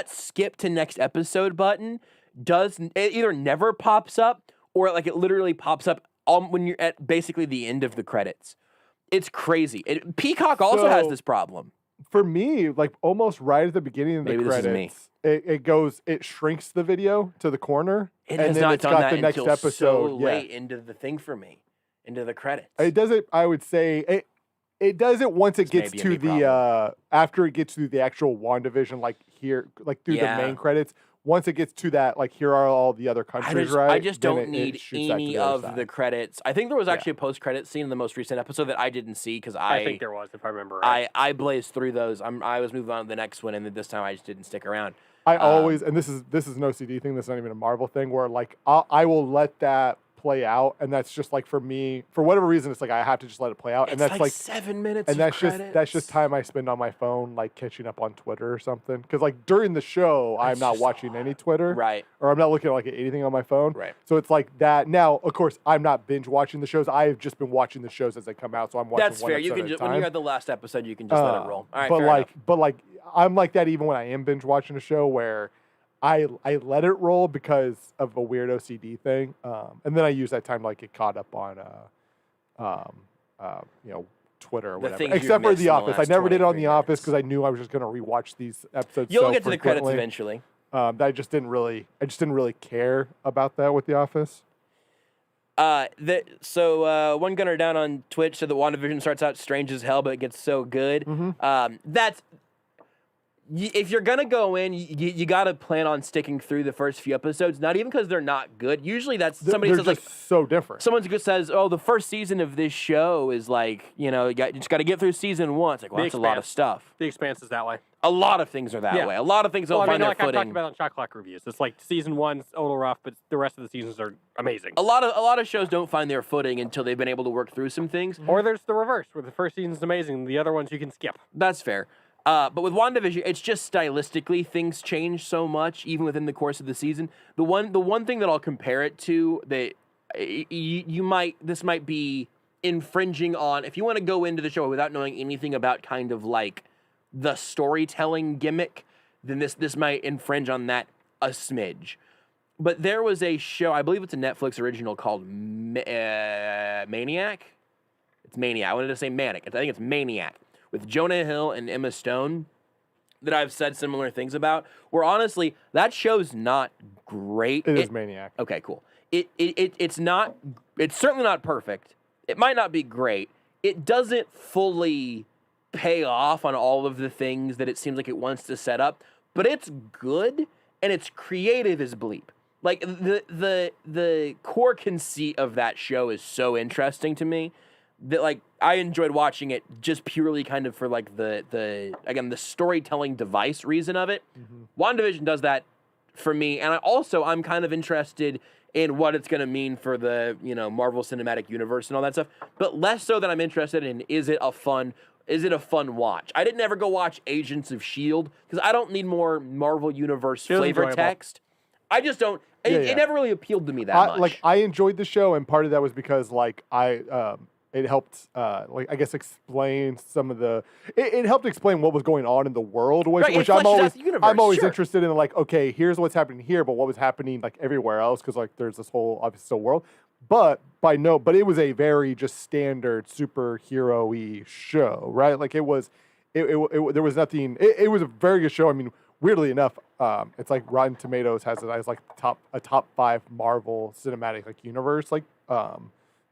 skip to next episode button it either never pops up or like it literally pops up when you're at basically the end of the credits. It's crazy. Peacock also has this problem. For me, like almost right at the beginning of the credits, it shrinks the video to the corner, It and has then not it's done got that the next until episode. so late into the thing for me, into the credits. It does it. I would say it does it once it gets to the after it gets to the actual WandaVision, like here, like through the main credits. Once it gets to that, like here are all the other countries, I just don't need any of the credits. I think there was actually a post-credit scene in the most recent episode that I didn't see because I think there was, if I remember right. I blazed through those. I was moving on to the next one, and then this time I just didn't stick around. I always, and this is an OCD thing. This is not even a Marvel thing. Where like I will let that play out, and that's just like for me, for whatever reason, it's like I have to just let it play out, and that's like 7 minutes. And that's just time I spend on my phone, like catching up on Twitter or something. Because like during the show, I'm not watching any Twitter, right? Or I'm not looking at like anything on my phone, right? So it's like that. Now, of course, I'm not binge watching the shows. I've just been watching the shows as they come out, so I'm watching. That's fair. You can just when you're at the last episode, you can just let it roll. All right, but like I'm like that even when I am binge watching a show where I let it roll because of a weird OCD thing, and then I use that time to like get caught up on Twitter or whatever. Except for The Office, I never did it on The Office because I knew I was just going to rewatch these episodes. You'll get to the credits eventually. I just didn't really care about that with The Office. One gunner down on Twitch said that WandaVision starts out strange as hell, but it gets so good. That's. If you're gonna go in, you gotta plan on sticking through the first few episodes. Not even because they're not good. Usually, that's somebody they're says like so different. Someone says, "Oh, the first season of this show is like you just got to get through season 1." It's like, well, that's a lot of stuff. The Expanse is that way. A lot of things are that way. A lot of things don't find their footing. I talked about on Shot Clock reviews. It's like season 1's a little rough, but the rest of the seasons are amazing. A lot of shows don't find their footing until they've been able to work through some things. Or there's the reverse, where the first season's amazing, the other ones you can skip. That's fair. But with WandaVision, it's just stylistically things change so much, even within the course of the season. The one thing that I'll compare it to that this might be infringing on, if you want to go into the show without knowing anything about kind of like the storytelling gimmick, then this might infringe on that a smidge. But there was a show, I believe it's a Netflix original called Maniac. It's Maniac. I wanted to say Manic. I think it's Maniac. With Jonah Hill and Emma Stone, that I've said similar things about, where honestly, that show's not great. It is Maniac. Okay, cool. It's certainly not perfect. It might not be great. It doesn't fully pay off on all of the things that it seems like it wants to set up, but it's good and it's creative as bleep. Like the core conceit of that show is so interesting to me that like I enjoyed watching it just purely kind of for like the storytelling device reason of it. WandaVision does that for me, and I'm kind of interested in what it's going to mean for the Marvel Cinematic Universe and all that stuff, but less so than I'm interested in is it a fun watch. I didn't ever go watch Agents of S.H.I.E.L.D. because I don't need more Marvel Universe flavor text. I just don't. It never really appealed to me that much. Like I enjoyed the show, and part of that was because like it helped, explain some of the. It helped explain what was going on in the world, which I'm always interested in. Like, okay, here's what's happening here, but what was happening like everywhere else? Because like there's this whole obviously world, but it was a very just standard superhero-y show, right? Like it was, there was nothing. It was a very good show. I mean, weirdly enough, it's like Rotten Tomatoes has it as like a top 5 Marvel Cinematic universe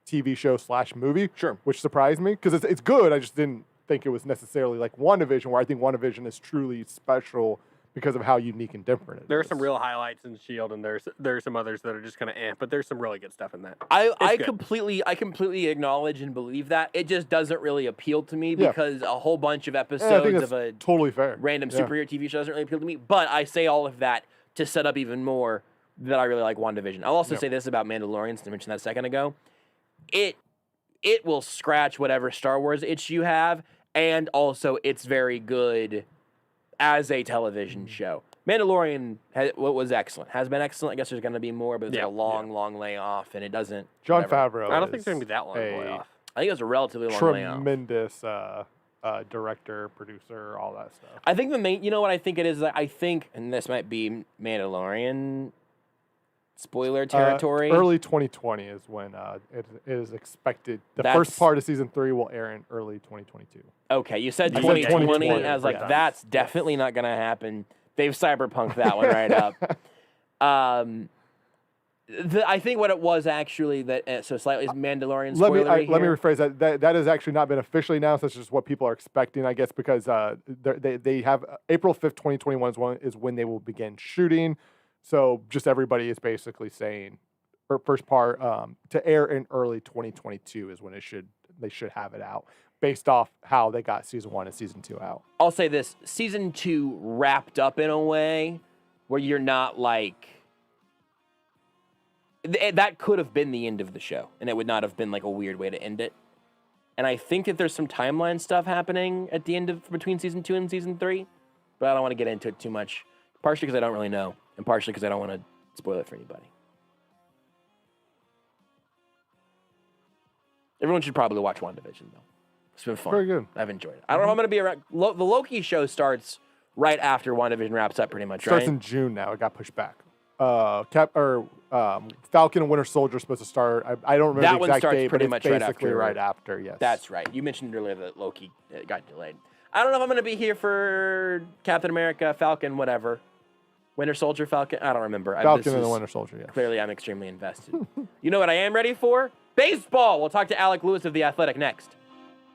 TV show / movie, sure, which surprised me because it's good. I just didn't think it was necessarily like WandaVision, where I think WandaVision is truly special because of how unique and different it is. There are some real highlights in S.H.I.E.L.D. and there's some others that are just kind of but there's some really good stuff in that. I completely acknowledge and believe that. It just doesn't really appeal to me because a whole bunch of episodes of a totally fair random superhero TV show doesn't really appeal to me. But I say all of that to set up even more that I really like WandaVision. I'll also say this about Mandalorian, since I mentioned that a second ago. it will scratch whatever Star Wars itch you have, and also it's very good as a television show. Mandalorian was excellent. Has been excellent. I guess there's going to be more, but it's a long layoff, and it doesn't. John Favreau. I don't think there's going to be that long layoff. I think it was a relatively long layoff. Tremendous director, producer, all that stuff. I think the main, you know what I think it is? I think, and this might be Mandalorian spoiler territory. Early 2020 is when it is expected. The first part of season 3 will air in early 2022. Okay, you said 2020. I was like, that's definitely not going to happen. They've cyberpunked that one right up. I think what it was actually that so slightly is Mandalorian spoilery. Let me rephrase that. That has actually not been officially announced. That's just what people are expecting, I guess, because they have April 5th, 2021 is when they will begin shooting. So just everybody is basically saying, first part to air in early 2022 is when they should have it out, based off how they got season 1 and season 2 out. I'll say this: season 2 wrapped up in a way where you're not like. That could have been the end of the show, and it would not have been like a weird way to end it. And I think that there's some timeline stuff happening at the end of between season 2 and season 3, but I don't want to get into it too much. Partially because I don't really know, and partially because I don't want to spoil it for anybody. Everyone should probably watch WandaVision, though. It's been fun. Very good. I've enjoyed it. I don't know if I'm going to be around. The Loki show starts right after WandaVision wraps up, pretty much, right? Starts in June now. It got pushed back. Falcon and Winter Soldier is supposed to start. I don't remember that the exact date, pretty but much it's basically right after. Yes, that's right. You mentioned earlier that Loki got delayed. I don't know if I'm going to be here for Captain America, Falcon, whatever. Winter Soldier, Falcon. I don't remember. Falcon and the Winter Soldier. Yeah. Clearly, I'm extremely invested. You know what I am ready for? Baseball. We'll talk to Alec Lewis of The Athletic next.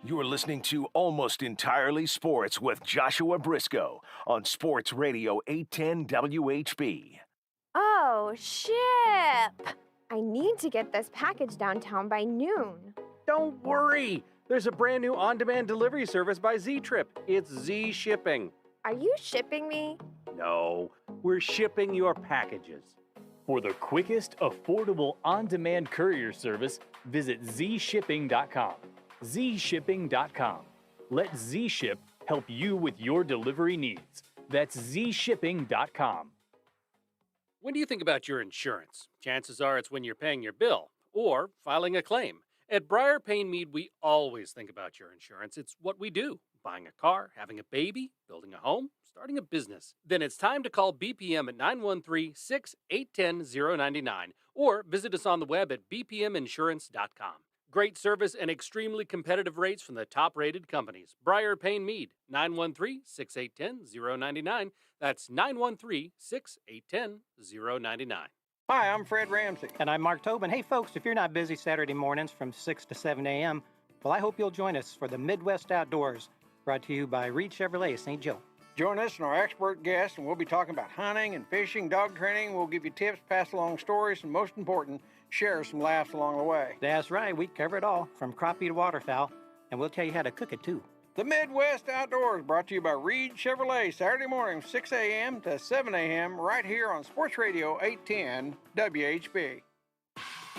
You are listening to Almost Entirely Sports with Joshua Brisco on Sports Radio 810 WHB. Oh, ship! I need to get this package downtown by noon. Don't worry. There's a brand new on-demand delivery service by Z-Trip. It's Z-Shipping. Are you shipping me? No, we're shipping your packages. For the quickest, affordable, on-demand courier service, visit zshipping.com. zshipping.com. Let Z-Ship help you with your delivery needs. That's zshipping.com. When do you think about your insurance? Chances are it's when you're paying your bill or filing a claim. At Briar Payne Mead, we always think about your insurance. It's what we do. Buying a car, having a baby, building a home, starting a business. Then it's time to call BPM at 913-681-099 or visit us on the web at bpminsurance.com. Great service and extremely competitive rates from the top-rated companies. Briar Payne Mead, 913-681-099. That's 913-681-099. Hi, I'm Fred Ramsey. And I'm Mark Tobin. Hey, folks, if you're not busy Saturday mornings from 6 to 7 a.m., well, I hope you'll join us for the Midwest Outdoors, brought to you by Reed Chevrolet, St. Joe. Join us and our expert guests, and we'll be talking about hunting and fishing, dog training. We'll give you tips, pass along stories, and most important, share some laughs along the way. That's right. We cover it all, from crappie to waterfowl, and we'll tell you how to cook it, too. The Midwest Outdoors, brought to you by Reed Chevrolet, Saturday morning, 6 a.m. to 7 a.m., right here on Sports Radio 810 WHB.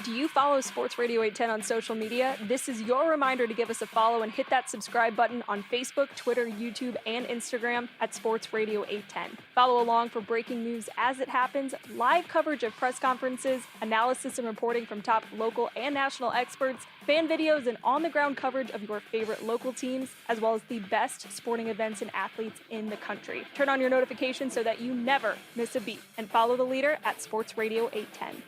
Do you follow Sports Radio 810 on social media? This is your reminder to give us a follow and hit that subscribe button on Facebook, Twitter, YouTube, and Instagram at Sports Radio 810. Follow along for breaking news as it happens, live coverage of press conferences, analysis and reporting from top local and national experts, fan videos, and on-the-ground coverage of your favorite local teams, as well as the best sporting events and athletes in the country. Turn on your notifications so that you never miss a beat, and follow the leader at Sports Radio 810.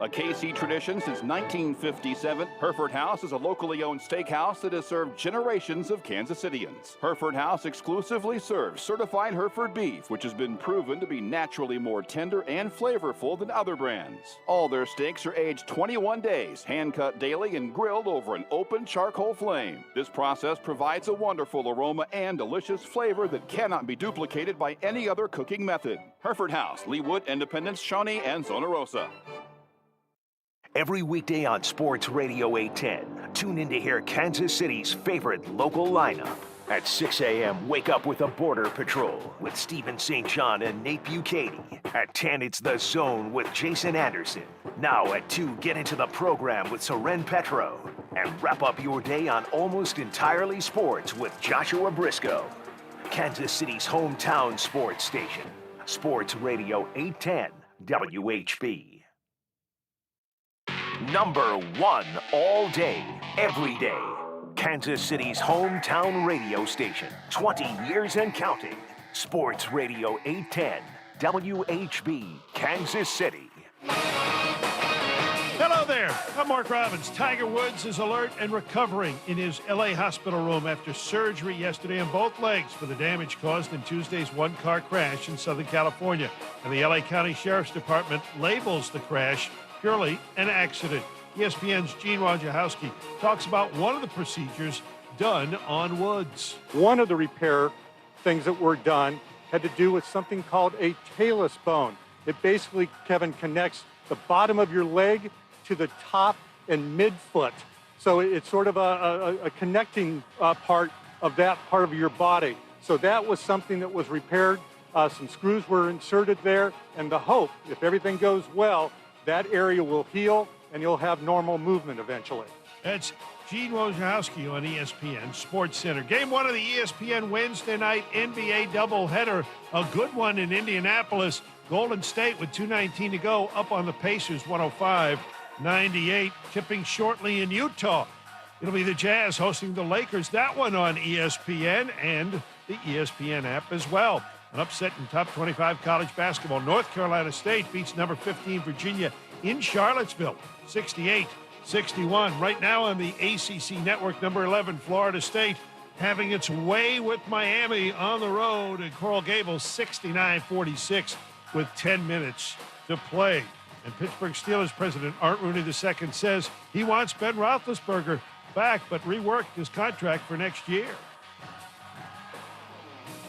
A KC tradition since 1957, Hereford House is a locally owned steakhouse that has served generations of Kansas Cityans. Hereford House exclusively serves certified Hereford beef, which has been proven to be naturally more tender and flavorful than other brands. All their steaks are aged 21 days, hand-cut daily, and grilled over an open charcoal flame. This process provides a wonderful aroma and delicious flavor that cannot be duplicated by any other cooking method. Hereford House, Leawood, Independence, Shawnee, and Zona Rosa. Every weekday on Sports Radio 810, tune in to hear Kansas City's favorite local lineup. At 6 a.m., wake up with a Border Patrol with Stephen St. John and Nate Bucati. At 10, it's The Zone with Jason Anderson. Now at 2, get into the program with Soren Petro. And wrap up your day on Almost Entirely Sports with Joshua Brisco. Kansas City's hometown sports station. Sports Radio 810 WHB. Number one all day, every day. Kansas City's hometown radio station. 20 years and counting. Sports Radio 810 WHB, Kansas City. Hello there. I'm Mark Robbins. Tiger Woods is alert and recovering in his L.A. hospital room after surgery yesterday on both legs for the damage caused in Tuesday's one-car crash in Southern California. And the L.A. County Sheriff's Department labels the crash purely an accident. ESPN's Gene Wojciechowski talks about one of the procedures done on Woods. One of the repair things that were done had to do with something called a talus bone. It basically, Kevin, connects the bottom of your leg to the top and midfoot. So it's sort of a connecting part of that part of your body. So that was something that was repaired. Some screws were inserted there, and the hope, if everything goes well, that area will heal and you'll have normal movement eventually. That's Gene Wojciechowski on ESPN Sports Center. Game one of the ESPN Wednesday night NBA doubleheader. A good one in Indianapolis. Golden State with 2:19 to go up on the Pacers 105-98. Tipping shortly in Utah. It'll be the Jazz hosting the Lakers. That one on ESPN and the ESPN app as well. An upset in top 25 college basketball. North Carolina State beats number 15 Virginia in Charlottesville, 68-61. Right now on the ACC network, number 11 Florida State having its way with Miami on the road in Coral Gables, 69-46 with 10 minutes to play. And Pittsburgh Steelers president Art Rooney II says he wants Ben Roethlisberger back, but reworked his contract for next year.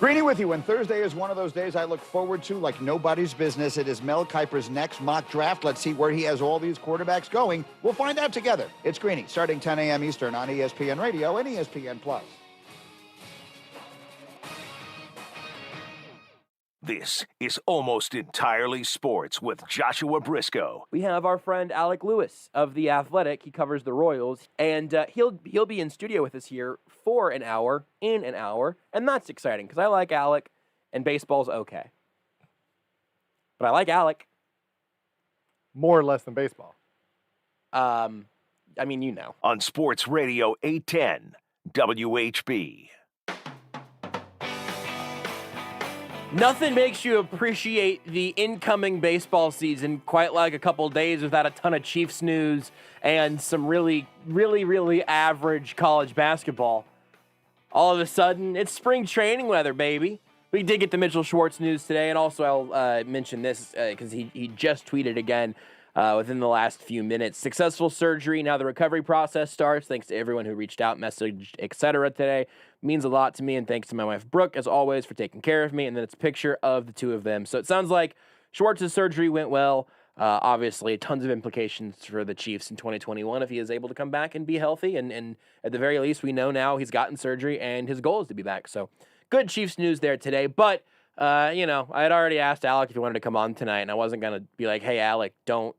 Greeny with you, and Thursday is one of those days I look forward to like nobody's business. It is Mel Kiper's next mock draft. Let's see where he has all these quarterbacks going. We'll find out together. It's Greeny, starting 10 a.m. Eastern on ESPN Radio and ESPN+. This is Almost Entirely Sports with Joshua Brisco. We have our friend Alec Lewis of The Athletic. He covers the Royals, and he'll be in studio with us here for an hour, and that's exciting because I like Alec, and baseball's okay. But I like Alec. More or less than baseball. I mean, you know. On Sports Radio 810 WHB. Nothing makes you appreciate the incoming baseball season quite like a couple days without a ton of Chiefs news and some really, really, really average college basketball. All of a sudden, it's spring training weather, baby. We did get the Mitchell Schwartz news today, and also I'll mention this because he just tweeted again within the last few minutes. Successful surgery, now the recovery process starts. Thanks to everyone who reached out, messaged, etc. today. Means a lot to me, and thanks to my wife, Brooke, as always, for taking care of me. And then it's a picture of the two of them. So it sounds like Schwartz's surgery went well. Obviously, tons of implications for the Chiefs in 2021 if he is able to come back and be healthy. And at the very least, we know now he's gotten surgery, and his goal is to be back. So good Chiefs news there today. But, I had already asked Alec if he wanted to come on tonight, and I wasn't going to be like, hey, Alec, don't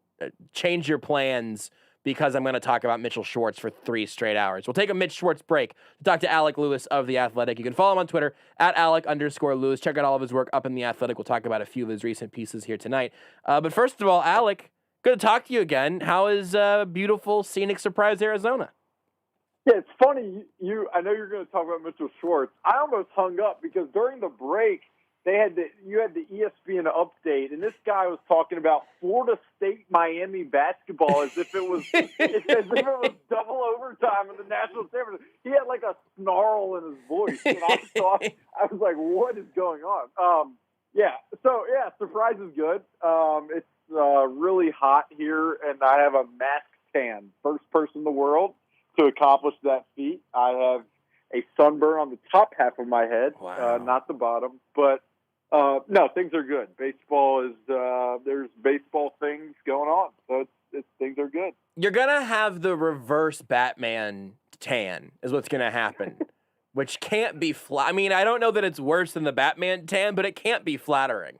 change your plans because I'm going to talk about Mitchell Schwartz for 3 straight hours. We'll take a Mitch Schwartz break to talk to Alec Lewis of The Athletic. You can follow him on Twitter at Alec_Lewis. Check out all of his work up in The Athletic. We'll talk about a few of his recent pieces here tonight. But first of all, Alec, good to talk to you again. How is beautiful, scenic Surprise, Arizona? Yeah, it's funny. I know you're going to talk about Mitchell Schwartz. I almost hung up because during the break, you had the ESPN update, and this guy was talking about Florida State Miami basketball as if it was double overtime in the national championship. He had like a snarl in his voice, and I was like, "What is going on?" Surprise is good. It's really hot here, and I have a mask tan. First person in the world to accomplish that feat. I have a sunburn on the top half of my head, not the bottom, but. No, things are good. Baseball is there's baseball things going on, so things are good. You're gonna have the reverse Batman tan, is what's gonna happen, which can't be I mean, I don't know that it's worse than the Batman tan, but it can't be flattering.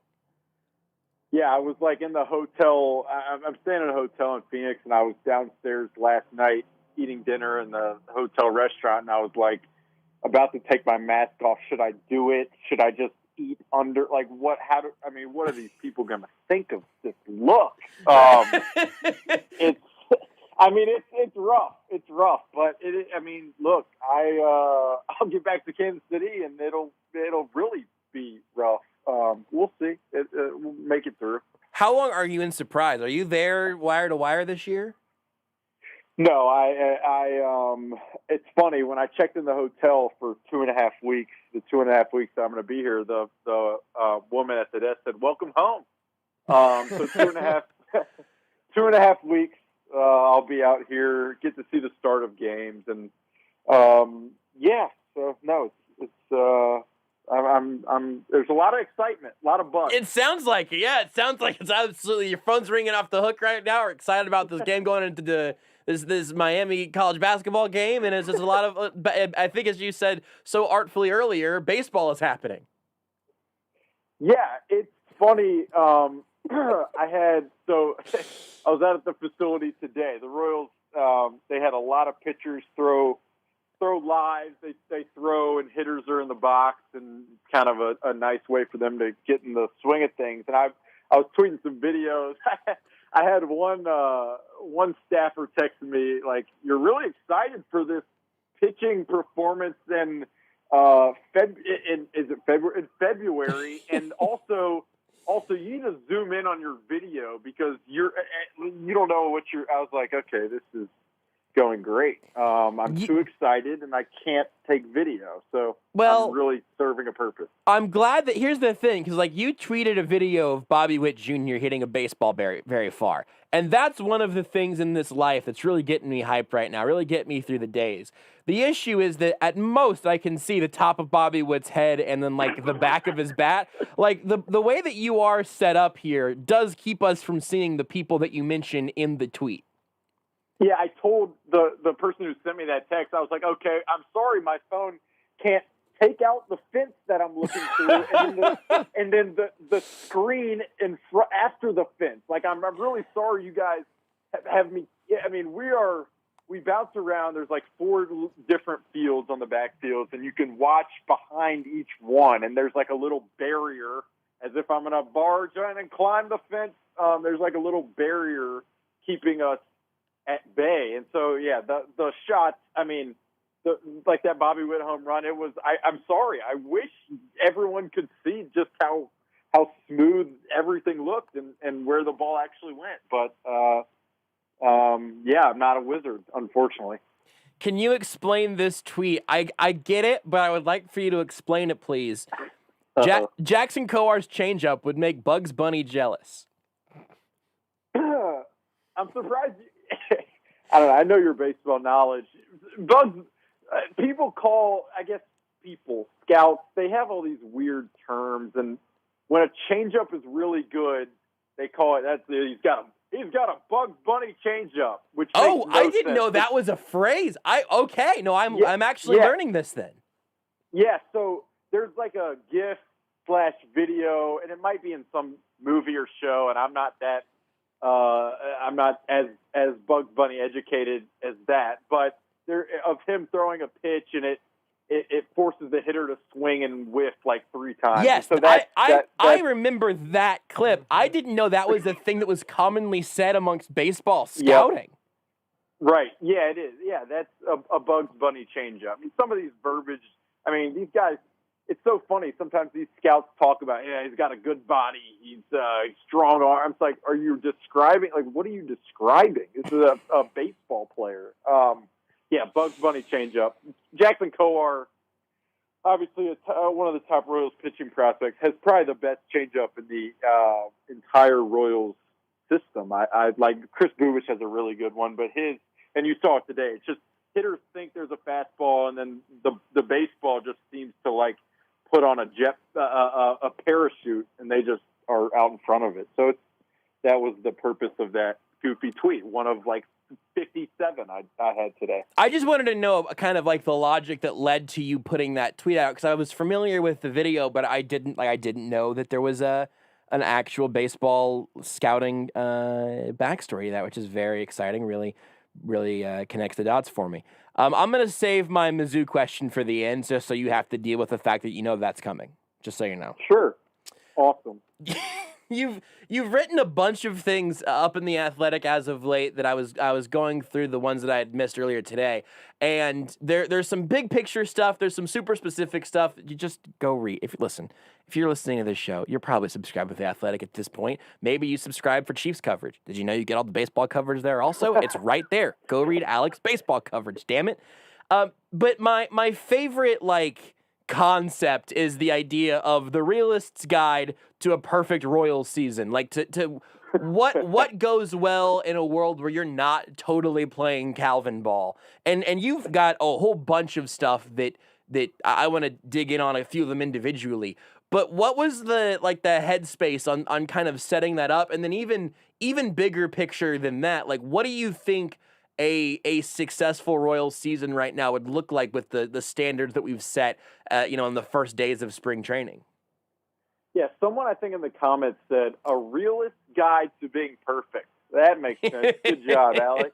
Yeah, I was like in the hotel. I'm staying in a hotel in Phoenix, and I was downstairs last night eating dinner in the hotel restaurant, and I was like about to take my mask off. Should I do it? Should I just eat under? Like, what? What are these people going to think of this look? It's rough. It's rough, but look, I'll get back to Kansas City, and it'll really be rough. We'll see. We'll make it through. How long are you in Surprise? Are you there wire to wire this year? No, it's funny, when I checked in the hotel for 2.5 weeks, the 2.5 weeks I'm going to be here, the woman at the desk said, "Welcome home." So 2.5 weeks, I'll be out here, get to see the start of games, and so no, there's a lot of excitement, a lot of buzz. It sounds like it. Yeah, it sounds like it's absolutely, your phone's ringing off the hook right now. We're excited about this game going into this Miami college basketball game, and it's just a lot of, I think as you said so artfully earlier, baseball is happening. Yeah, it's funny. I was out at the facility today. The Royals, they had a lot of pitchers throw lives. They throw, and hitters are in the box, and it's kind of a nice way for them to get in the swing of things. And I was tweeting some videos. I had one staffer text me, like, "You're really excited for this pitching performance in February, and also you need to zoom in on your video because you don't know what you're." I was like, okay, this is going great. I'm too excited, and I can't take video. So I'm really serving a purpose. I'm glad that, here's the thing, because like you tweeted a video of Bobby Witt Jr. hitting a baseball very, very far. And that's one of the things in this life that's really getting me hyped right now, really getting me through the days. The issue is that at most I can see the top of Bobby Witt's head and then like the back of his bat. Like the way that you are set up here does keep us from seeing the people that you mentioned in the tweet. Yeah, I told the person who sent me that text, I was like, okay, I'm sorry, my phone can't take out the fence that I'm looking through, and then the screen after the fence. Like, I'm really sorry you guys have me. I mean, we bounce around. There's like 4 different fields on the backfields, and you can watch behind each one, and there's like a little barrier, as if I'm going to barge in and climb the fence. There's like a little barrier keeping us at bay. And so, yeah, the shots, like that Bobby Witt home run, it was, I'm sorry, I wish everyone could see just how smooth everything looked and where the ball actually went. But, I'm not a wizard, unfortunately. Can you explain this tweet? I get it, but I would like for you to explain it, please. Jackson Coar's changeup would make Bugs Bunny jealous. I'm surprised. I don't know. I know your baseball knowledge. Bugs, scouts, they have all these weird terms, and when a changeup is really good, they call it, he's got a Bugs Bunny changeup. Which makes no I didn't sense. know that was a phrase. I'm actually learning this then. Yeah, so there's like a GIF/video, and it might be in some movie or show, and I'm not as Bugs Bunny educated as that, but there of him throwing a pitch, and it forces the hitter to swing and whiff like 3 times. Yes, so I remember that clip. I didn't know that was a thing that was commonly said amongst baseball scouting. Yep. Right. Yeah, it is. Yeah, that's a Bugs Bunny changeup. I mean, some of these verbiage. I mean, these guys. It's so funny. Sometimes these scouts talk about, he's got a good body, he's strong arms. Like, are you describing? Like, what are you describing? This is a baseball player. Bugs Bunny changeup. Jackson Coar, obviously one of the top Royals pitching prospects, has probably the best changeup in the entire Royals system. I like Chris Bubich has a really good one, but and you saw it today. It's just hitters think there's a fastball, and then the baseball just seems to like put on a parachute, and they just are out in front of it. So that was the purpose of that goofy tweet, one of like 57 I had today. I just wanted to know kind of like the logic that led to you putting that tweet out, because I was familiar with the video, but I didn't know that there was an actual baseball scouting backstory to that, which is very exciting. Really really connects the dots for me. I'm going to save my Mizzou question for the end, just so you have to deal with the fact that you know that's coming. Just so you know. Sure. Awesome. You've written a bunch of things up in the Athletic as of late that I was going through the ones that I had missed earlier today, and there's some big picture stuff. There's some super specific stuff. You just go read. If you're listening to this show, you're probably subscribed with the Athletic at this point. Maybe you subscribe for Chiefs coverage. Did you know you get all the baseball coverage there? Also, it's right there. Go read Alec's baseball coverage. Damn it. But my favorite concept is the idea of the realist's guide to a perfect Royals season. Like to what goes well in a world where you're not totally playing Calvin ball. And you've got a whole bunch of stuff that I want to dig in on a few of them individually. But what was the headspace on kind of setting that up? And then even bigger picture than that, what do you think a successful Royals season right now would look like with the standards that we've set, in the first days of spring training? Yeah, someone I think in the comments said, a realist guide to being perfect. That makes sense. Good job, Alec.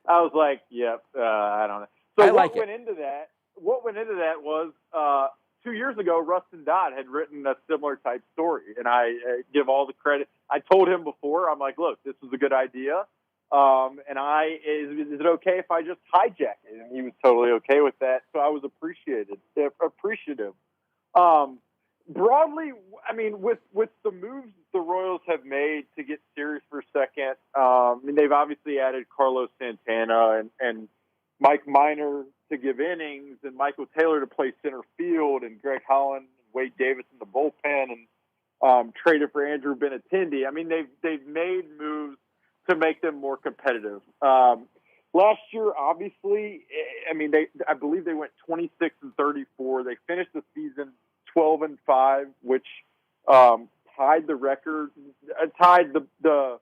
I was like, yep, I don't know. So what went into that was 2 years ago, Rustin Dodd had written a similar type story, and I give all the credit. I told him before, I'm like, look, this is a good idea. And is it okay if I just hijack it? And he was totally okay with that. So I was appreciative. Broadly, I mean, with the moves the Royals have made to get serious for a second, they've obviously added Carlos Santana and Mike Minor to give innings and Michael Taylor to play center field and Greg Holland and Wade Davis in the bullpen and traded for Andrew Benintendi. I mean, they've made moves to make them more competitive. Last year, obviously, I believe they went 26-34. They finished the season 12-5, which tied the record, tied the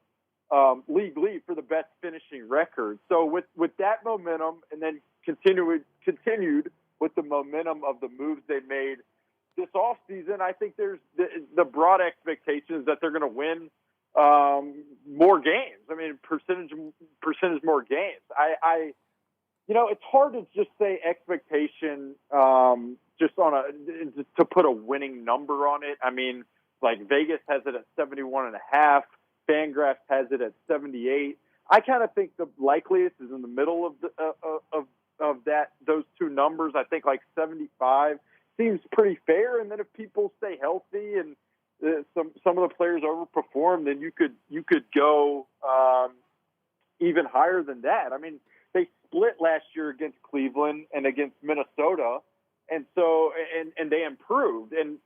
league lead for the best finishing record. So with that momentum, and then continued with the momentum of the moves they made this offseason, I think there's the broad expectations that they're going to win more games. I mean, percentage more games. It's hard to just say expectation just to put a winning number on it. I mean, like Vegas has it at 71.5. Fangraphs has it at 78. I kind of think the likeliest is in the middle of those two numbers. I think 75 seems pretty fair. And then if people stay healthy and some of the players overperform, then you could go even higher than that. I mean, they split last year against Cleveland and against Minnesota, and so and they improved. And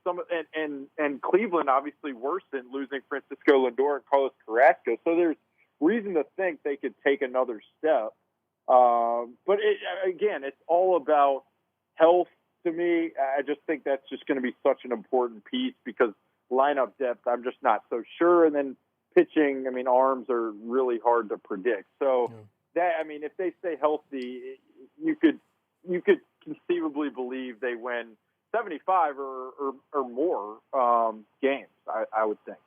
Cleveland obviously worsened, losing Francisco Lindor and Carlos Carrasco. So there's reason to think they could take another step. But it's all about health to me. I just think that's just going to be such an important piece because lineup depth, I'm just not so sure. And then pitching, arms are really hard to predict. So if they stay healthy, you could conceivably believe they win 75 or more games, I would think.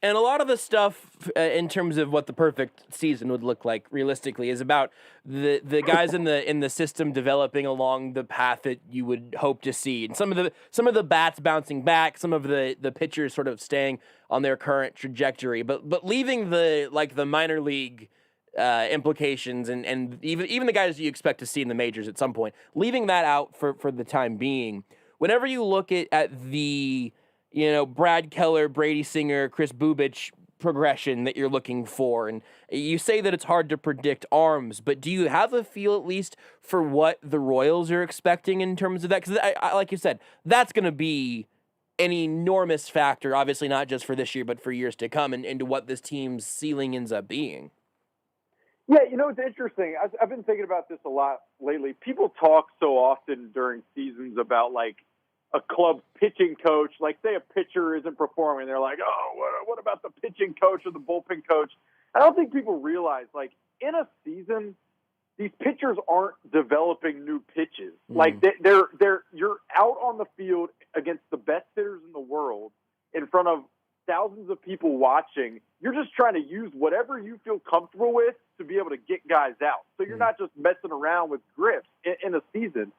And a lot of the stuff in terms of what the perfect season would look like realistically is about the guys in the system developing along the path that you would hope to see. And some of the bats bouncing back, some of the pitchers sort of staying on their current trajectory, but leaving the minor league implications and even the guys you expect to see in the majors at some point, leaving that out for the time being. Whenever you look at the Brad Keller, Brady Singer, Chris Bubich progression that you're looking for. And you say that it's hard to predict arms, but do you have a feel at least for what the Royals are expecting in terms of that? Because like you said, that's going to be an enormous factor, obviously not just for this year, but for years to come and into what this team's ceiling ends up being. Yeah, it's interesting. I've been thinking about this a lot lately. People talk so often during seasons about a club's pitching coach, say a pitcher isn't performing. They're like, oh, what about the pitching coach or the bullpen coach? I don't think people realize, in a season, these pitchers aren't developing new pitches. You're out on the field against the best hitters in the world in front of thousands of people watching, you're just trying to use whatever you feel comfortable with to be able to get guys out. So you're not just messing around with grips in a season.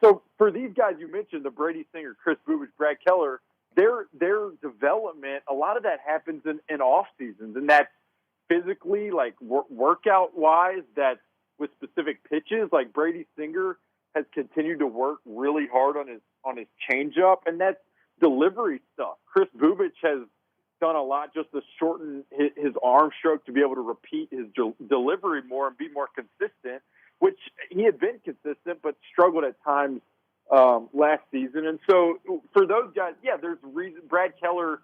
So for these guys you mentioned, the Brady Singer, Chris Bubich, Brad Keller, their development, a lot of that happens in off seasons, and that's physically, like workout wise, that's with specific pitches. Like Brady Singer has continued to work really hard on his changeup, and that's delivery stuff. Chris Bubich has done a lot just to shorten his arm stroke to be able to repeat his delivery more and be more consistent, which he had been consistent but struggled at times last season. And so for those guys, yeah, there's reason. Brad Keller,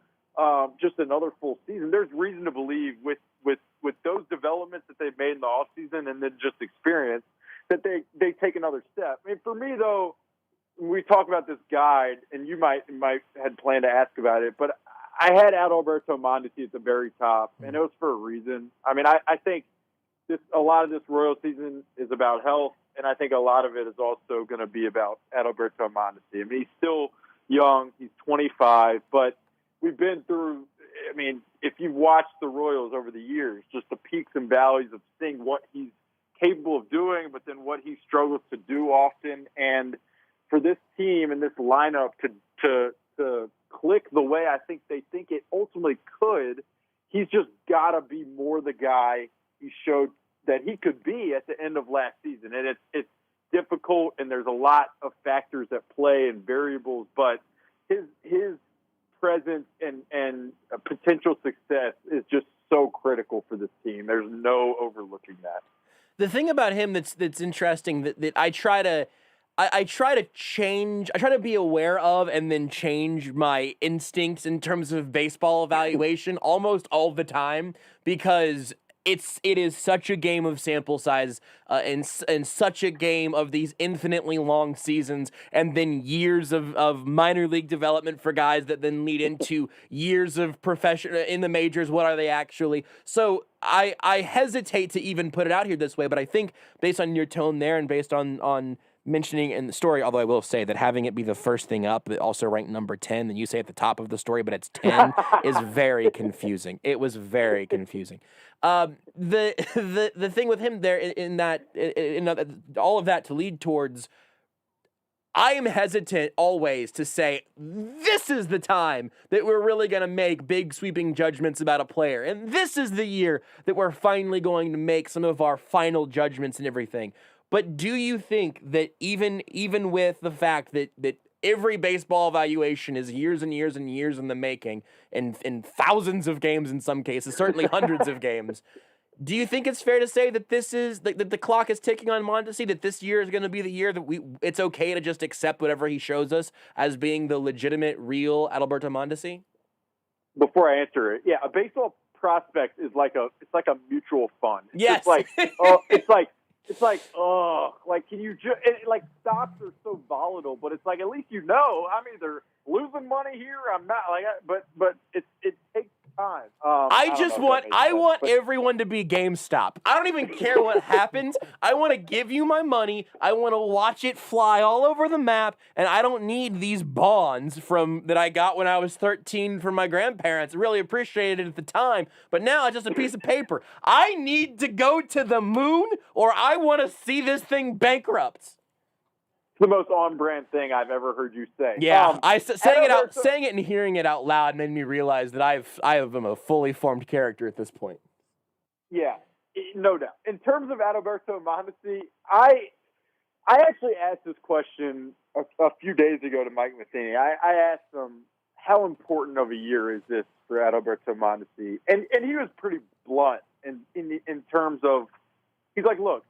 just another full season. There's reason to believe with those developments that they've made in the offseason and then just experience that they take another step. I mean, for me though, we talk about this guide, and you might had planned to ask about it, but I had Adalberto Mondesi at the very top, and it was for a reason. I mean, I think a lot of this Royal season is about health, and I think a lot of it is also going to be about Adalberto Mondesi. I mean, he's still young. He's 25, but we've been through, I mean, if you've watched the Royals over the years, just the peaks and valleys of seeing what he's capable of doing, but then what he struggles to do often. And for this team and this lineup to click the way I think they think it ultimately could, he's just got to be more the guy he showed that he could be at the end of last season. And it's difficult, and there's a lot of factors at play and variables, but his presence and potential success is just so critical for this team. There's no overlooking that. The thing about him that's interesting that I try to change, I try to be aware of and then change my instincts in terms of baseball evaluation almost all the time, because it is such a game of sample size and such a game of these infinitely long seasons and then years of minor league development for guys that then lead into years of professional in the majors. What are they actually? So I hesitate to even put it out here this way, but I think based on your tone there and based on mentioning in the story, although I will say that having it be the first thing up, but also ranked number 10, and you say at the top of the story, but it's 10, is very confusing. It was very confusing. The thing with him there in all of that to lead towards, I am hesitant always to say, this is the time that we're really going to make big sweeping judgments about a player. And this is the year that we're finally going to make some of our final judgments and everything. But do you think that even with the fact that every baseball evaluation is years and years and years in the making, and thousands of games in some cases, certainly hundreds of games, do you think it's fair to say that this is that the clock is ticking on Mondesi, that this year is going to be the year that it's okay to just accept whatever he shows us as being the legitimate, real Adalberto Mondesi? Before I answer it, yeah, a baseball prospect is like a mutual fund. It's yes, just like can you just, like, stocks are so volatile, but it's like, at least you know, I'm either losing money here, I'm not, like, but it takes time. I want everyone to be GameStop. I don't even care what happens. I want to give you my money. I want to watch it fly all over the map, and I don't need these bonds that I got when I was 13 from my grandparents. I really appreciated it at the time, but now it's just a piece of paper. I need to go to the moon, or I want to see this thing bankrupt. The most on-brand thing I've ever heard you say. Yeah, saying it and hearing it out loud made me realize that I am a fully formed character at this point. Yeah, no doubt. In terms of Adalberto Mondesi, I actually asked this question a few days ago to Mike Matheny. I asked him, how important of a year is this for Adalberto Mondesi? And he was pretty blunt in terms of, he's like, look,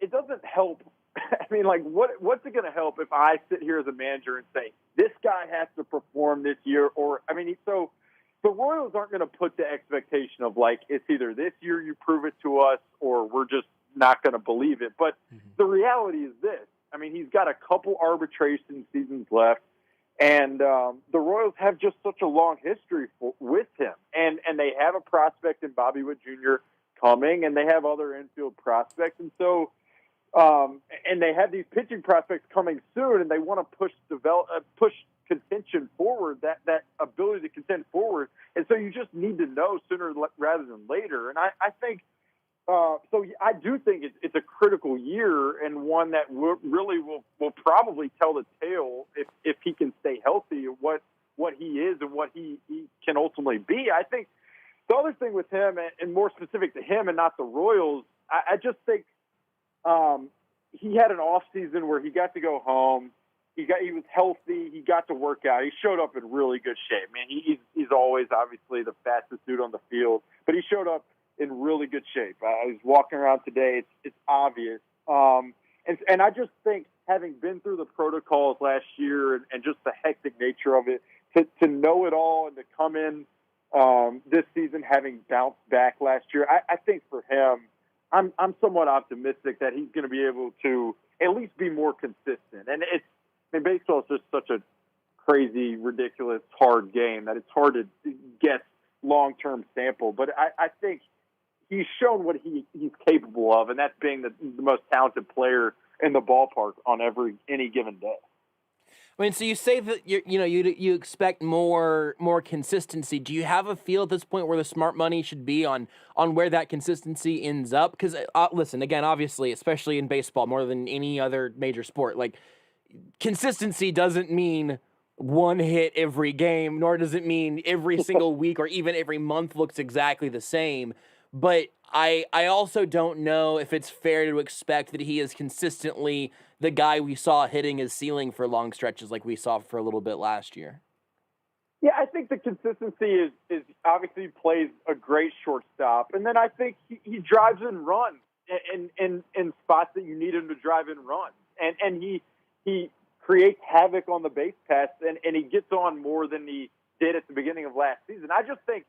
it doesn't help. I mean, like, what's it going to help if I sit here as a manager and say, this guy has to perform this year? Or, I mean, so the Royals aren't going to put the expectation of, like, it's either this year you prove it to us or we're just not going to believe it. But the reality is this. I mean, he's got a couple arbitration seasons left, and the Royals have just such a long history with him. And they have a prospect in Bobby Witt Jr. coming, and they have other infield prospects. And so, and they have these pitching prospects coming soon, and they want to push contention forward, that ability to contend forward. And so you just need to know sooner rather than later. And I think so I do think it's a critical year, and one that really will probably tell the tale if he can stay healthy, what he is and what he can ultimately be. I think the other thing with him, and more specific to him and not the Royals, I just think he had an off season where he got to go home. He was healthy. He got to work out. He showed up in really good shape. Man, he's always obviously the fastest dude on the field, but he showed up in really good shape. I was walking around today. It's obvious. And I just think, having been through the protocols last year and just the hectic nature of it, to know it all and to come in this season having bounced back last year, I think for him, I'm somewhat optimistic that he's going to be able to at least be more consistent. And baseball is just such a crazy, ridiculous, hard game that it's hard to get long-term sample. But I think he's shown what he's capable of, and that's being the most talented player in the ballpark on any given day. I mean, so you say that you expect more consistency. Do you have a feel at this point where the smart money should be on where that consistency ends up? Because listen, again, obviously, especially in baseball, more than any other major sport, like consistency doesn't mean one hit every game, nor does it mean every single week or even every month looks exactly the same. But I also don't know if it's fair to expect that he is consistently the guy we saw hitting his ceiling for long stretches like we saw for a little bit last year. Yeah, I think the consistency is obviously plays a great shortstop. And then I think he drives and runs in spots that you need him to drive and run. And he creates havoc on the base paths, and he gets on more than he did at the beginning of last season. I just think,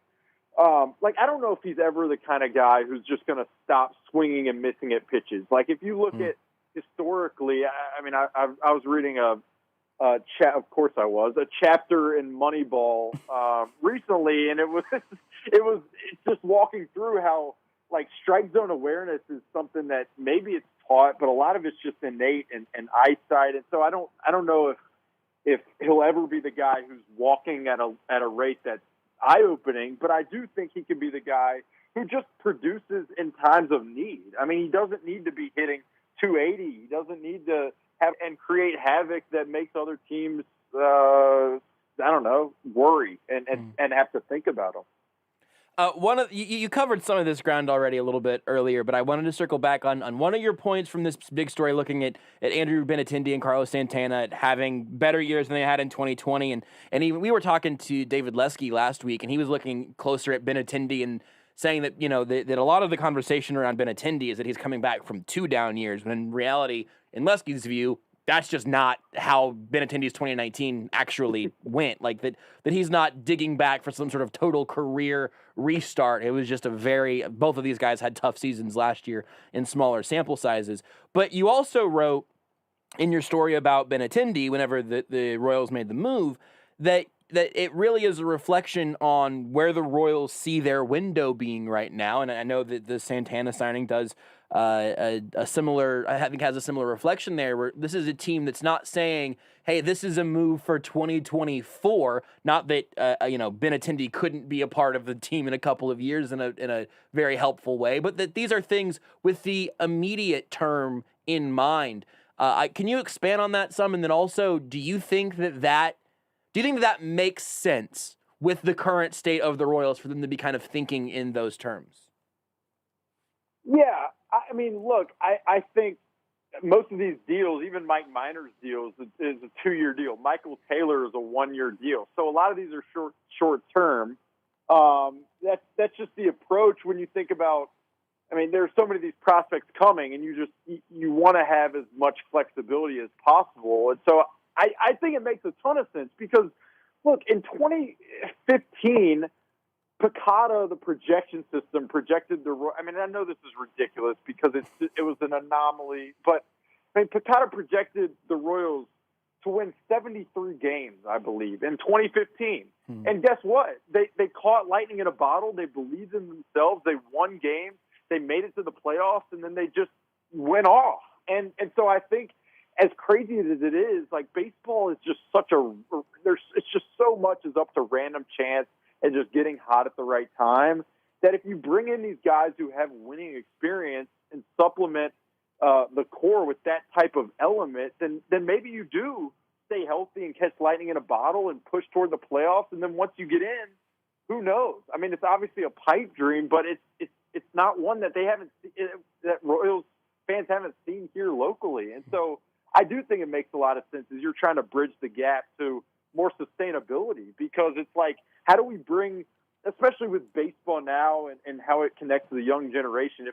I don't know if he's ever the kind of guy who's just going to stop swinging and missing at pitches. Like, if you look at historically, I was reading of course I was, a chapter in Moneyball recently, and it's just walking through how, like, strike zone awareness is something that maybe it's taught, but a lot of it's just innate and eyesight. And so I don't know if he'll ever be the guy who's walking at a rate that's eye-opening, but I do think he can be the guy who just produces in times of need. I mean, he doesn't need to be hitting 280. He doesn't need to have and create havoc that makes other teams, worry and have to think about him. You covered some of this ground already a little bit earlier, but I wanted to circle back on one of your points from this big story, looking at Andrew Benintendi and Carlos Santana having better years than they had in 2020. We were talking to David Lesky last week, and he was looking closer at Benintendi and saying that, that a lot of the conversation around Benintendi is that he's coming back from 2 down years, when in reality, in Lesky's view, that's just not how Benintendi's 2019 actually went. Like that he's not digging back for some sort of total career restart. It was just both of these guys had tough seasons last year in smaller sample sizes. But you also wrote in your story about Benintendi, whenever the Royals made the move, that it really is a reflection on where the Royals see their window being right now. And I know that the Santana signing does a similar, I think has a similar reflection there, where this is a team that's not saying, hey, this is a move for 2024. Not that, Benintendi couldn't be a part of the team in a couple of years in a very helpful way, but that these are things with the immediate term in mind. Can you expand on that some? And then also, do you think that makes sense with the current state of the Royals for them to be kind of thinking in those terms? Yeah. I mean, look, I think most of these deals, even Mike Minor's deals, is a 2-year deal. Michael Taylor is a 1-year deal. So a lot of these are short term. That's just the approach when you think about, there's so many of these prospects coming, and you want to have as much flexibility as possible. And so I think it makes a ton of sense because, look, in 2015, Picada, the projection system, projected I know this is ridiculous because it was an anomaly, but Picada projected the Royals to win 73 games, I believe, in 2015. And guess what? They caught lightning in a bottle. They believed in themselves. They won games. They made it to the playoffs, and then they just went off. And so I think as crazy as it is, like baseball is just it's just so much is up to random chance and just getting hot at the right time, that if you bring in these guys who have winning experience and supplement the core with that type of element, then maybe you do stay healthy and catch lightning in a bottle and push toward the playoffs. And then once you get in, who knows? I mean, it's obviously a pipe dream, but it's not one that that Royals fans haven't seen here locally. And so I do think it makes a lot of sense as you're trying to bridge the gap to more sustainability, because it's like, how do we bring, especially with baseball now and how it connects to the young generation,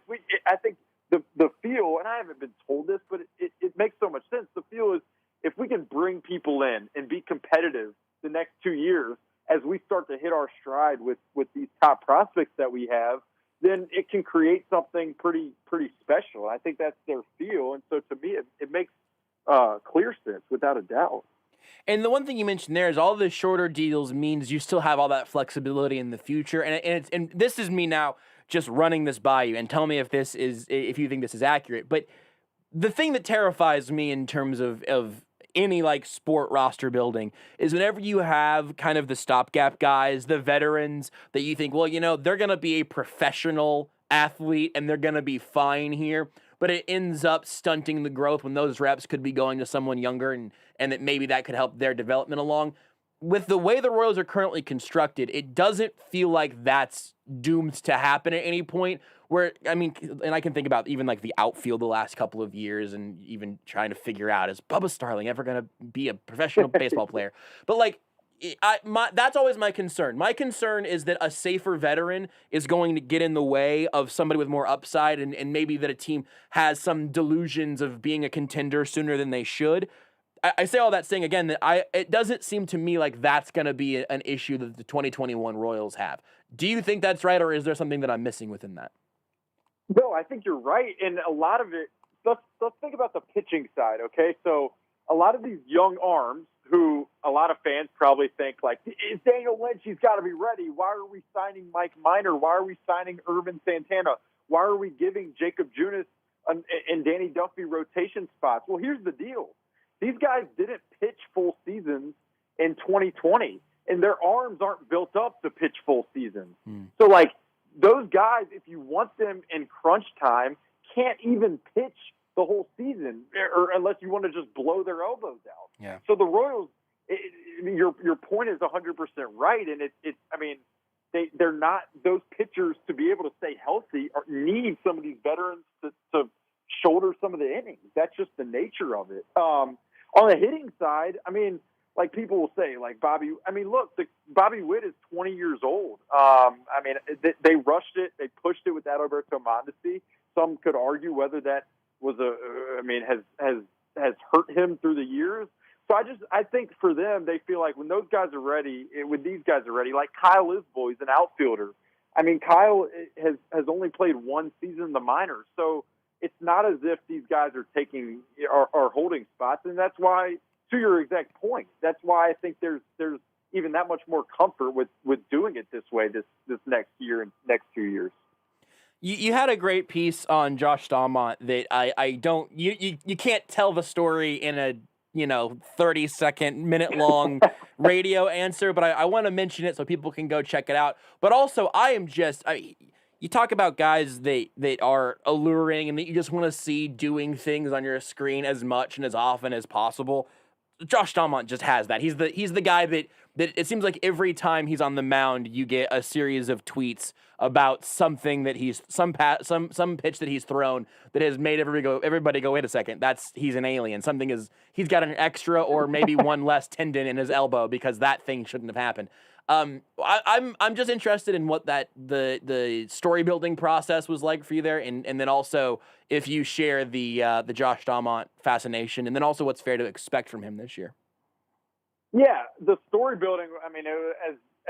I think the feel, and I haven't been told this, but it makes so much sense. The feel is, if we can bring people in and be competitive the next 2 years as we start to hit our stride with these top prospects that we have, then it can create something pretty special. I think that's their feel. And so to me, it makes clear sense without a doubt. And the one thing you mentioned there is all the shorter deals means you still have all that flexibility in the future. And this is me now just running this by you, and tell me if you think this is accurate. But the thing that terrifies me in terms of any like sport roster building is whenever you have kind of the stopgap guys, the veterans that you think, well, they're going to be a professional athlete and they're going to be fine here, but it ends up stunting the growth when those reps could be going to someone younger and that maybe that could help their development along. With the way the Royals are currently constructed, it doesn't feel like that's doomed to happen at any point. Where, I mean, and I can think about even like the outfield the last couple of years and even trying to figure out, is Bubba Starling ever going to be a professional baseball player? But like, that's always my concern. My concern is that a safer veteran is going to get in the way of somebody with more upside, and maybe that a team has some delusions of being a contender sooner than they should. I say all that saying again that it doesn't seem to me like that's going to be an issue that the 2021 Royals have. Do you think that's right, or is there something that I'm missing within that? No, I think you're right. And a lot of it, let's think about the pitching side, okay? So a lot of these young arms who a lot of fans probably think, like, is Daniel Lynch, he's got to be ready. Why are we signing Mike Minor? Why are we signing Irvin Santana? Why are we giving Jacob Junis and Danny Duffy rotation spots? Well, here's the deal. These guys didn't pitch full seasons in 2020, and their arms aren't built up to pitch full seasons. So, like, those guys, if you want them in crunch time, can't even pitch the whole season, or unless you want to just blow their elbows out. Yeah. So the Royals, your point is 100% right, and they're not, those pitchers to be able to stay healthy need some of these veterans to shoulder some of the innings. That's just the nature of it. On the hitting side, I mean, like people will say, like Bobby Witt is 20 years old. They rushed it. They pushed it with Adalberto Mondesi. Some could argue whether that was has hurt him through the years. So I think for them, they feel like when those guys are ready, when these guys are ready, like Kyle Isbell, he's an outfielder. I mean, Kyle has only played one season in the minors. So it's not as if these guys are holding spots. And that's why, to your exact point, that's why I think there's even that much more comfort with doing it this way this next year and next 2 years. You had a great piece on Josh Staumont that I don't you can't tell the story in a 30-second, minute-long radio answer, but I want to mention it so people can go check it out. But also, you talk about guys that are alluring and that you just want to see doing things on your screen as much and as often as possible. Josh Staumont just has that. He's the guy that it seems like every time he's on the mound, you get a series of tweets about something that some pitch that he's thrown that has made everybody go, wait a second, he's an alien. He's got an extra or maybe one less tendon in his elbow because that thing shouldn't have happened. I'm just interested in what the story building process was like for you there, and then also if you share the Josh Staumont fascination, and then also what's fair to expect from him this year. Yeah, the story building. I mean,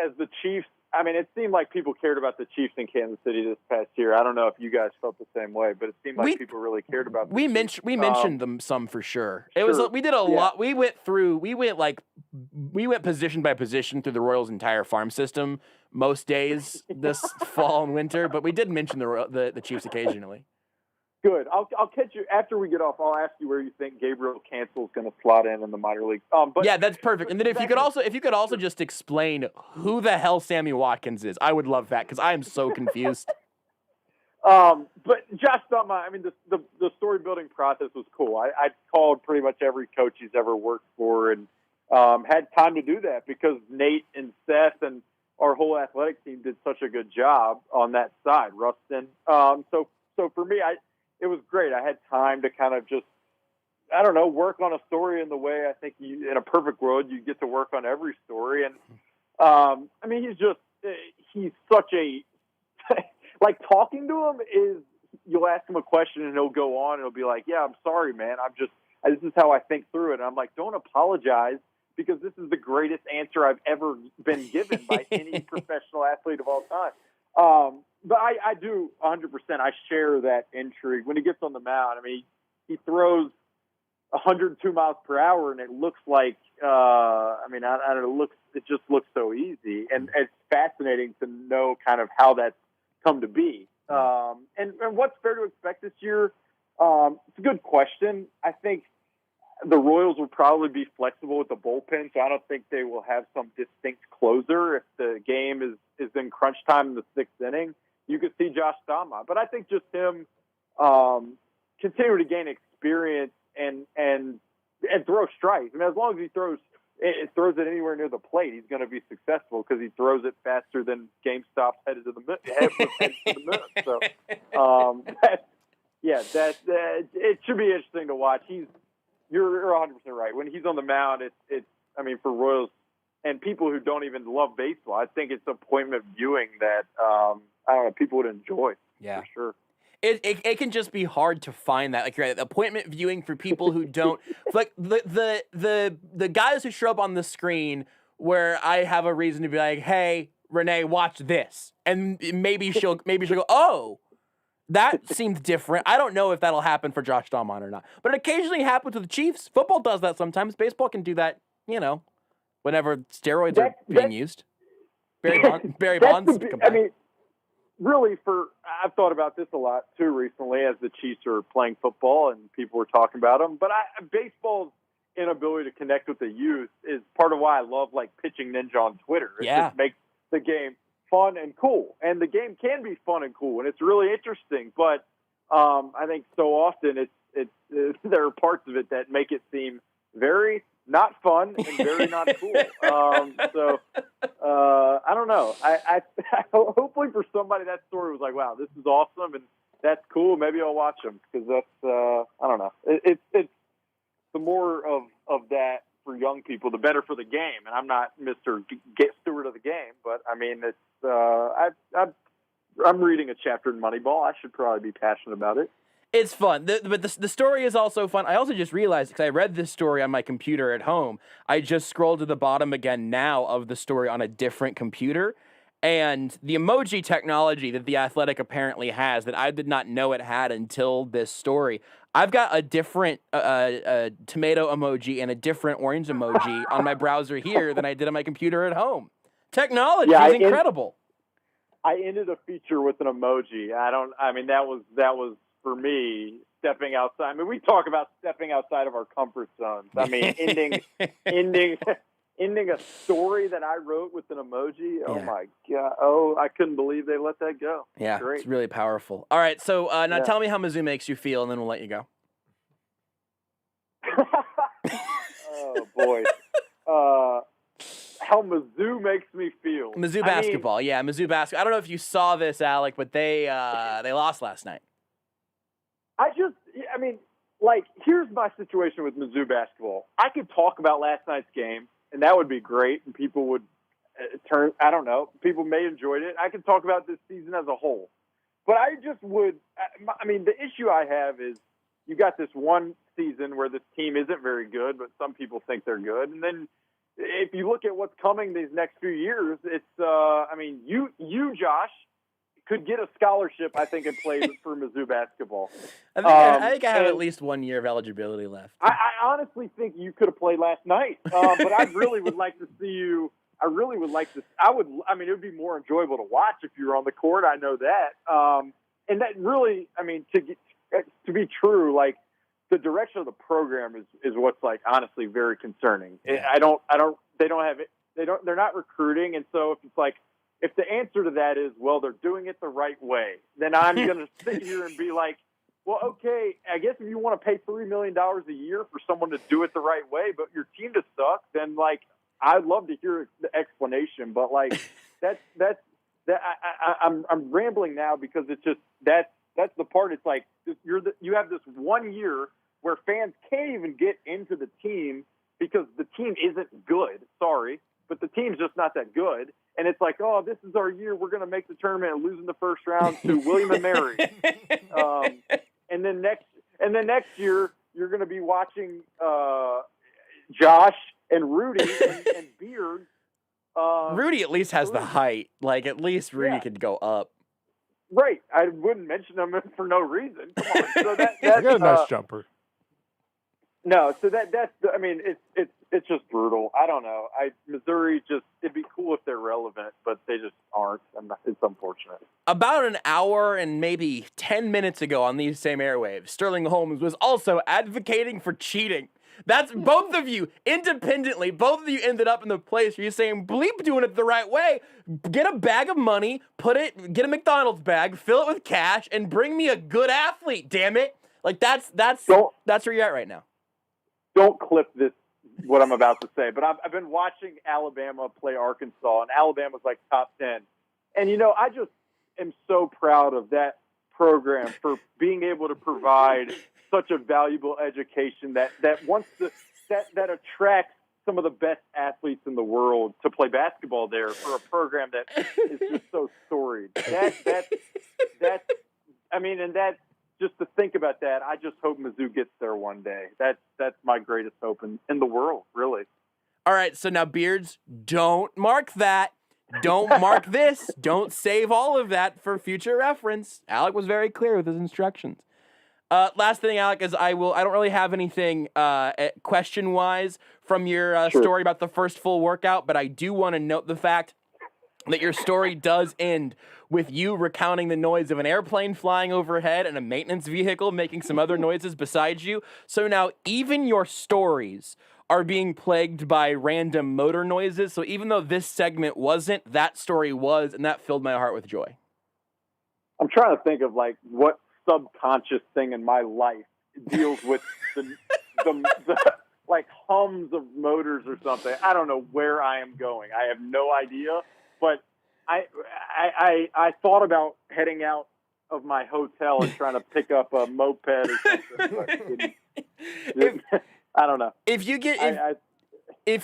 as the Chiefs, I mean, it seemed like people cared about the Chiefs in Kansas City this past year. I don't know if you guys felt the same way, but it seemed like people really cared about them. We mentioned them some for sure. We did a lot. We went position by position through the Royals' entire farm system most days this fall and winter, but we did mention the Chiefs occasionally. Good. I'll catch you after we get off. I'll ask you where you think Gabriel Cancel's going to slot in the minor league. But yeah, that's perfect. And then if you could also just explain who the hell Sammy Watkins is, I would love that because I am so confused. But Josh Thumma, I mean, the story building process was cool. I called pretty much every coach he's ever worked for and had time to do that because Nate and Seth and our whole athletic team did such a good job on that side. Rustin. So for me, it was great. I had time to kind of just, I don't know, work on a story in the way I think in a perfect world you get to work on every story. And I mean, he's such a like talking to him is you'll ask him a question and he'll go on and he'll be like, yeah, I'm sorry, man. This is how I think through it. And I'm like, don't apologize because this is the greatest answer I've ever been given by any professional athlete of all time. But I do 100%. I share that intrigue. When he gets on the mound, I mean, he throws 102 miles per hour, and it looks like, I don't know, it just looks so easy. And it's fascinating to know kind of how that's come to be. And what's fair to expect this year? It's a good question. I think the Royals will probably be flexible with the bullpen, so I don't think they will have some distinct closer if the game is in crunch time in the sixth inning. You could see Josh Thumma. But I think just him continue to gain experience and throw strikes. I mean, as long as he throws it anywhere near the plate, he's going to be successful because he throws it faster than GameStop's headed to the moon. So, it should be interesting to watch. You're 100% right. When he's on the mound, it's I mean, for Royals and people who don't even love baseball, I think it's appointment viewing that I don't know, people would enjoy. Yeah, for sure. It can just be hard to find that. Like, you're right, appointment viewing for people who don't like the guys who show up on the screen where I have a reason to be like, hey, Renee, watch this, and maybe she'll go, oh, that seemed different. I don't know if that'll happen for Josh Thumma or not, but it occasionally happens with the Chiefs. Football does that sometimes. Baseball can do that, whenever steroids are being used. Barry Bonds. I mean, really, I've thought about this a lot too recently as the Chiefs are playing football and people were talking about them. But baseball's inability to connect with the youth is part of why I love like Pitching Ninja on Twitter. It just makes the game fun and cool, and the game can be fun and cool, and it's really interesting. But I think so often there are parts of it that make it seem very not fun and very not cool. I don't know. I hopefully for somebody that story was like, wow, this is awesome and that's cool. Maybe I'll watch them because that's I don't know. It's the more of that for young people, the better for the game. And I'm not Mr. Steward of the game, but I mean, it's I'm reading a chapter in Moneyball. I should probably be passionate about it. It's fun, but the story is also fun. I also just realized, because I read this story on my computer at home, I just scrolled to the bottom again now of the story on a different computer, and the emoji technology that The Athletic apparently has that I did not know it had until this story. I've got a different tomato emoji and a different orange emoji on my browser here than I did on my computer at home. Technology is incredible. I ended a feature with an emoji. That was for me, stepping outside. I mean, we talk about stepping outside of our comfort zones. I mean, ending a story that I wrote with an emoji. Oh my God. Oh, I couldn't believe they let that go. Yeah, great. It's really powerful. All right, so now tell me how Mizzou makes you feel, and then we'll let you go. Oh boy. How Mizzou makes me feel. Mizzou basketball, Mizzou basketball. I don't know if you saw this, Alec, but they lost last night. Here's my situation with Mizzou basketball. I could talk about last night's game, and that would be great, and people would people may enjoy it. I could talk about this season as a whole. But I just would, the issue I have is you got this one season where this team isn't very good, but some people think they're good. And then if you look at what's coming these next few years, it's, you, Josh, could get a scholarship, I think, and play for Mizzou basketball. I think I have at least 1 year of eligibility left. I honestly think you could have played last night, but I really would like to see you. I really would like to. It would be more enjoyable to watch if you were on the court. I know that. And that really, to be true, like the direction of the program is what's like honestly very concerning. They're not recruiting, and so if it's like if the answer to that is well they're doing it the right way, then I'm gonna sit here and be like, well, okay, I guess if you want to pay $3 million a year for someone to do it the right way, but your team just sucks, then like I'd love to hear the explanation. But like I'm rambling now because it's just that's the part. It's like you have this 1 year where fans can't even get into the team because the team isn't good. Sorry, but the team's just not that good. And it's like, oh, this is our year. We're going to make the tournament and lose in the first round to William and Mary. And then next year you're going to be watching Josh and Rudy and Beard. Rudy at least has the height. Like, at least Rudy could go up. Right. I wouldn't mention him for no reason. Come on. So that's I got a nice jumper. No, so that's I mean, it's just brutal. I don't know. Missouri it'd be cool if they're relevant, but they just aren't, and it's unfortunate. About an hour and maybe 10 minutes ago on these same airwaves, Sterling Holmes was also advocating for cheating. That's both of you, independently, both of you ended up in the place where you're saying, bleep doing it the right way. Get a bag of money, get a McDonald's bag, fill it with cash, and bring me a good athlete, damn it. Like, that's where you're at right now. Don't clip this, what I'm about to say, but I've been watching Alabama play Arkansas, and Alabama's like top 10. And, I just am so proud of that program for being able to provide such a valuable education that attracts some of the best athletes in the world to play basketball there for a program that is just so storied. Just to think about that, I just hope Mizzou gets there one day. That's my greatest hope in the world, really. All right, so now, Beards, don't mark that. Don't mark this. Don't save all of that for future reference. Alec was very clear with his instructions. Last thing, Alec, is I don't really have anything question-wise from your story about the first full workout, but I do want to note the fact that your story does end with you recounting the noise of an airplane flying overhead and a maintenance vehicle making some other noises beside you. So now even your stories are being plagued by random motor noises. So even though this segment wasn't, that story was, and that filled my heart with joy. I'm trying to think of like what subconscious thing in my life deals with the like hums of motors or something. I don't know where I am going. I have no idea. But I thought about heading out of my hotel and trying to pick up a moped or something. I don't know. If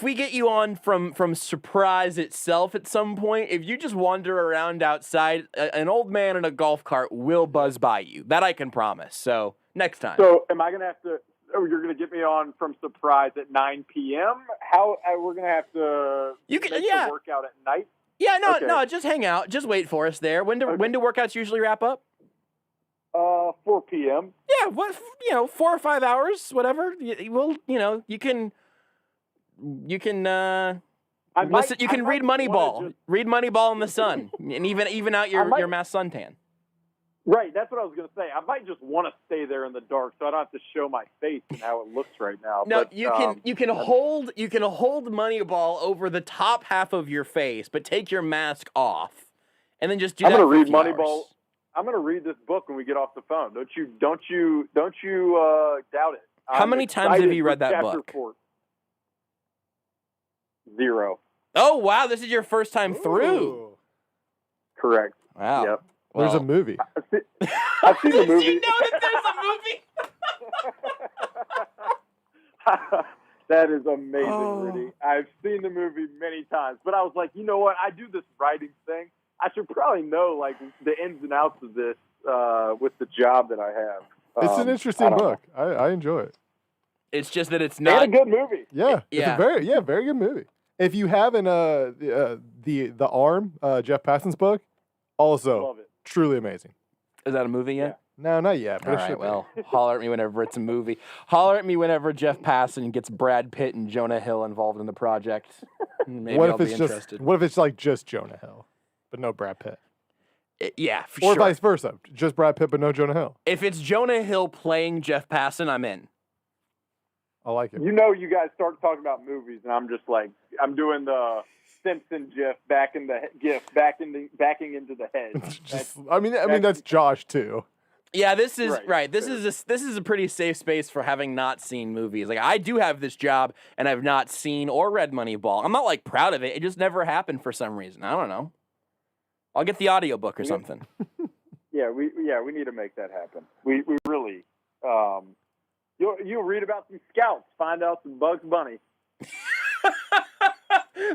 we get you on from Surprise itself at some point, if you just wander around outside, an old man in a golf cart will buzz by you. That I can promise. So next time. So am I going to have to? Oh, you're going to get me on from Surprise at 9 p.m. How we're going to have to make the workout at night? Yeah, no, just hang out. Just wait for us there. When do workouts usually wrap up? 4 p.m. Yeah, 4 or 5 hours, whatever. You can listen. You can read Moneyball. Read Moneyball in the sun, and even out your mass suntan. Right, that's what I was going to say. I might just want to stay there in the dark, so I don't have to show my face and how it looks right now. No, but, you can hold Moneyball over the top half of your face, but take your mask off, and then just do that. I'm going to read Moneyball. I'm going to read this book when we get off the phone. Don't you doubt it. How many times have you read that book? 4. 0. Oh wow, this is your first time through. Correct. Wow. Yep. There's a movie. I've seen the movie. Did you know that there's a movie? That is amazing, Rudy. I've seen the movie many times, but I was like, you know what? I do this writing thing. I should probably know like the ins and outs of this with the job that I have. It's an interesting book. I enjoy it. It's just that it's not a good movie. Yeah, it's a very good movie. If you haven't the Arm, Jeff Passan's book, also love it. Truly amazing. Is that a movie yet? No, not yet. But all right, well, holler at me whenever it's a movie. Holler at me whenever Jeff Passan gets Brad Pitt and Jonah Hill involved in the project. Maybe I'll be interested. What if it's like just Jonah Hill, but no Brad Pitt? Yeah, for Or sure. vice versa. Just Brad Pitt, but no Jonah Hill. If it's Jonah Hill playing Jeff Passan, I'm in. I like it. You know, you guys start talking about movies, and I'm just like, I'm doing the Simpson GIF backing into the head. I mean that's Josh too. Yeah, this is Right, right. This is a pretty safe space for having not seen movies. Like I do have this job, and I've not seen or read Moneyball. I'm not like proud of it. It just never happened for some reason. I don't know. I'll get the audiobook or something. Yeah, we need to make that happen. We really. You'll read about some scouts, find out some Bugs Bunny.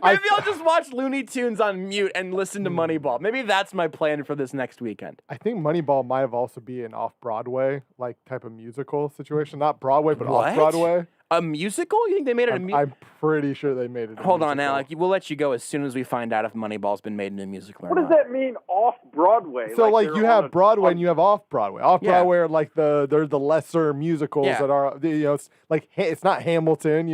Maybe I'll just watch Looney Tunes on mute and listen to Moneyball. Maybe that's my plan for this next weekend. I think Moneyball might have also be an off-Broadway like type of musical situation. Not Broadway, but off-Broadway. A musical? You think they made it a musical? I'm pretty sure they made it. Hold on, Alec. We'll let you go as soon as we find out if Moneyball's been made into a musical or What not. does that mean, off Broadway? So like they're you on have Broadway and you have off-Broadway. Off-Broadway are like they're the lesser musicals Yeah. that are it's like it's not Hamilton,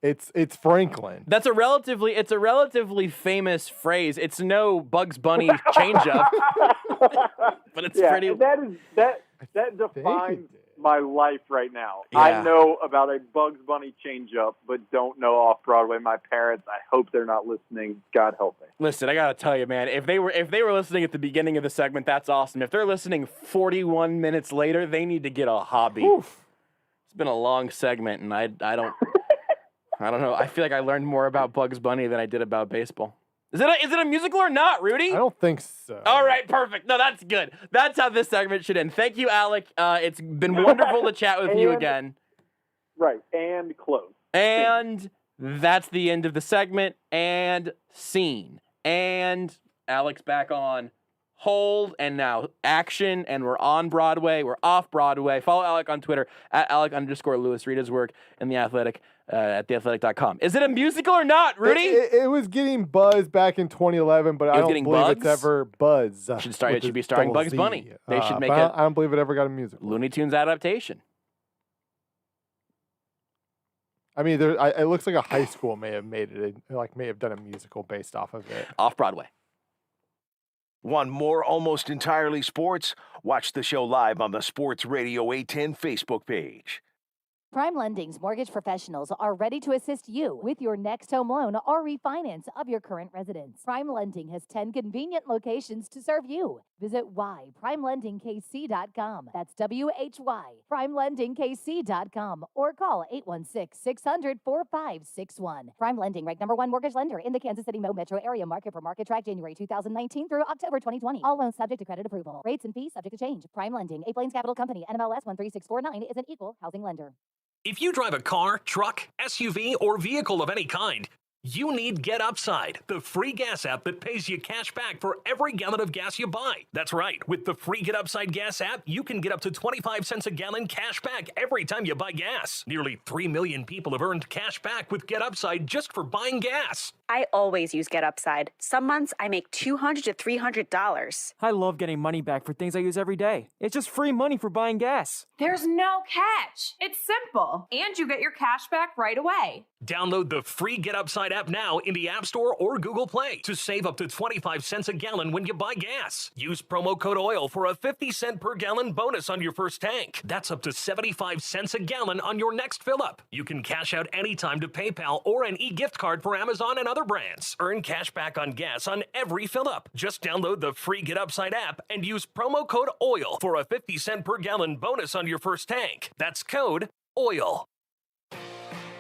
it's Franklin. That's a relatively famous phrase. It's no Bugs Bunny change-up, but it's pretty. And that defines my life right now. Yeah. I know about a Bugs Bunny change-up, but don't know off Broadway. My parents, I hope they're not listening. God help me. Listen, I gotta tell you, man. If they were listening at the beginning of the segment, that's awesome. If they're listening 41 minutes later, they need to get a hobby. It's been a long segment, and I don't. I don't know. I feel like I learned more about Bugs Bunny than I did about baseball. Is it a musical or not, Rudy? I don't think so. All right, perfect. No, that's good. That's how this segment should end. Thank you, Alec. It's been wonderful to chat with you again. Right, and close. And that's the end of the segment. And scene. And Alec's back on hold. And now action. And we're on Broadway. We're off Broadway. Follow Alec on Twitter at Alec_Lewis. Read his work in The Athletic. At theathletic.com. Is it a musical or not, Rudy? It was getting buzz back in 2011, but I don't believe it's ever buzz. It should be starring Bugs Bunny. They should make it. I don't believe it ever got a musical. Looney Tunes adaptation. I mean, it looks like a high school may have made it, may have done a musical based off of it. Off Broadway. Want more Almost Entirely Sports? Watch the show live on the Sports Radio 810 Facebook page. Prime Lending's mortgage professionals are ready to assist you with your next home loan or refinance of your current residence. Prime Lending has 10 convenient locations to serve you. Visit whyprimelendingkc.com. That's WHY, primelendingkc.com, or call 816-600-4561. Prime Lending, ranked #1 mortgage lender in the Kansas City metro area. Market for market track January 2019 through October 2020. All loans subject to credit approval. Rates and fees subject to change. Prime Lending, A Plains Capital Company, NMLS 13649, is an equal housing lender. If you drive a car, truck, SUV, or vehicle of any kind, you need Get Upside, the free gas app that pays you cash back for every gallon of gas you buy. That's right. With the free Get Upside gas app, you can get up to 25 cents a gallon cash back every time you buy gas. Nearly 3 million people have earned cash back with Get Upside just for buying gas. I always use Get Upside. Some months I make $200 to $300. I love getting money back for things I use every day. It's just free money for buying gas. There's no catch. It's simple. And you get your cash back right away. Download the free Get Upside app now in the App Store or Google Play to save up to 25 cents a gallon when you buy gas. Use promo code OIL for a 50-cent per gallon bonus on your first tank. That's up to 75 cents a gallon on your next fill-up. You can cash out anytime to PayPal or an e-gift card for Amazon and other brands. Earn cash back on gas on every fill-up. Just download the free Get Upside app and use promo code OIL for a 50-cent per gallon bonus on your first tank. That's code OIL.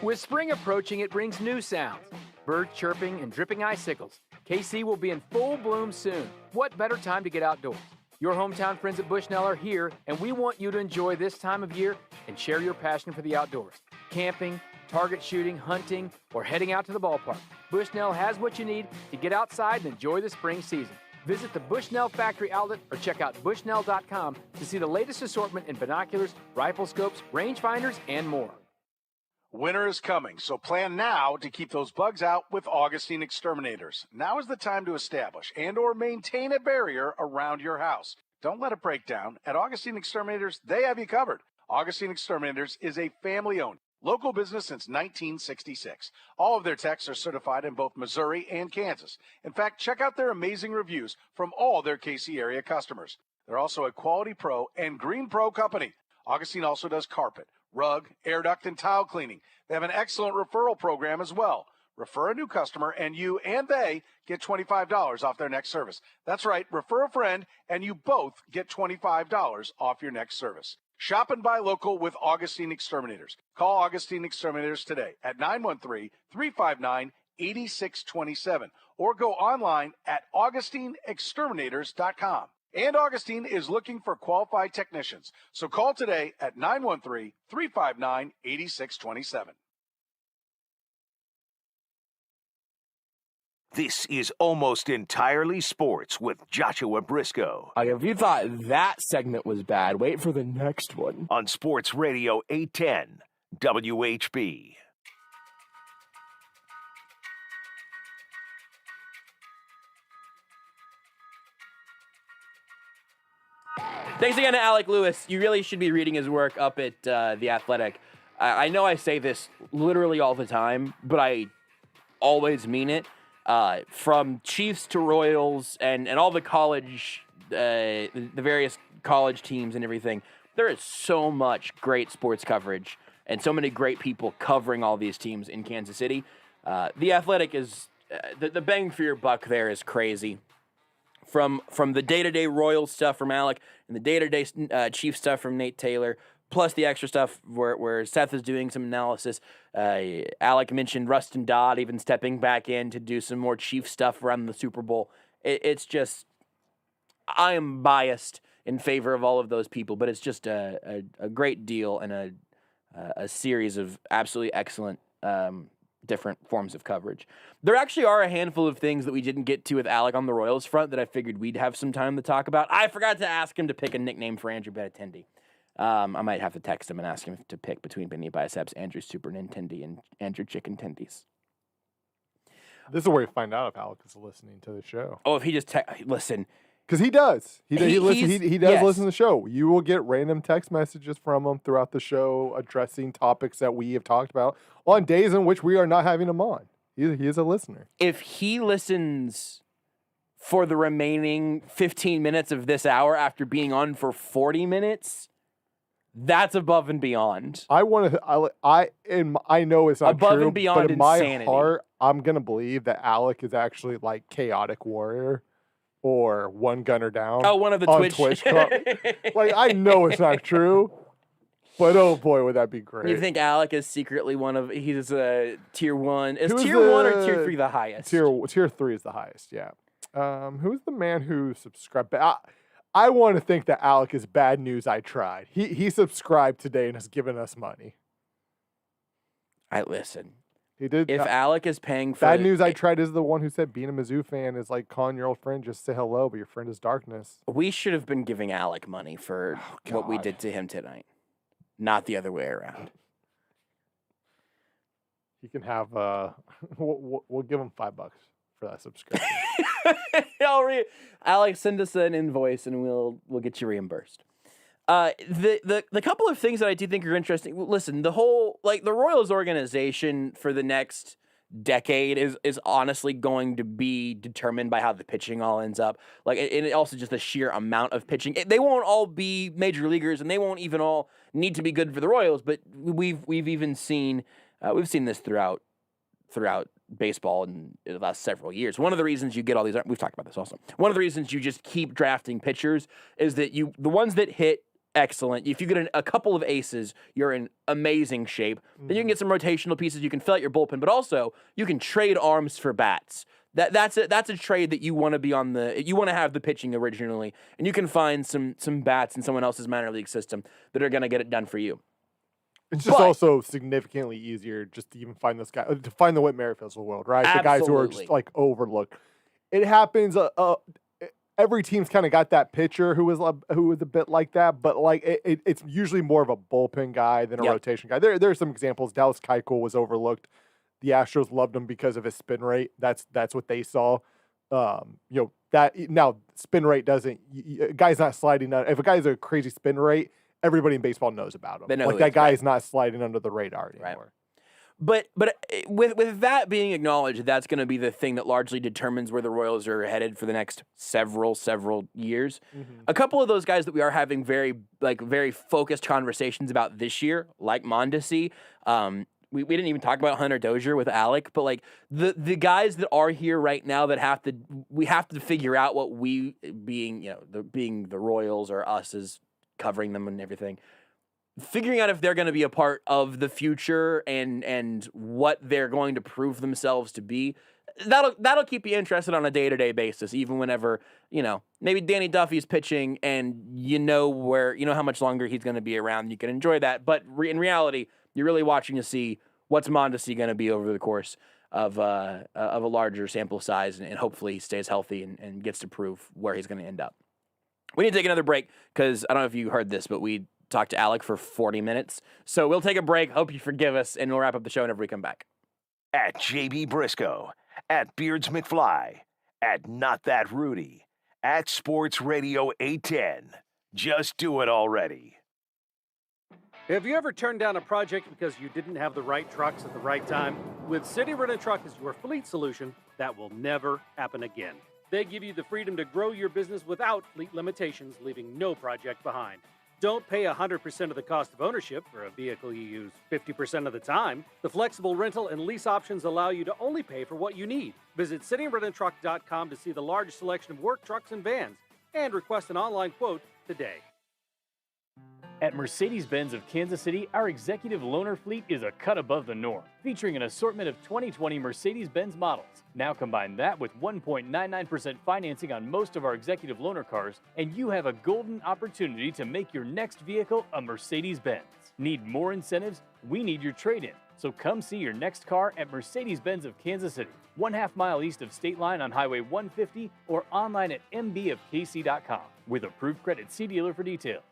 With spring approaching, it brings new sounds. Birds chirping and dripping icicles. KC will be in full bloom soon. What better time to get outdoors? Your hometown friends at Bushnell are here, and we want you to enjoy this time of year and share your passion for the outdoors. Camping, target shooting, hunting, or heading out to the ballpark. Bushnell has what you need to get outside and enjoy the spring season. Visit the Bushnell Factory Outlet or check out bushnell.com to see the latest assortment in binoculars, rifle scopes, rangefinders, and more. Winter is coming, so plan now to keep those bugs out with Augustine Exterminators. Now is the time to establish and or maintain a barrier around your house. Don't let it break down. At Augustine Exterminators, they have you covered. Augustine Exterminators is a family-owned, Local business since 1966. All of their techs are certified in both Missouri and Kansas. In fact, check out their amazing reviews from all their KC area customers. They're also a Quality Pro and Green Pro company. Augustine also does carpet, rug, air duct, and tile cleaning. They have an excellent referral program as well. Refer a new customer, and you and they get $25 off their next service. That's right, refer a friend, and you both get $25 off your next service. Shop and buy local with Augustine Exterminators. Call Augustine Exterminators today at 913-359-8627 or go online at AugustineExterminators.com. And Augustine is looking for qualified technicians. So call today at 913-359-8627. This is Almost Entirely Sports with Joshua Brisco. If you thought that segment was bad, wait for the next one. On Sports Radio 810 WHB. Thanks again to Alec Lewis. You really should be reading his work up at The Athletic. I know I say this literally all the time, but I always mean it. From Chiefs to Royals and all the college, the various college teams and everything, there is so much great sports coverage and so many great people covering all these teams in Kansas City. The Athletic is, the bang for your buck there is crazy. From the day-to-day Royals stuff from Alec and the day-to-day Chiefs stuff from Nate Taylor, plus the extra stuff where Seth is doing some analysis. Alec mentioned Rustin Dodd even stepping back in to do some more Chief stuff around the Super Bowl. It's just, I am biased in favor of all of those people, but it's just a great deal and a series of absolutely excellent different forms of coverage. There actually are a handful of things that we didn't get to with Alec on the Royals front that I figured we'd have some time to talk about. I forgot to ask him to pick a nickname for Andrew Benintendi. I might have to text him and ask him to pick between Benny Biceps, Andrew Super Nintendi, and Andrew Chicken Tendies. This is where you find out if Alec is listening to the show. Oh, if he just listen. Because he does. He does yes. listen to the show. You will get random text messages from him throughout the show addressing topics that we have talked about on days in which we are not having him on. He is a listener. If he listens for the remaining 15 minutes of this hour after being on for 40 minutes, that's above and beyond. I know it's not above true, and beyond but in insanity. my heart, I'm gonna believe that Alec is actually like Chaotic Warrior or One Gunner Down. Oh, one of the on Twitch. Like, I know it's not true, but oh boy, would that be great. You think Alec is secretly he's a tier 1? Is tier 1 or tier 3 the highest? Tier 3 is the highest, yeah. Who's the man who subscribed? I want to think that Alec is bad news. I tried. He subscribed today and has given us money. Listen. He did. If Alec is paying for bad news, I tried is the one who said being a Mizzou fan is like calling your old friend just say hello, but your friend is darkness. We should have been giving Alec money for what we did to him tonight, not the other way around. He can have. We'll give him $5 for that subscription. Alex, send us an invoice and we'll get you reimbursed. The couple of things that I do think are interesting. Listen, the whole the Royals organization for the next decade is honestly going to be determined by how the pitching all ends up. And also just the sheer amount of pitching. They won't all be major leaguers, and they won't even all need to be good for the Royals. But we've even seen this throughout baseball in the last several years. One of the reasons you get all these, we've talked about this also. One of the reasons you just keep drafting pitchers is that the ones that hit excellent. If you get a couple of aces, you're in amazing shape. Then you can get some rotational pieces. You can fill out your bullpen, but also you can trade arms for bats. That's a trade that you want to be on you want to have the pitching originally, and you can find some bats in someone else's minor league system that are going to get it done for you. It's just also significantly easier just to even find this guy, to find the Whit Merrifields of the world, right? Absolutely. The guys who are just overlooked. It happens. Every team's kind of got that pitcher who was a bit like that, but it's usually more of a bullpen guy than a rotation guy. There are some examples. Dallas Keuchel was overlooked. The Astros loved him because of his spin rate. That's what they saw. That now spin rate doesn't. A guy's not sliding down. If a guy has a crazy spin rate, everybody in baseball knows about him. They know like who that he is, guy right. is not sliding under the radar anymore. But with that being acknowledged, that's going to be the thing that largely determines where the Royals are headed for the next several years. A couple of those guys that we are having very focused conversations about this year, like Mondesi. We didn't even talk about Hunter Dozier with Alec, but like the guys that are here right now that we have to figure out what we being the Royals or us as covering them and everything. Figuring out if they're going to be a part of the future and what they're going to prove themselves to be, that'll keep you interested on a day-to-day basis, even whenever, maybe Danny Duffy's pitching and how much longer he's going to be around. You can enjoy that. But in reality, you're really watching to see what's Mondesi going to be over the course of a larger sample size, and hopefully he stays healthy and gets to prove where he's going to end up. We need to take another break because I don't know if you heard this, but we talked to Alec for 40 minutes. So we'll take a break. Hope you forgive us, and we'll wrap up the show whenever we come back. At JB Brisco, at Beards McFly, at Not That Rudy, at Sports Radio 810. Just do it already. Have you ever turned down a project because you didn't have the right trucks at the right time? With City Rent a Truck as your fleet solution, that will never happen again. They give you the freedom to grow your business without fleet limitations, leaving no project behind. Don't pay 100% of the cost of ownership for a vehicle you use 50% of the time. The flexible rental and lease options allow you to only pay for what you need. Visit cityrentatruck.com to see the large selection of work trucks and vans and request an online quote today. At Mercedes-Benz of Kansas City, our executive loaner fleet is a cut above the norm, featuring an assortment of 2020 Mercedes-Benz models. Now combine that with 1.99% financing on most of our executive loaner cars, and you have a golden opportunity to make your next vehicle a Mercedes-Benz. Need more incentives? We need your trade-in. So come see your next car at Mercedes-Benz of Kansas City, 1/2 mile east of State Line on Highway 150, or online at mbofkc.com. With approved credit, see dealer for details.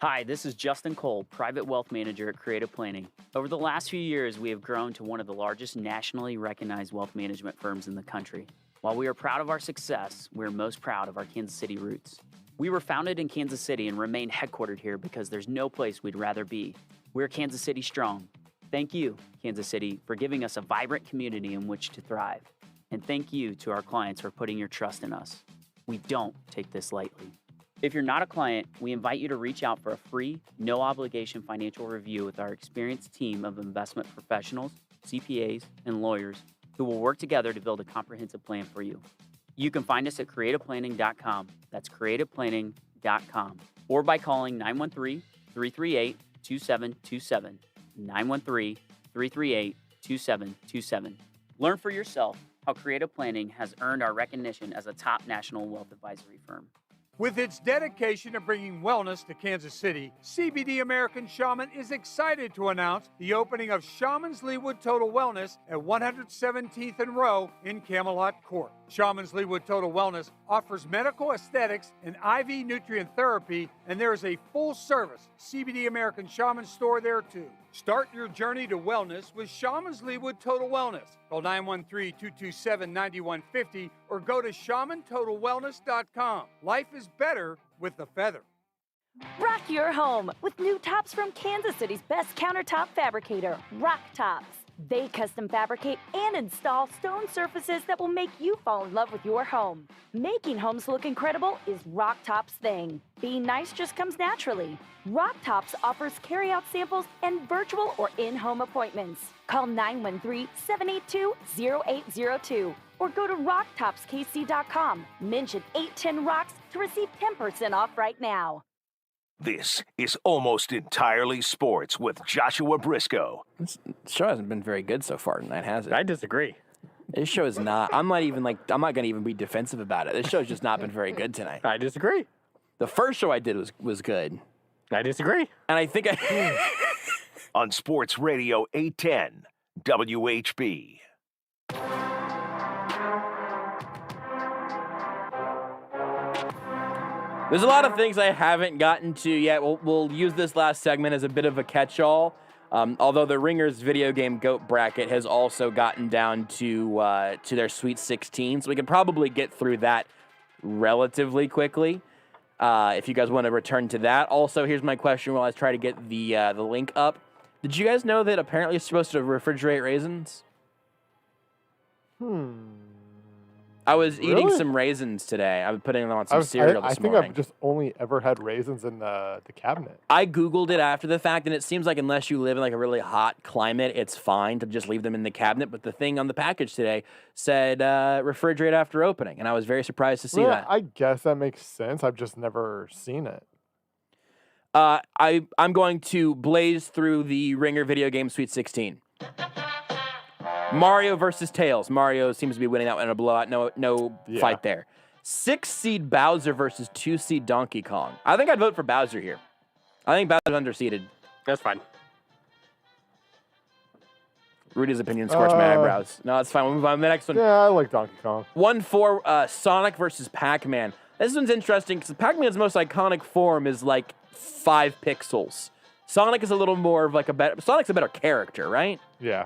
Hi, this is Justin Cole, Private Wealth Manager at Creative Planning. Over the last few years, we have grown to one of the largest nationally recognized wealth management firms in the country. While we are proud of our success, we are most proud of our Kansas City roots. We were founded in Kansas City and remain headquartered here because there's no place we'd rather be. We're Kansas City strong. Thank you, Kansas City, for giving us a vibrant community in which to thrive. And thank you to our clients for putting your trust in us. We don't take this lightly. If you're not a client, we invite you to reach out for a free, no-obligation financial review with our experienced team of investment professionals, CPAs, and lawyers who will work together to build a comprehensive plan for you. You can find us at creativeplanning.com. That's creativeplanning.com. Or by calling 913-338-2727. 913-338-2727. Learn for yourself how Creative Planning has earned our recognition as a top national wealth advisory firm. With its dedication to bringing wellness to Kansas City, CBD American Shaman is excited to announce the opening of Shaman's Leewood Total Wellness at 117th and Row in Camelot Court. Shaman's Leewood Total Wellness offers medical aesthetics and IV nutrient therapy, and there is a full-service CBD American Shaman store there too. Start your journey to wellness with Shaman's Leewood Total Wellness. Call 913-227-9150 or go to shamantotalwellness.com. Life is better with the feather. Rock your home with new tops from Kansas City's best countertop fabricator, Rock Tops. They custom fabricate and install stone surfaces that will make you fall in love with your home. Making homes look incredible is Rock Tops' thing. Being nice just comes naturally. Rock Tops offers carry-out samples and virtual or in-home appointments. Call 913-782-0802 or go to rocktopskc.com. Mention 810 Rocks to receive 10% off right now. This is Almost Entirely Sports with Joshua Brisco. This show hasn't been very good so far tonight, has it? I disagree. This show is not. I'm not going to even be defensive about it. This show's just not been very good tonight. I disagree. The first show I did was good. I disagree. And I think on Sports Radio 810 WHB. There's a lot of things I haven't gotten to yet. We'll use this last segment as a bit of a catch-all. Although the Ringers video game GOAT bracket has also gotten down to their Sweet 16, so we can probably get through that relatively quickly. if you guys want to return to that. Also, here's my question while I try to get the link up. Did you guys know that apparently you're supposed to refrigerate raisins? I was eating some raisins today. I was putting them on some cereal this morning. I think I've just only ever had raisins in the cabinet. I Googled it after the fact, and it seems like unless you live in like a really hot climate, it's fine to just leave them in the cabinet. But the thing on the package today said refrigerate after opening, and I was very surprised to see that. I guess that makes sense. I've just never seen it. I'm going to blaze through the Ringer Video Game Sweet 16. Mario versus Tails. Mario seems to be winning that one in a blowout. No fight there. 6-seed Bowser versus 2-seed Donkey Kong. I think I'd vote for Bowser here. I think Bowser's underseeded. That's fine. Rudy's opinion scorched my eyebrows. No, that's fine. We'll move on to the next one. Yeah, I like Donkey Kong. 1-4 Sonic versus Pac-Man. This one's interesting because Pac-Man's most iconic form is like 5 pixels. Sonic is a little more of like Sonic's a better character, right? Yeah.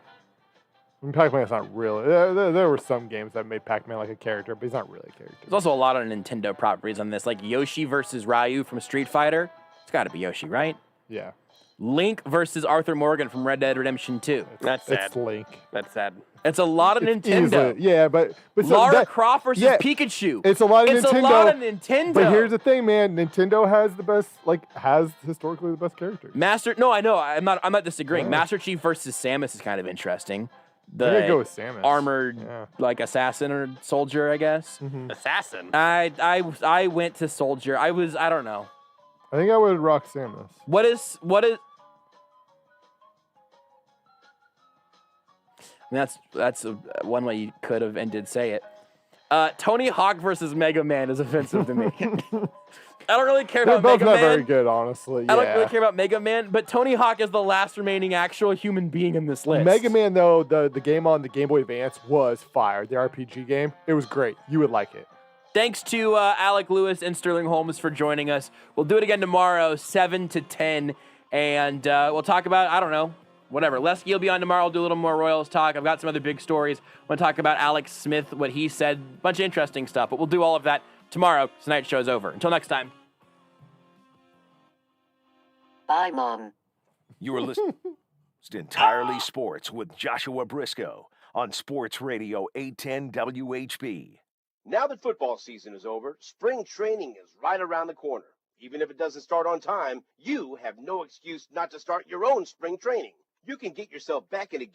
I mean, Pac-Man's not really. There were some games that made Pac-Man like a character, but he's not really a character. There's also a lot of Nintendo properties on this, like Yoshi versus Ryu from Street Fighter. It's got to be Yoshi, right? Yeah. Link versus Arthur Morgan from Red Dead Redemption 2. That's sad. It's Link. That's sad. It's a lot of Nintendo. Yeah, but Lara Croft versus Pikachu. It's a lot of It's Nintendo. a lot of Nintendo. But here's the thing, man. Nintendo has the best, has historically the best characters. No, I know. I'm not disagreeing. Yeah. Master Chief versus Samus is kind of interesting. I'm gonna go with Samus. Armored, assassin or soldier, I guess. Mm-hmm. Assassin. I went to soldier. I don't know. I think I would rock Samus. What is? I mean, that's one way you could have and did say it. Tony Hawk versus Mega Man is offensive to me. I don't really care about Mega Man. They're both not very good, honestly. I don't really care about Mega Man, but Tony Hawk is the last remaining actual human being in this list. Mega Man, though, the game on the Game Boy Advance was fire. The RPG game, it was great. You would like it. Thanks to Alec Lewis and Sterling Holmes for joining us. We'll do it again tomorrow, 7 to 10, and we'll talk about, I don't know, whatever. Lesky will be on tomorrow. We'll do a little more Royals talk. I've got some other big stories. We'll talk about Alex Smith, what he said, a bunch of interesting stuff, but we'll do all of that tomorrow. Tonight's show's over. Until next time. Bye, Mom. You are listening to Entirely Sports with Joshua Brisco on Sports Radio 810 WHB. Now that football season is over, spring training is right around the corner. Even if it doesn't start on time, you have no excuse not to start your own spring training. You can get yourself back in a game.